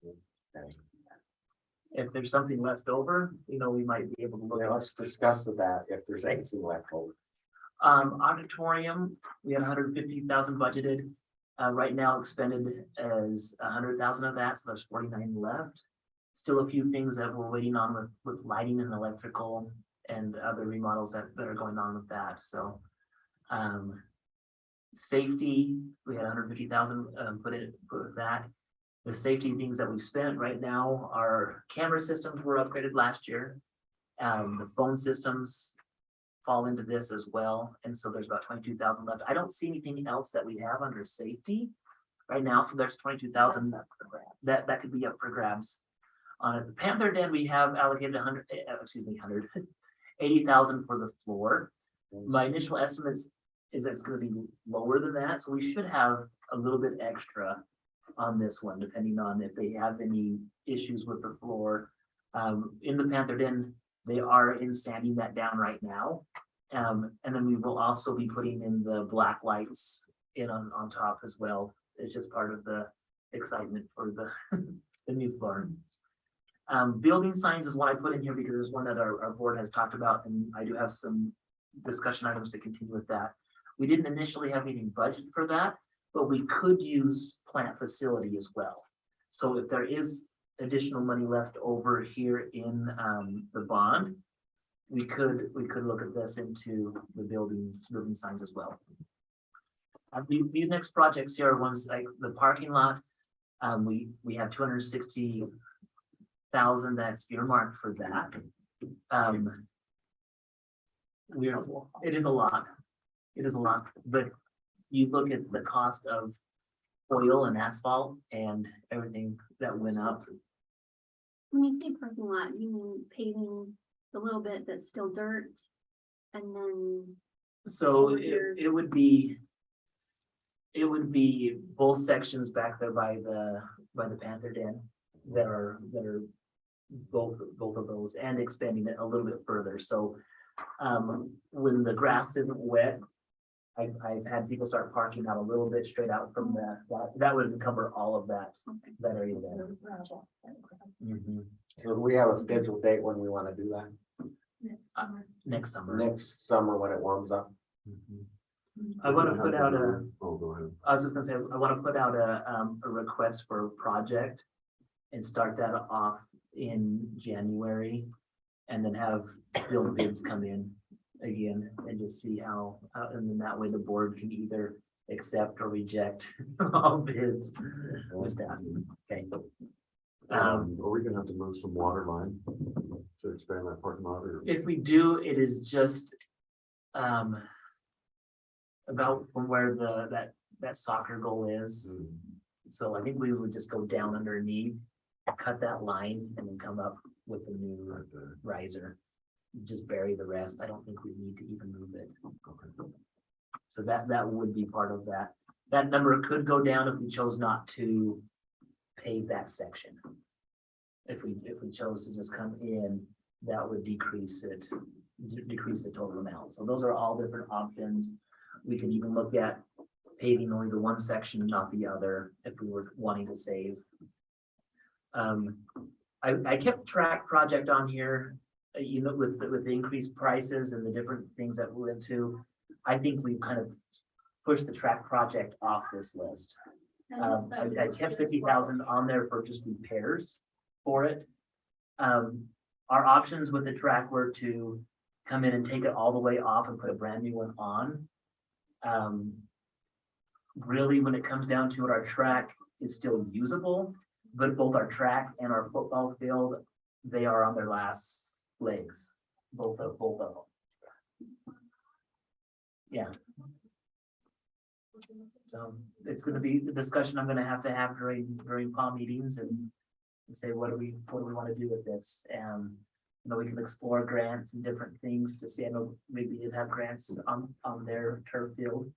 Okay. If there's something left over, we might be able to look Yeah, at. let's discuss that if there's anything left over. Auditorium, we had 150,000 budgeted. Right now expended as 100,000 of that, so there's 49 left. Still a few things that we're waiting on with lighting and electrical and other remodels that are going on with that, so. Safety, we had 150,000 put with that. The safety things that we spent right now, our camera systems were upgraded last year. The phone systems fall into this as well, and so there's about 22,000 left. I don't see anything else that we have under safety right now, so there's 22,000 that could be up for grabs. On it, the Panther Den, we have allocated 180,000 for the floor. My initial estimates is that it's gonna be lower than that, so we should have a little bit extra on this one, depending on if they have any issues with the floor. In the Panther Den, they are in sanding that down right now. And then we will also be putting in the black lights in on top as well. It's just part of the excitement for the, the new floor. Building signs is what I put in here because there's one that our board has talked about, and I do have some discussion items to continue with that. We didn't initially have any budget for that, but we could use plant facility as well. So if there is additional money left over here in the bond, we could look at this into the building signs as well. These next projects here are ones like the parking lot. We have 260,000 that's earmarked for that. It is a lot. It is a lot, but you look at the cost of oil and asphalt and everything that went up. When you say parking lot, you mean paving the little bit that's still dirt? And then, So Over here. it would be both sections back there by the Panther Den that are both of those, and expanding it a little bit further. So when the grass isn't wet, I've had people start parking out a little bit straight out from that would cover all of that area there. Mhm. So we have a scheduled date when we want to do that? Next summer. Next summer when it warms up? Mhm. I want to put out a, Oh, go ahead. I was just gonna say, I want to put out a request for a project and start that off in January, and then have field bids come in again and just see how, and then that way the board can either accept or reject all bids with that. Okay. Are we gonna have to move some water line to expand that parking lot or? If we do, it is just about from where that soccer goal is. Hmm. So I think we would just go down underneath, cut that line, and then come up with a new Right there. riser. Just bury the rest. I don't think we need to even move it. Okay. So that would be part of that. That number could go down if we chose not to pave that section. If we chose to just come in, that would decrease it, decrease the total amount. So those are all different options. We could even look at paving only the one section and not the other if we were wanting to save. I kept track project on here, with the increased prices and the different things that we went to. I think we've kind of pushed the track project off this list. I kept 50,000 on there for just repairs for it. our options with the track were to come in and take it all the way off and put a brand new one on. Really, when it comes down to it, our track is still usable, but both our track and our football field, they are on their last legs, both of them. Yeah. So it's gonna be the discussion I'm gonna have during PAW meetings and say, what do we want to do with this? And, you know, we can explore grants and different things to see, I know maybe you'd have grants on their turf field.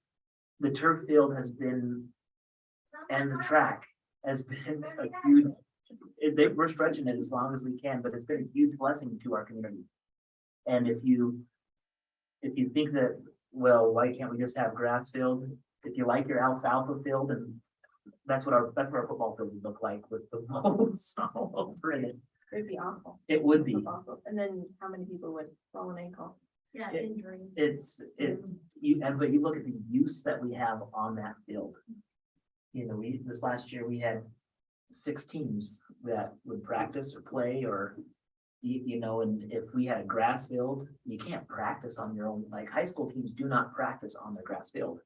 The turf field has been, and the track has been a huge, we're stretching it as long as we can, but it's been a huge blessing to our community. And if you think that, well, why can't we just have grass field? If you like your alfalfa field, and that's what our football field would look like with the moles all over it. It'd be awful. It would be. Awful. And then how many people would roll an ankle? Yeah, It- injuries. But you look at the use that we have on that field. You know, this last year, we had 6 teams that would practice or play or, you know, and if we had a grass field, you can't practice on your own, like high school teams do not practice on their grass field.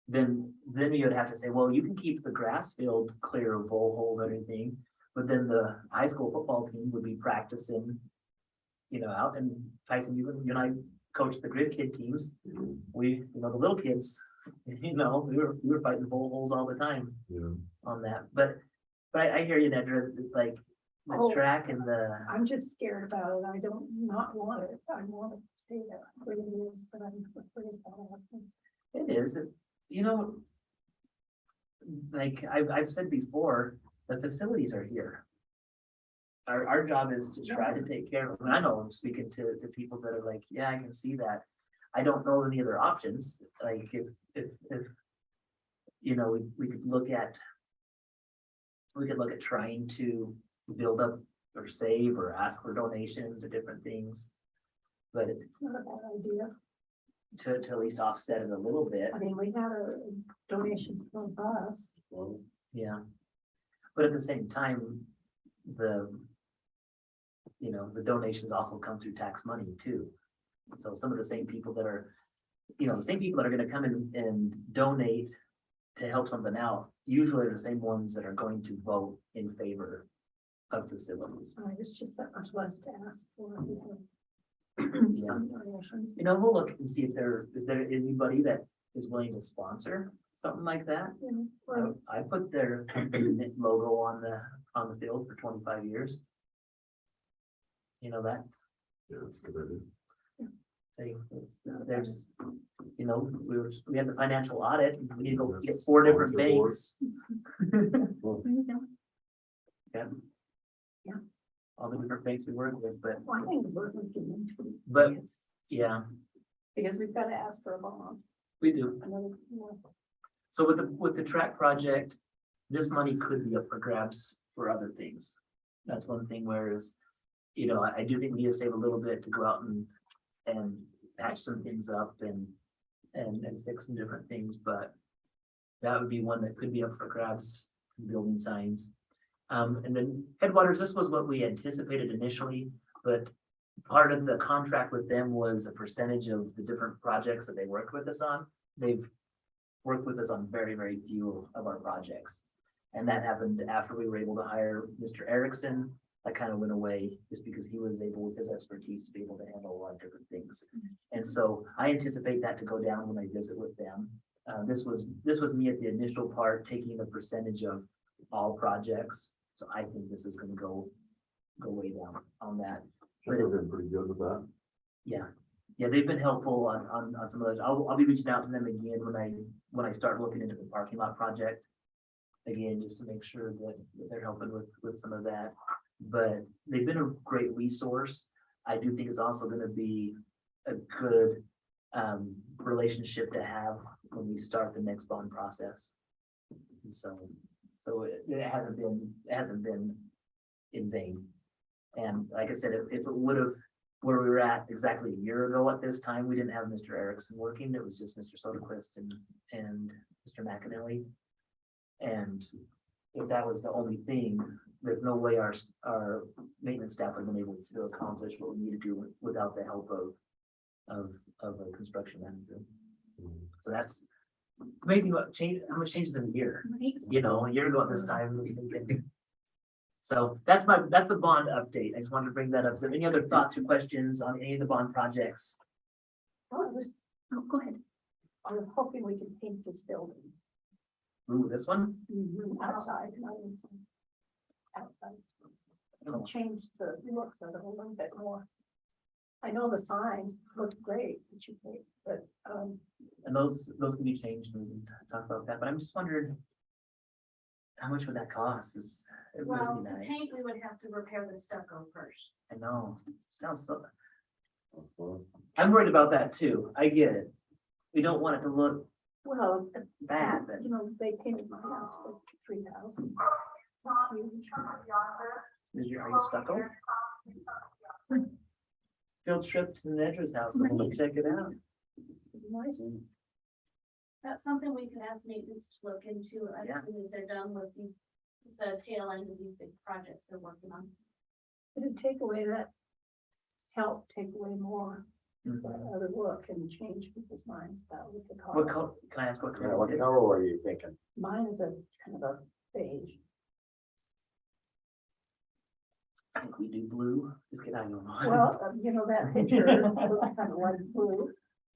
Then you would have to say, well, you can keep the grass fields clear of bowl holes or anything, but then the high school football team would be practicing, you know, out. And Tyson, you and I coached the grid kid teams. We, you know, the little kids, you know, we were fighting bowl holes all the time Yeah. on that. But I hear you, Nedra, like the Oh. track and the, I'm just scared about it. I don't not want it. I want it to stay there where it is, but I'm afraid about asking. it is, you know, like I've said before, the facilities are here. Our job is to try to take care of them. I know I'm speaking to people that are like, yeah, I can see that. I don't know any other options, like if, you know, we could look at trying to build up or save or ask for donations or different things. But It's not a bad idea. to at least offset it a little bit, I mean, we had a donations from us. Well, yeah. But at the same time, you know, the donations also come through tax money too. So some of the same people that are, you know, the same people that are gonna come in and donate to help something out, usually are the same ones that are going to vote in favor of facilities. It's just that much less to ask for. if you Yeah. have Some donations. You know, we'll look and see if is there anybody that is willing to sponsor something like that. You know, or I put their company logo on the field for 25 years. You know that, yeah, that's a good idea. there's, you know, we had the financial audit, we need to go Yes. get 4 different Volunteer board. banks. There you go. Yeah. All the different banks we work with, but, well, I think we're looking into it. but, because- yeah, Because we've got to ask for a bond. we do. Another, you know, So with the track project, this money could be up for grabs for other things. That's one thing, whereas, you know, I do think we need to save a little bit to go out and patch some things up and fix some different things, but that would be one that could be up for grabs, building signs. And then Headwaters, this was what we anticipated initially, but part of the contract with them was a percentage of the different projects that they worked with us on. They've worked with us on very, very few of our projects. And that happened after we were able to hire Mr. Erickson. That kind of went away just because he was able, with his expertise, to be able to handle a lot of different things. And so I anticipate that to go down when I visit with them. This was me at the initial part, taking a percentage of all projects. So I think this is gonna go way down on that. They've been pretty good with that. Yeah, they've been helpful on some of those. I'll be reaching out to them again when I start looking into the parking lot project. Again, just to make sure that they're helping with some of that. But they've been a great resource. I do think it's also gonna be a good relationship to have when we start the next bond process. And so it hasn't been in vain. And like I said, if it would have, where we were at exactly a year ago at this time, we didn't have Mr. Erickson working. It was just Mr. Soderquist and Mr. McAnally. And if that was the only thing, there's no way our maintenance staff have been able to accomplish what we need to do without the help of a construction manager. So that's it's amazing how much changes in a year, Right? you know, a year ago at this time. So that's the bond update. I just wanted to bring that up. Is there any other thoughts or questions on any of the bond projects? Oh, Oh, go ahead. I was hoping we could paint this building Ooh, this one? outside, not inside. Outside, to change the looks of it a little bit more. I know the sign looks great, but, And those can be changed and we can talk about that, but I'm just wondering how much would that cost? Is it Well, would be to nice? paint, we would have to repair the stucco first. I know, sounds so. I'm worried about that too. I get it. We don't want it to look well, bad, but you know, they painted my house for 3,000. That's huge. are you stucco? Field trip to Nedra's house, let's go check it out. Nice. That's something we can ask maintenance to look into as Yeah. soon as they're done with the tail end of these big projects they're working on. It'd take away that, help take away more Mhm. other look and change people's minds about what the What color. color, can I ask what Yeah, color? what it is? color were you thinking? Mine is a kind of a beige. I think we do blue. Just kidding, I don't know. Well, you know, that picture looked kind of light blue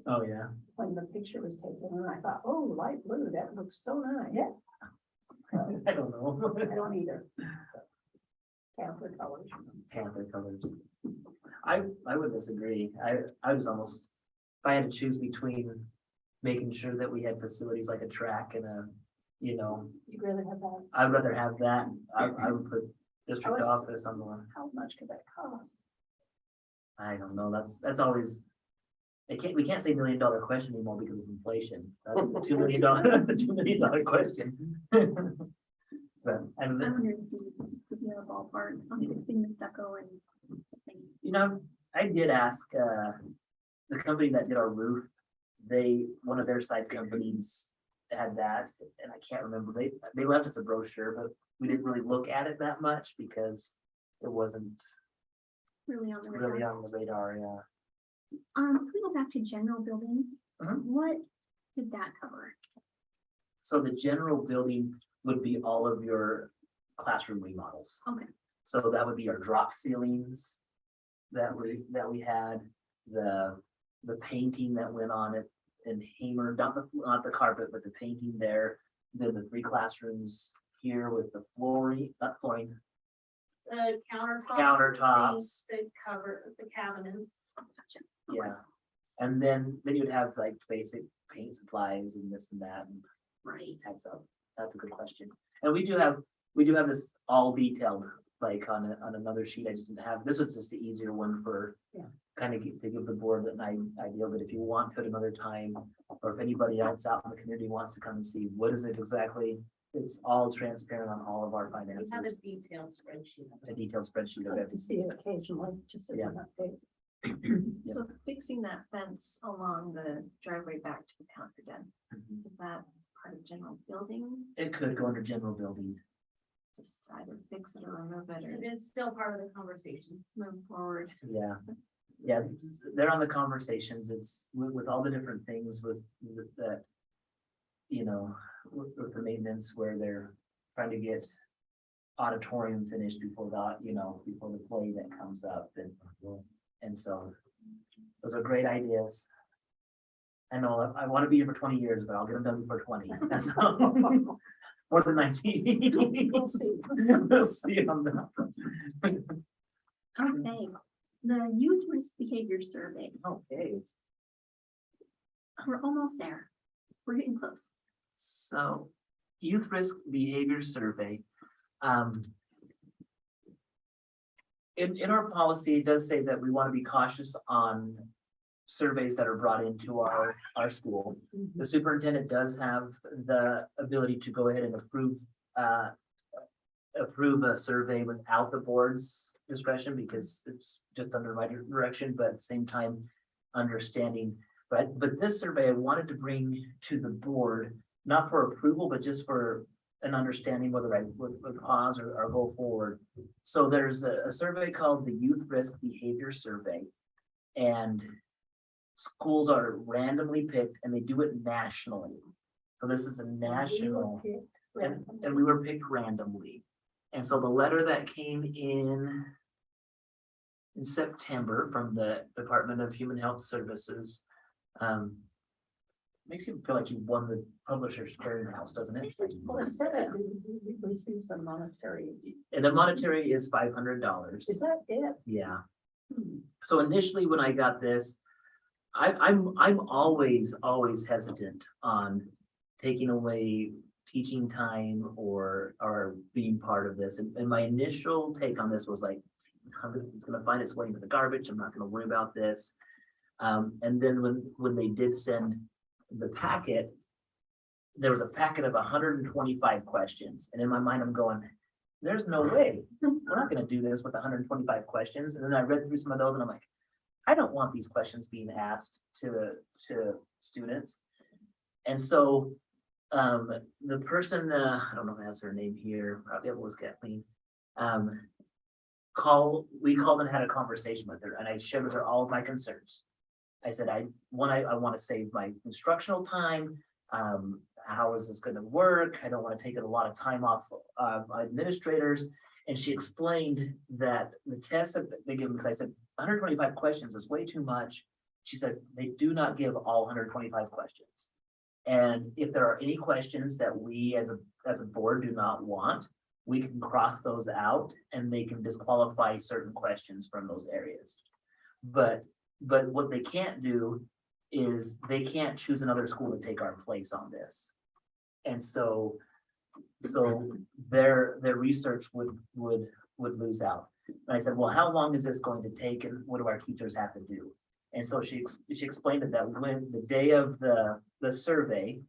Oh, yeah. when the picture was taken, and I thought, oh, light blue, that looks so nice. Yeah. I don't know. I don't either. Panther colors. Panther colors. I would disagree. I was almost, if I had to choose between making sure that we had facilities like a track and a, you know, You'd rather have that. I'd rather have that. I would put district I was- office on the one. How much could that cost? I don't know. That's always. We can't say $1 million question anymore because of inflation. That's the $2 million, $2 million question. But I and wonder if you could be a ballpark on fixing the stucco and. you know, I did ask the company that did our roof. One of their side companies had that, and I can't remember. They left us a brochure, but we didn't really look at it that much because it wasn't Really on the really radar. on the radar. Yeah. If we go back to general building, Mhm. what did that cover? So the general building would be all of your classroom remodels. Okay. So that would be our drop ceilings that we had, the painting that went on it and hammered, not the carpet, but the painting there. Then the 3 classrooms here with the not flooring, The countertops. Countertops. They cover the cabinets. Gotcha. yeah. And then you'd have like basic paint supplies and this and that, and Right. that's a good question. And we do have this all detailed, like on another sheet. I just didn't have, this was just the easier one for kind of to give the board an idea, but if you want to at another time, or if anybody else out in the community wants to come and see what is it exactly, it's all transparent on all of our We have a finances, detailed spreadsheet. a detailed spreadsheet I'd of like to it. see it occasionally, just as Yeah. an update. Yeah. So fixing that fence along the driveway back to the Panther Den, Mhm. is that part of general building? It could go under general building. Just either fix it or remove it It or is still part of the conversation. move forward. Yeah. Yeah, they're on the conversations. It's with all the different things with that. You know, with the maintenance where they're trying to get auditorium finished before before the play that comes up and so those are great ideas. I know I want to be here for 20 years, but I'll get them done before 20. That's more than 19. We'll see. We'll see on that. Okay, the youth risk behavior survey, Okay. we're almost there. We're getting close. So, youth risk behavior survey. In our policy, it does say that we want to be cautious on surveys that are brought into our school. The superintendent does have the ability to go ahead and approve a survey without the board's discretion because it's just under my direction, but at the same time, understanding. But this survey I wanted to bring to the board, not for approval, but just for an understanding whether I would pause or go forward. So there's a survey called the Youth Risk Behavior Survey. And schools are randomly picked and they do it nationally. So this is a national, and we were picked randomly. And so the letter that came in September from the Department of Human Health Services, makes you feel like you won the Publishers Clearinghouse, doesn't it? Well, it said that we received some monetary. And the monetary is $500. Is that it? Yeah. Hmm. So initially, when I got this, I'm always hesitant on taking away teaching time or being part of this. And my initial take on this was like, it's gonna find its way into the garbage. I'm not gonna worry about this. And then when they did send the packet, there was a packet of 125 questions. And in my mind, I'm going, there's no way. We're not gonna do this with 125 questions. And then I read through some of those and I'm like, I don't want these questions being asked to students. And so the person, I don't know if it has her name here, probably it was Kathleen. We called and had a conversation with her and I shared with her all of my concerns. I said, I want to save my instructional time. How is this going to work? I don't want to take a lot of time off administrators. And she explained that the test that they give them, because I said 125 questions is way too much. She said they do not give all 125 questions. And if there are any questions that we as a board do not want, we can cross those out and they can disqualify certain questions from those areas. But what they can't do is they can't choose another school to take our place on this. And so their research would lose out. And I said, well, how long is this going to take and what do our teachers have to do? And so she explained it that when the day of the survey,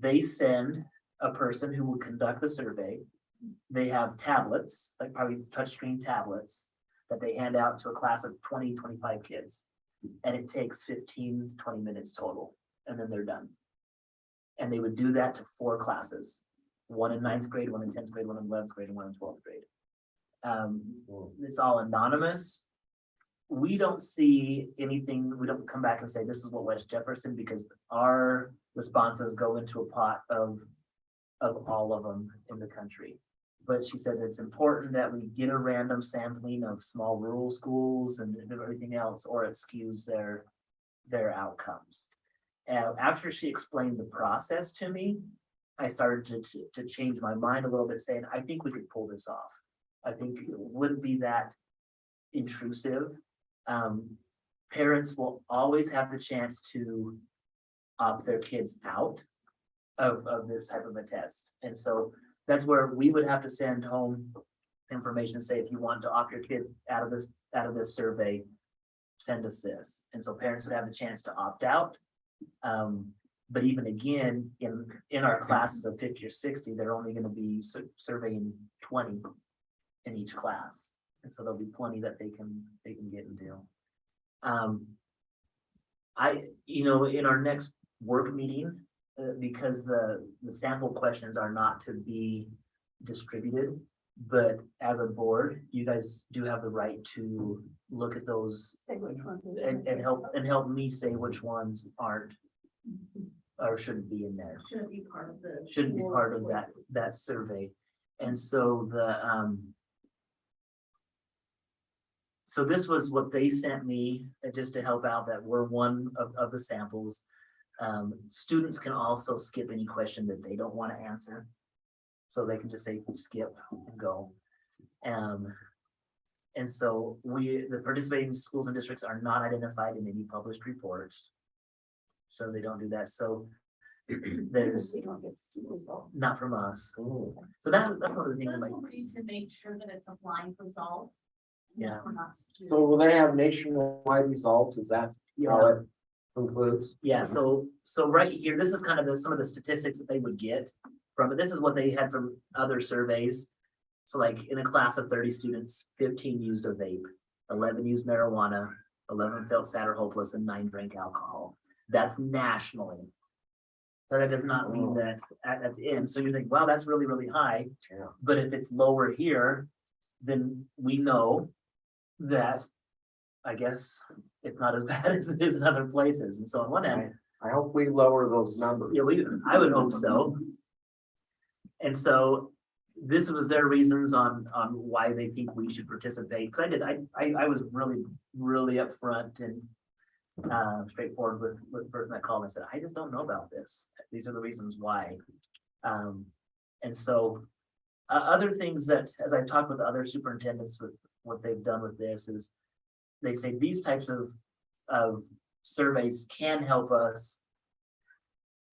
they send a person who will conduct the survey. They have tablets, like probably touchscreen tablets, that they hand out to a class of 20, 25 kids. And it takes 15 to 20 minutes total, and then they're done. And they would do that to 4 classes, one in 9th grade, one in 10th grade, one in 11th grade, and one in 12th grade. It's all anonymous. We don't see anything, we don't come back and say, this is what West Jefferson, because our responses go into a pot of all of them in the country. But she says it's important that we get a random sampling of small rural schools and everything else, or it skews their outcomes. And after she explained the process to me, I started to change my mind a little bit, saying, I think we could pull this off. I think it wouldn't be that intrusive. Parents will always have the chance to opt their kids out of this type of a test. And so that's where we would have to send home information, say, if you want to opt your kid out of this survey, send us this. And so parents would have the chance to opt out. But even again, in our classes of 50 or 60, they're only going to be surveying 20 in each class. And so there'll be plenty that they can get and do. In our next work meeting, because the sample questions are not to be distributed, but as a board, you guys do have the right to look at those Say which one. and help me say which ones aren't or shouldn't be in there. Shouldn't be part of the. Shouldn't be part of that survey. And so so this was what they sent me just to help out, that we're one of the samples. Students can also skip any question that they don't want to answer. So they can just say skip and go. And so the participating schools and districts are not identified in any published reports. So they don't do that. So there's We don't get to see results. not from us. So that's one of the things. That's Like, a way to make sure that it's a blind result. Yeah. We're not skewed. So will they have nationwide results? Is that how it concludes? Yeah, so right here, this is kind of some of the statistics that they would get from it. This is what they had from other surveys. So like in a class of 30 students, 15 used a vape, 11 used marijuana, 11 felt sad or hopeless, and 9 drank alcohol. That's nationally. But that does not mean that at the end, so you think, wow, that's really, really high. Yeah. But if it's lower here, then we know that, I guess, it's not as bad as it is in other places. And so on one end, I hope we lower those numbers. yeah, I would hope so. And so this was their reasons on why they think we should participate. Cause I was really upfront and straightforward with the person that called and said, I just don't know about this. These are the reasons why. And so other things that, as I've talked with other superintendents with what they've done with this is they say these types of surveys can help us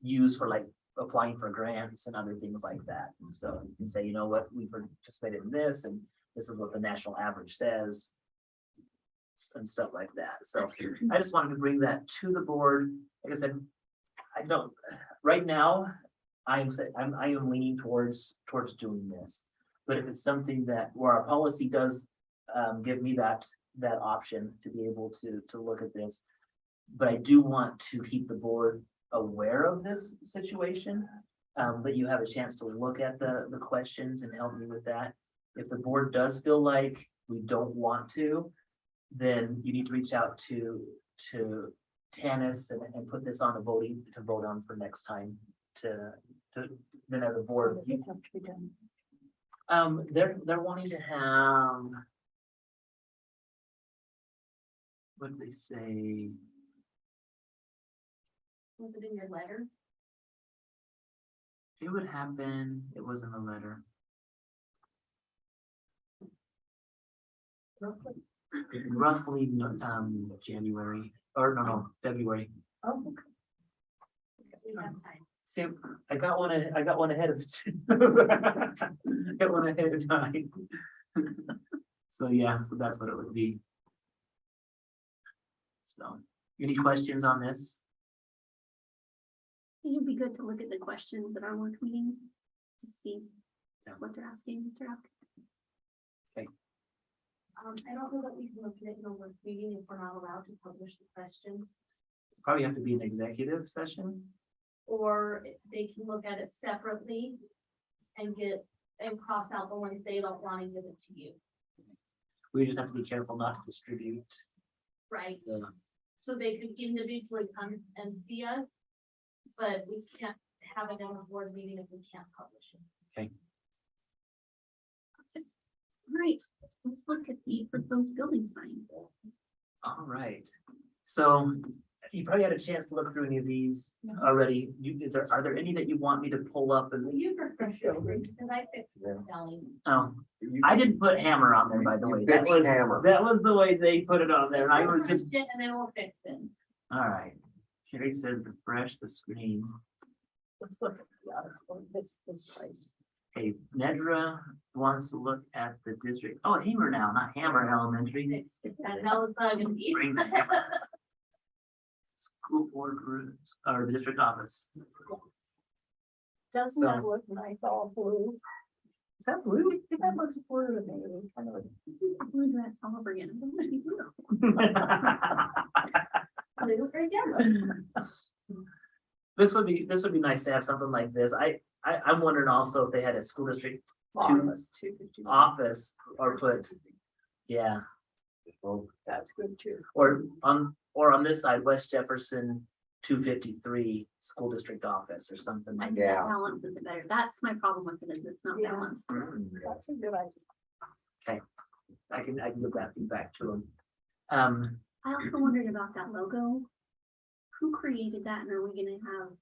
use for like applying for grants and other things like that. So you can say, you know what, we participated in this and this is what the national average says and stuff like that. So I just wanted to bring that to the board. Like I said, I don't, right now, I am leaning towards doing this. But if it's something that where our policy does give me that option to be able to look at this. But I do want to keep the board aware of this situation. That you have a chance to look at the questions and help me with that. If the board does feel like we don't want to, then you need to reach out to Tanis and put this on a voting to vote on for next time to then as a board. Does it have to be done? They're wanting to have. What did they say? Was it in your letter? It would happen, it was in the letter. Roughly, January, or no, February. Oh, okay. We have time. See, I got one ahead of. Got one ahead of time. So yeah, so that's what it would be. So, any questions on this? It would be good to look at the questions at our work meeting to see what they're asking. I don't know that we can look at it in a work meeting if we're not allowed to publish the questions. Probably have to be an executive session. Or they can look at it separately and cross out the ones they don't want to give it to you, We just have to be careful not to distribute right? the. So they could individually come and see us, but we can't have it in a board meeting if we can't publish it. All right, let's look at those building signs. All right, so you probably had a chance to look through any of these already. Are there any that you want me to pull up and, You prefer children, because I fixed the spelling. oh, I didn't put Hammer on there, by the way. You That fixed was, Hammer. that was the way they put it on there. And I was just, And then we'll fix it. all right. Sherry says refresh the screen. Let's look at the other one, this place. Okay, Nedra wants to look at the district. Oh, Hammer now, not Hammer Elementary. That was bug and beef. Bring the Hammer. School board groups or the district office. Doesn't that look nice, all blue? Is that blue? That looks blue to me, kind of. Blue dress all over again. Blue or yellow. This would be nice to have something like this. I'm wondering also if they had a school district Office, 250. office or put, yeah, That's good too. or on this side, West Jefferson 253 school district office or something I like think that Yeah. balance is better. That's my problem with it, is it's not Yeah. balanced. that. That's a good idea. I can give that feedback to them. I also wondered about that logo. Who created that, and are we gonna have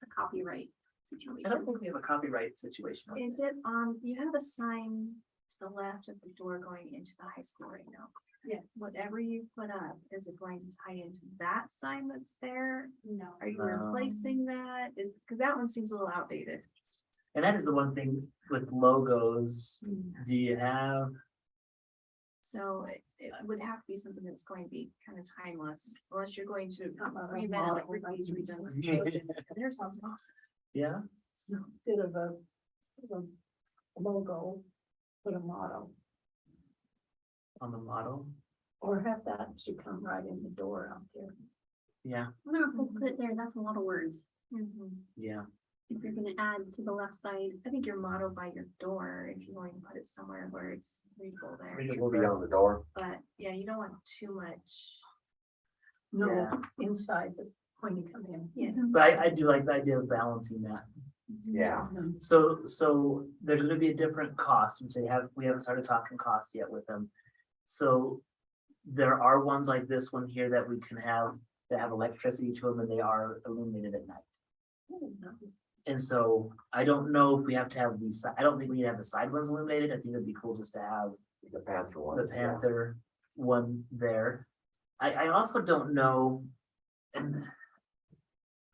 a copyright I don't situation? think we have a copyright situation. with Is it on, you have a sign to the left of the door going into the high school right now? Yes. Whatever you put up, is it going to tie into that sign that's there? No. Are you Um, replacing that? Because that one seems a little outdated. And that is the one thing with logos. Do you have, So it would have to be something that's going to be kind of timeless, unless you're going to about a reinvent it model like Ripley's like- redone. There's sounds awesome. yeah? Instead of a logo, put a motto, On the model? or have that should come right in the door out there. Yeah, I don't know if we'll put it there, that's a lot of words. Yeah, If you're gonna add to the left side, I think your motto by your door, if you want to put it somewhere where it's readable there, Should be on the door. but yeah, you don't want too much. No, Yeah. inside the, when you come in. Yeah. but I do like the idea of balancing that. Yeah. So there's gonna be a different cost, which we haven't started talking costs yet with them. So there are ones like this one here that we can have, that have electricity to them and they are illuminated at night. And so I don't know if we have to have these, I don't think we need to have the side ones illuminated. I think it'd be cool just to have The Panther one. the Panther one there. I also don't know, and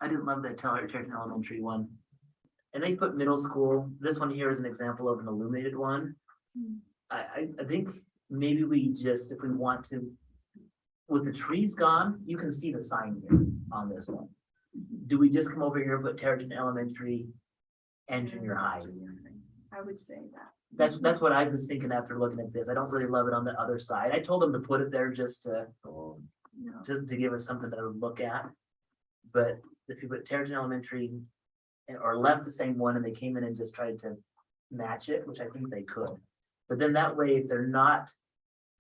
I didn't love that Tarleton Elementary one. And they put middle school, this one here is an example of an illuminated one. I think maybe we just, if we want to, with the trees gone, you can see the sign here on this one. Do we just come over here, put Tarleton Elementary and junior high? I would say that. That's what I was thinking after looking at this. I don't really love it on the other side. I told them to put it there just to, Oh, to give us something to look at. But if you put Tarleton Elementary or left the same one and they came in and just tried to match it, which I think they could. But then that way, if they're not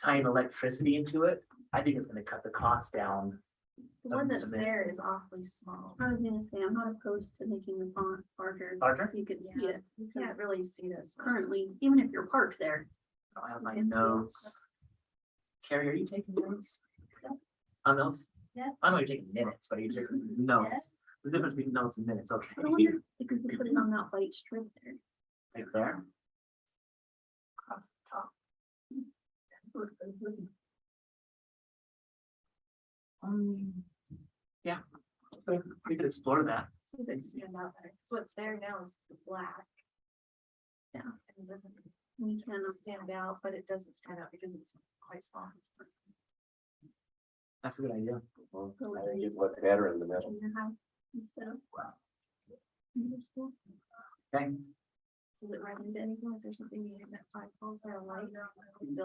tying electricity into it, I think it's gonna cut the cost down. The one that's Amazing. there is awfully small. I was gonna say, I'm not opposed to making the font larger. Larger? So you could see Yeah, it. you can't really see this. one. Currently, even if you're parked there. I don't have my Influence. notes. Carrie, are you taking notes? On those? Yeah. I know you're taking minutes, but are you taking notes? The difference between notes and minutes, okay. I wonder if we could put it on that white strip there. Right there. Across the top. Yeah, we could explore that. See if they stand out better. So what's there now is the black. Yeah. And it doesn't We can, stand out, but it doesn't stand out because it's quite small. That's a good idea. well, I think it looked better in the middle. junior high instead of. Middle school. Okay, Does it run into anything? Is there something you have that five poles or a light?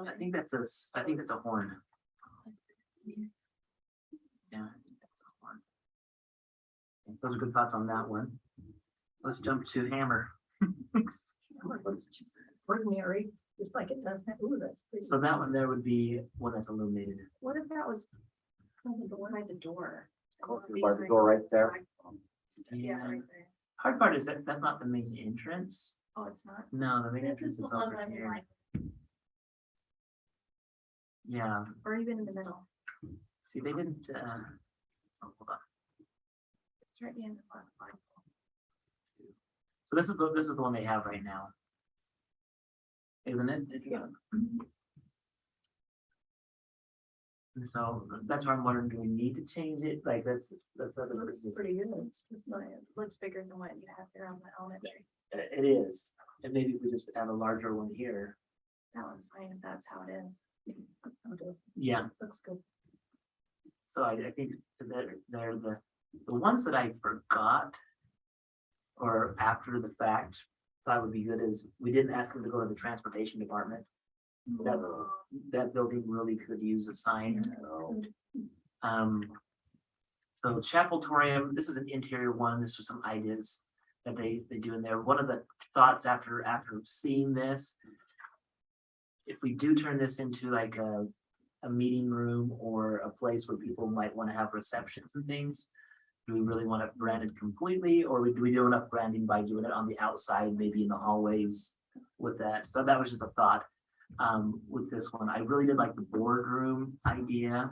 I think that's I think that's a horn. Yeah, I think that's a horn. Those are good thoughts on that one. Let's jump to hammer. Ordinary, just like it does. Ooh, that's pretty. So that one there would be one that's illuminated. What if that was by the door? Oh, by the door right there. Yeah, Yeah. right there. Hard part is that that's not the main entrance. Oh, it's not. No, the main This entrance is the is one over that I here. like. Yeah, Or even in the middle. see, they didn't, oh, hold on. It's right behind the flag. So this is the one they have right now. Isn't it? Yeah. And so that's why I'm wondering, do we need to change it? Like, that's other Looks business. pretty good. It's not. Looks bigger than what you have there on the elementary. It is, and maybe we just have a larger one here. That one's fine if that's how it is. That's how it is. Yeah, Looks good. so I think that they're the ones that I forgot. Or after the fact, thought would be good is, we didn't ask them to go to the transportation department. That building really could use a sign. No. So Chapeltorium, this is an interior one. This was some ideas that they do in there. One of the thoughts after seeing this, if we do turn this into like a meeting room or a place where people might want to have receptions and things, do we really want it branded completely, or do we do enough branding by doing it on the outside, maybe in the hallways with that? So that was just a thought with this one. I really did like the boardroom idea.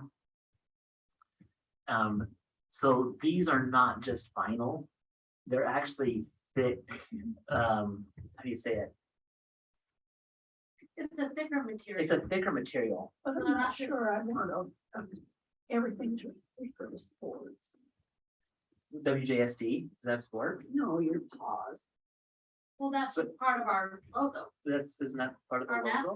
So these are not just vinyl, they're actually thick, how do you say it? It's a thicker material. It's a thicker material. But I'm Well, not that's just- sure I want everything to refer to sports. WJSD, is that sport? No, your paws. Well, that's just part of our logo, Isn't that part of the our logo?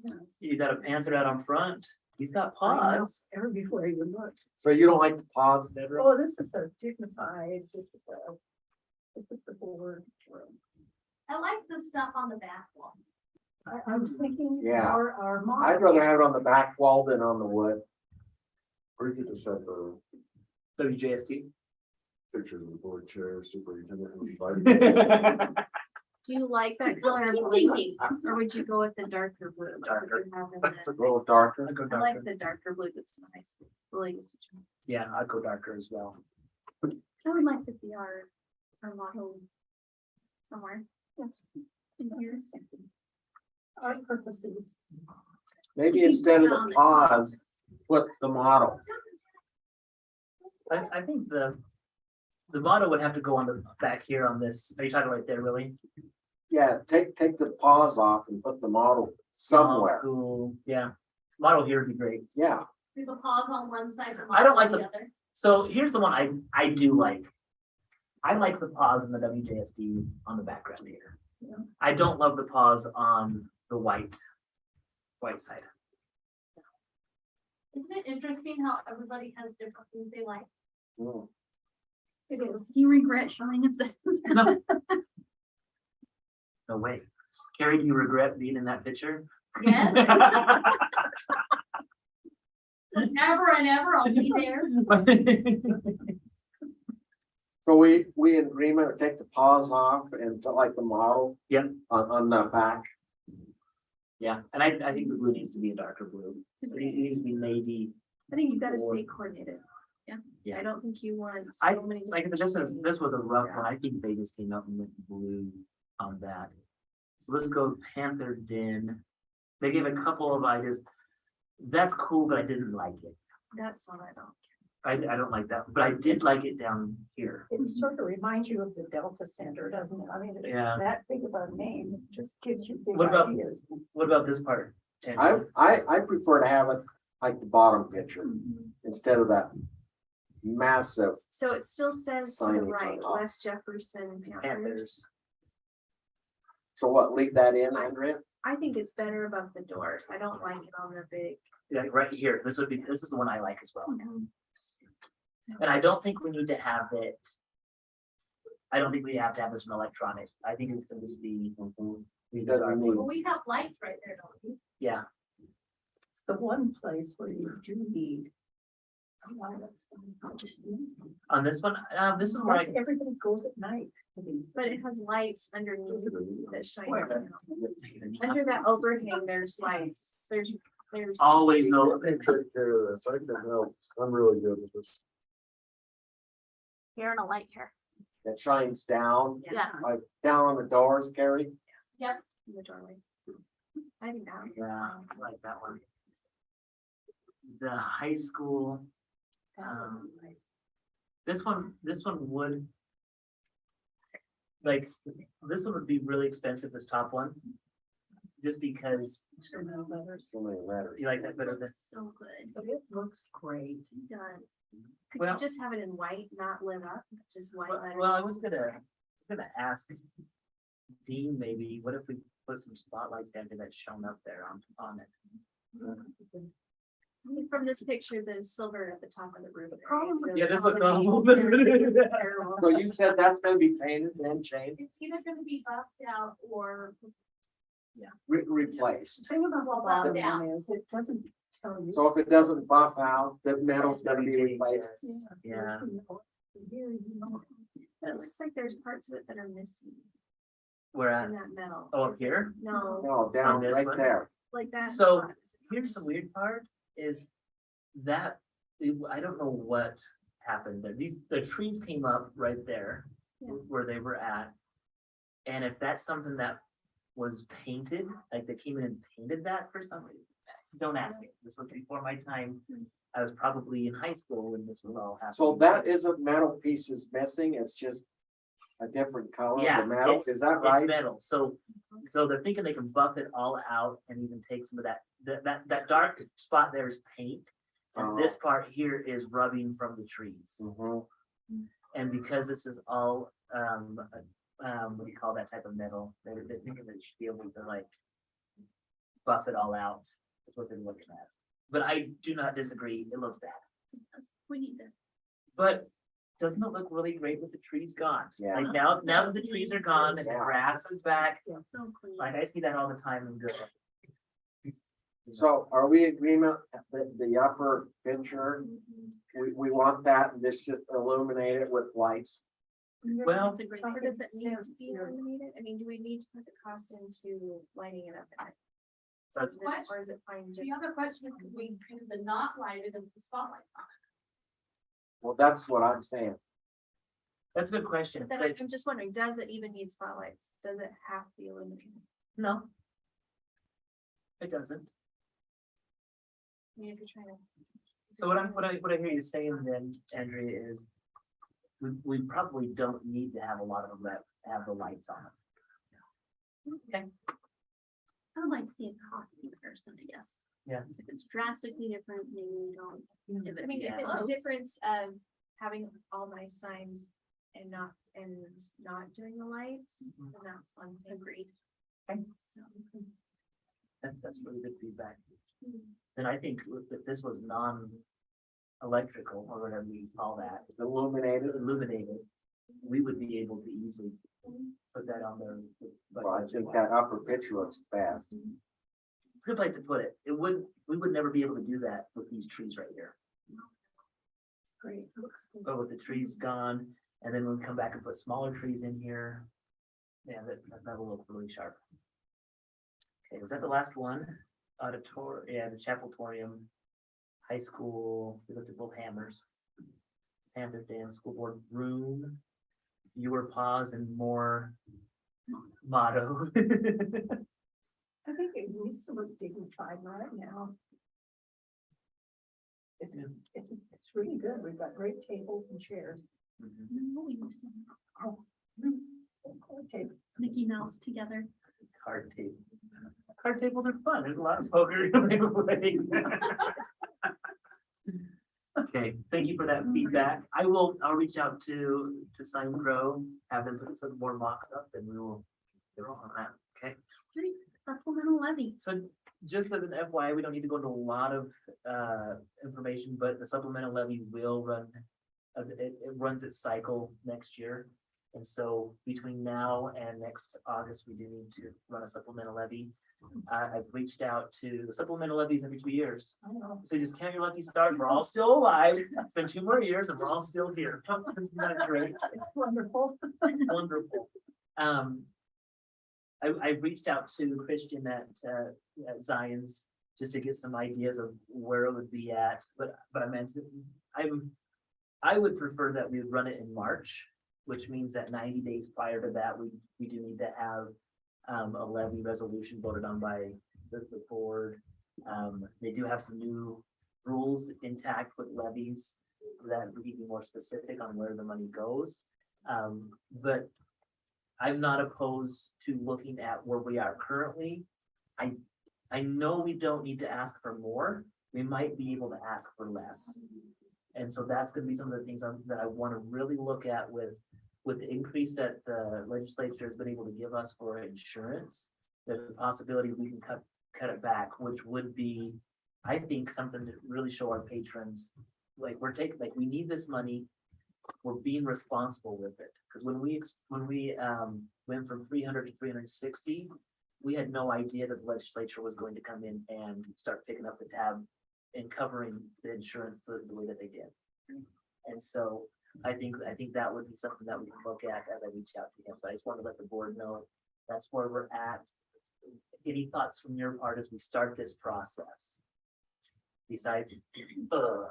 mascot. You got a panther out on front, he's got I know, paws. everywhere you look. So you don't like the pause, Deborah? Oh, this is a dignified, this is the board room. I like the stuff on the back wall. I was thinking Yeah. our mom. I'd rather have it on the back wall than on the wood. Where did you just said the WJSD, pictures of the board chair, superintendent. and vice- Do you like that color blue, or would you go with the darker blue? like what Darker. you have in It's a the- little darker. I'd go I like darker. the darker blue that's nice. Yeah, I'd go darker as well. I would like to see our motto somewhere. Yes. In here. Our purposes. Maybe instead of the pause, put the model. I think the motto would have to go on the back here on this. Are you talking right there, really? Yeah, take the pause off and put the model somewhere. School, yeah. Motto here would be great. Yeah, We have a pause on one side. the I don't like on the- other. So here's the one I do like. I like the pause in the WJSD on the background here. I don't love the pause on the white side. Isn't it interesting how everybody has different things they like? Mm. It is. Do you regret showing us this? No. No way. Carrie, do you regret being in that picture? Yes. Ever and ever, I'll be there. so we in agreement, to take the pause off and put like the model. Yep. On the back. Yeah, and I think the blue needs to be a darker blue. It needs to be navy. I think you gotta Or- stay coordinated. Yeah. I don't think you want I so many. Like, this was a rough one. I think they just came up and went blue on that. So let's go Panther Den. They gave a couple of ideas. That's cool, but I didn't like it. That's one I don't. I don't like that, but I did like it down here. It sort of reminds you of the Delta Center, doesn't it? I mean, it's Yeah. that big of a name, it just gives you big What about- ideas. What about this part? Tanner? I prefer to have it like the bottom picture instead of that massive. So it still says to the Signage on right, top. West Jefferson Panthers. Panthers. So what, leave that in, Andrea? I think it's better above the doors. I don't like it on the big. Like right here, this is the one I like as well. And I don't think we need to have it. I don't think we have to have this in electronic. I think it can just be. be the dark blue. Well, we have lights right there, don't we? Yeah, It's the one place where you do need. a lot of- on this one, this is where I, Everybody goes at night to these. But it has lights underneath that shine. Where? down. Under that overhang, there's lights. There's. always know. Take care of this. I can help. I'm really good with this. You're in a light here. That shines down, Yeah. like down on the doors, Carrie. In the doorway. I think that. Yeah, I like that one. The high school, this one would. Like, this one would be really expensive, this top one. Just because So many letters. you like that better than, So good. But it looks great. It does. Could Well- you just have it in white, not lit up, just white letters? well, I was gonna ask Dean, maybe, what if we put some spotlights down there that's shown up there on it? From this picture, the silver at the top of the roof. Probably- Yeah, this looks Terrible. awful. So you said that's gonna be painted and changed, It's either gonna be buffed out or replaced. The thing about the Well, bottom down. one is it doesn't tell you. So if it doesn't buff out, the metal's gonna be replaced. Yeah. Here, you know. It looks like there's parts of it that are missing Where in at? that metal. Oh, up Is it- here? No, No, down On this right one? there. like that. So, spot. Here's the weird part is that, I don't know what happened there. The trees came up right there Yeah. where they were at. And if that's something that was painted, like they came in and painted that for some reason, don't ask me. This was before my time. I was probably in high school when this was all happening. So that isn't metal pieces missing, it's just a different color Yeah, of the metal, it's- is that It's right? metal, so they're thinking they can buff it all out and even take some of that dark spot there is paint. And this part here is rubbing from the trees. Mhm. And because this is all, what do you call that type of metal? They're thinking they should be able to like buff it all out. That's what they're looking at. But I do not disagree. It looks bad. We need to. But doesn't it look really great with the trees gone? Yeah. Like now that the trees are gone and the Yeah. grass is back, So clean. like I see that all the time and good. So are we agreement that the upper picture, we want that and this just illuminate it with lights? Well, That's a great Or idea. does it need to be illuminated? I mean, do we need to put the cost into lighting it up at night? So it's- Or is it fine just? The other question is, could we do the not lighted and put spotlights on it? Well, that's what I'm saying. that's a good question. But then but it's- I'm just wondering, does it even need spotlights? Does it have to be illuminated? No. It doesn't. I mean, if you're trying to. So what I hear you saying then, Andrea, is we probably don't need to have a lot of them that have the lights on. Okay, I would like to see a cost comparison, I guess. Yeah. If it's drastically different, maybe we don't. If I mean, if it's it's a close. difference of having all nice signs and not doing the lights, then that's one thing. Agreed. that's really good feedback. Then I think if this was non-electrical, or whatever we call that, Illuminated. illuminated, we would be able to easily put that on there. Well, I think that upper picture looks fast. It's a good place to put it. We would never be able to do that with these trees right here. Great. Looks good. But with the trees gone, and then when we come back and put smaller trees in here, yeah, that'll look really sharp. Okay, was that the last one? Yeah, the Chapeltorium, high school, we looked at both hammers. Panther Dam School Board room, fewer pause and more motto. I think it needs to look dignified right now. It's, it's really good. We've got great tables and chairs. No, we used to have Okay, Mickey Mouse together. Card table. Card tables are fun. There's a lot of poker. Okay, thank you for that feedback. I'll reach out to Simon Crow, have them put some more mock up and we will get on that. Okay, Great, supplemental levy. so just as an FYI, we don't need to go into a lot of information, but the supplemental levy will run. It runs its cycle next year. And so between now and next August, we do need to run a supplemental levy. I've reached out to the supplemental levies every 2 years. I know. So just count your lucky stars. We're all still alive. It's been 2 more years and we're all still here. Isn't that great? Wonderful. Wonderful. I reached out to Christian at Zion's just to get some ideas of where it would be at, but I meant, I would prefer that we would run it in March, which means that 90 days prior to that, we do need to have a levy resolution voted on by the board. They do have some new rules intact with levies that would be more specific on where the money goes. But I'm not opposed to looking at where we are currently. I know we don't need to ask for more. We might be able to ask for less. And so that's gonna be some of the things that I want to really look at with the increase that the legislature has been able to give us for insurance. There's a possibility we can cut it back, which would be, I think, something to really show our patrons, like we need this money. We're being responsible with it. Because when we went from 300 to 360, we had no idea that the legislature was going to come in and start picking up the tab and covering the insurance the way that they did. And so I think that would be something that we can look at as I reach out to him. But I just want to let the board know that's where we're at. Any thoughts from your part as we start this process? Besides, I'm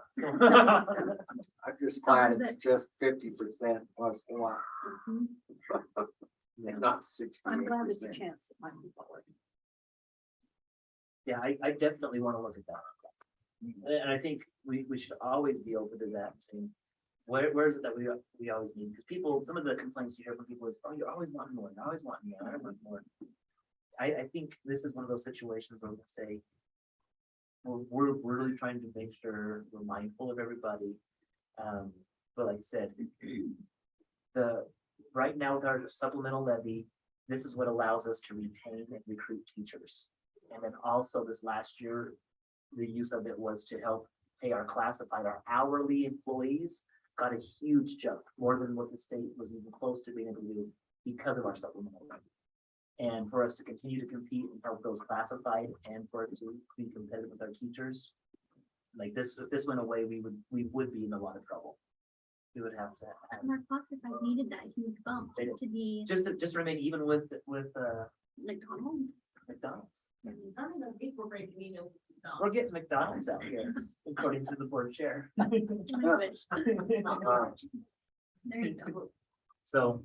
just glad it's just 50% plus one. Not 68%. I'm glad there's a chance it might be lower. yeah, I definitely want to look at that. And I think we should always be open to that, saying, where is it that we always need? Because people, some of the complaints you hear from people is, oh, you're always wanting more, you're always wanting more, I want more. I think this is one of those situations where we say, we're really trying to make sure we're mindful of everybody. But like I said, right now with our supplemental levy, this is what allows us to retain and recruit teachers. And then also this last year, the use of it was to help pay our classified, our hourly employees got a huge jump, more than what the state was even close to being able to do because of our supplemental levy. And for us to continue to compete and help those classified and for it to be competitive with our teachers. Like this, if this went away, we would be in a lot of trouble. We would have to, And our classified needed that huge bump They just to be just remain even with McDonald's. McDonald's. I don't know, people break me, no. We're getting McDonald's out here, according to the board chair. I wish. Uh, There you go. So.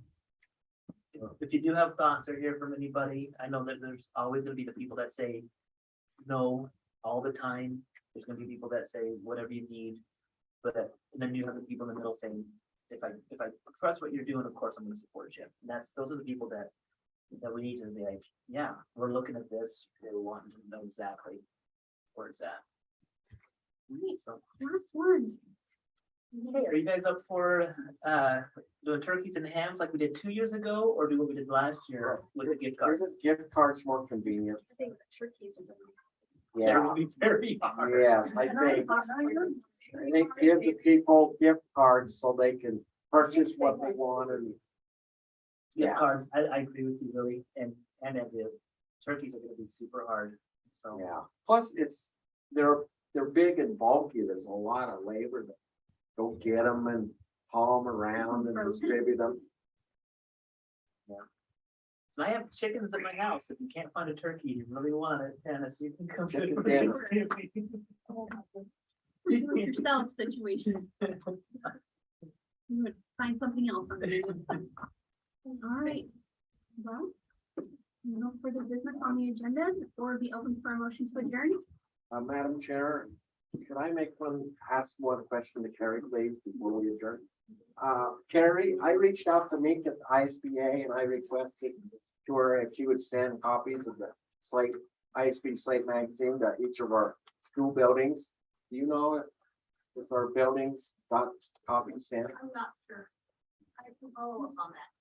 If you do have thoughts or hear from anybody, I know that there's always gonna be the people that say no all the time. There's gonna be people that say whatever you need. But then you have the people in the middle saying, if I trust what you're doing, of course I'm gonna support you. And those are the people that we need to be like, yeah, we're looking at this, we're wanting to know exactly where it's at. Right, So, last one. hey, are you guys up for doing turkeys and hams like we did 2 years ago, or do what we did last year with the gift cards? There's a gift cards more convenient. I think the turkeys are. That Yeah, would be very hard. yes, I think give the people gift cards so they can purchase what they want and. Gift Yeah. cards, I agree with you, really, and the turkeys are gonna be super hard, so. Yeah, plus they're big and bulky, there's a lot of labor to go get them and haul them around and distribute them. And I have chickens at my house, if you can't find a turkey, you really want it, Dennis, you can come. Chicken to dinner. Do it yourself situation. You would find something else on the menu. All right. Well, no further business on the agenda. The floor will be open for a motion to adjourn. Madam Chair, could I ask one question to Carrie, please, before we adjourn? Carrie, I reached out to Meek at the ISBA and I requested to her if she would send copies of the Slate, ISB Slate magazine to each of our school buildings. Do you know if our buildings got copies sent? I'm not sure. I can follow up on that.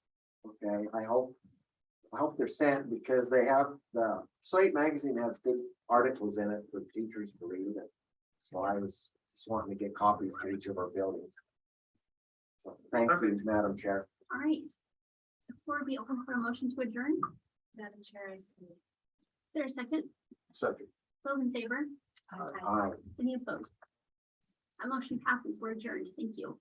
Okay, I hope they're sent because they have, the Slate magazine has good articles in it for teachers to read. So I was just wanting to get copies for each of our buildings. So thank you, Madam Chair. All right. The floor will be open for a motion to adjourn. Is Madam Chair, there a second? Second. Those in favor? Aye. Any opposed? A motion passes. We're adjourned. Thank you.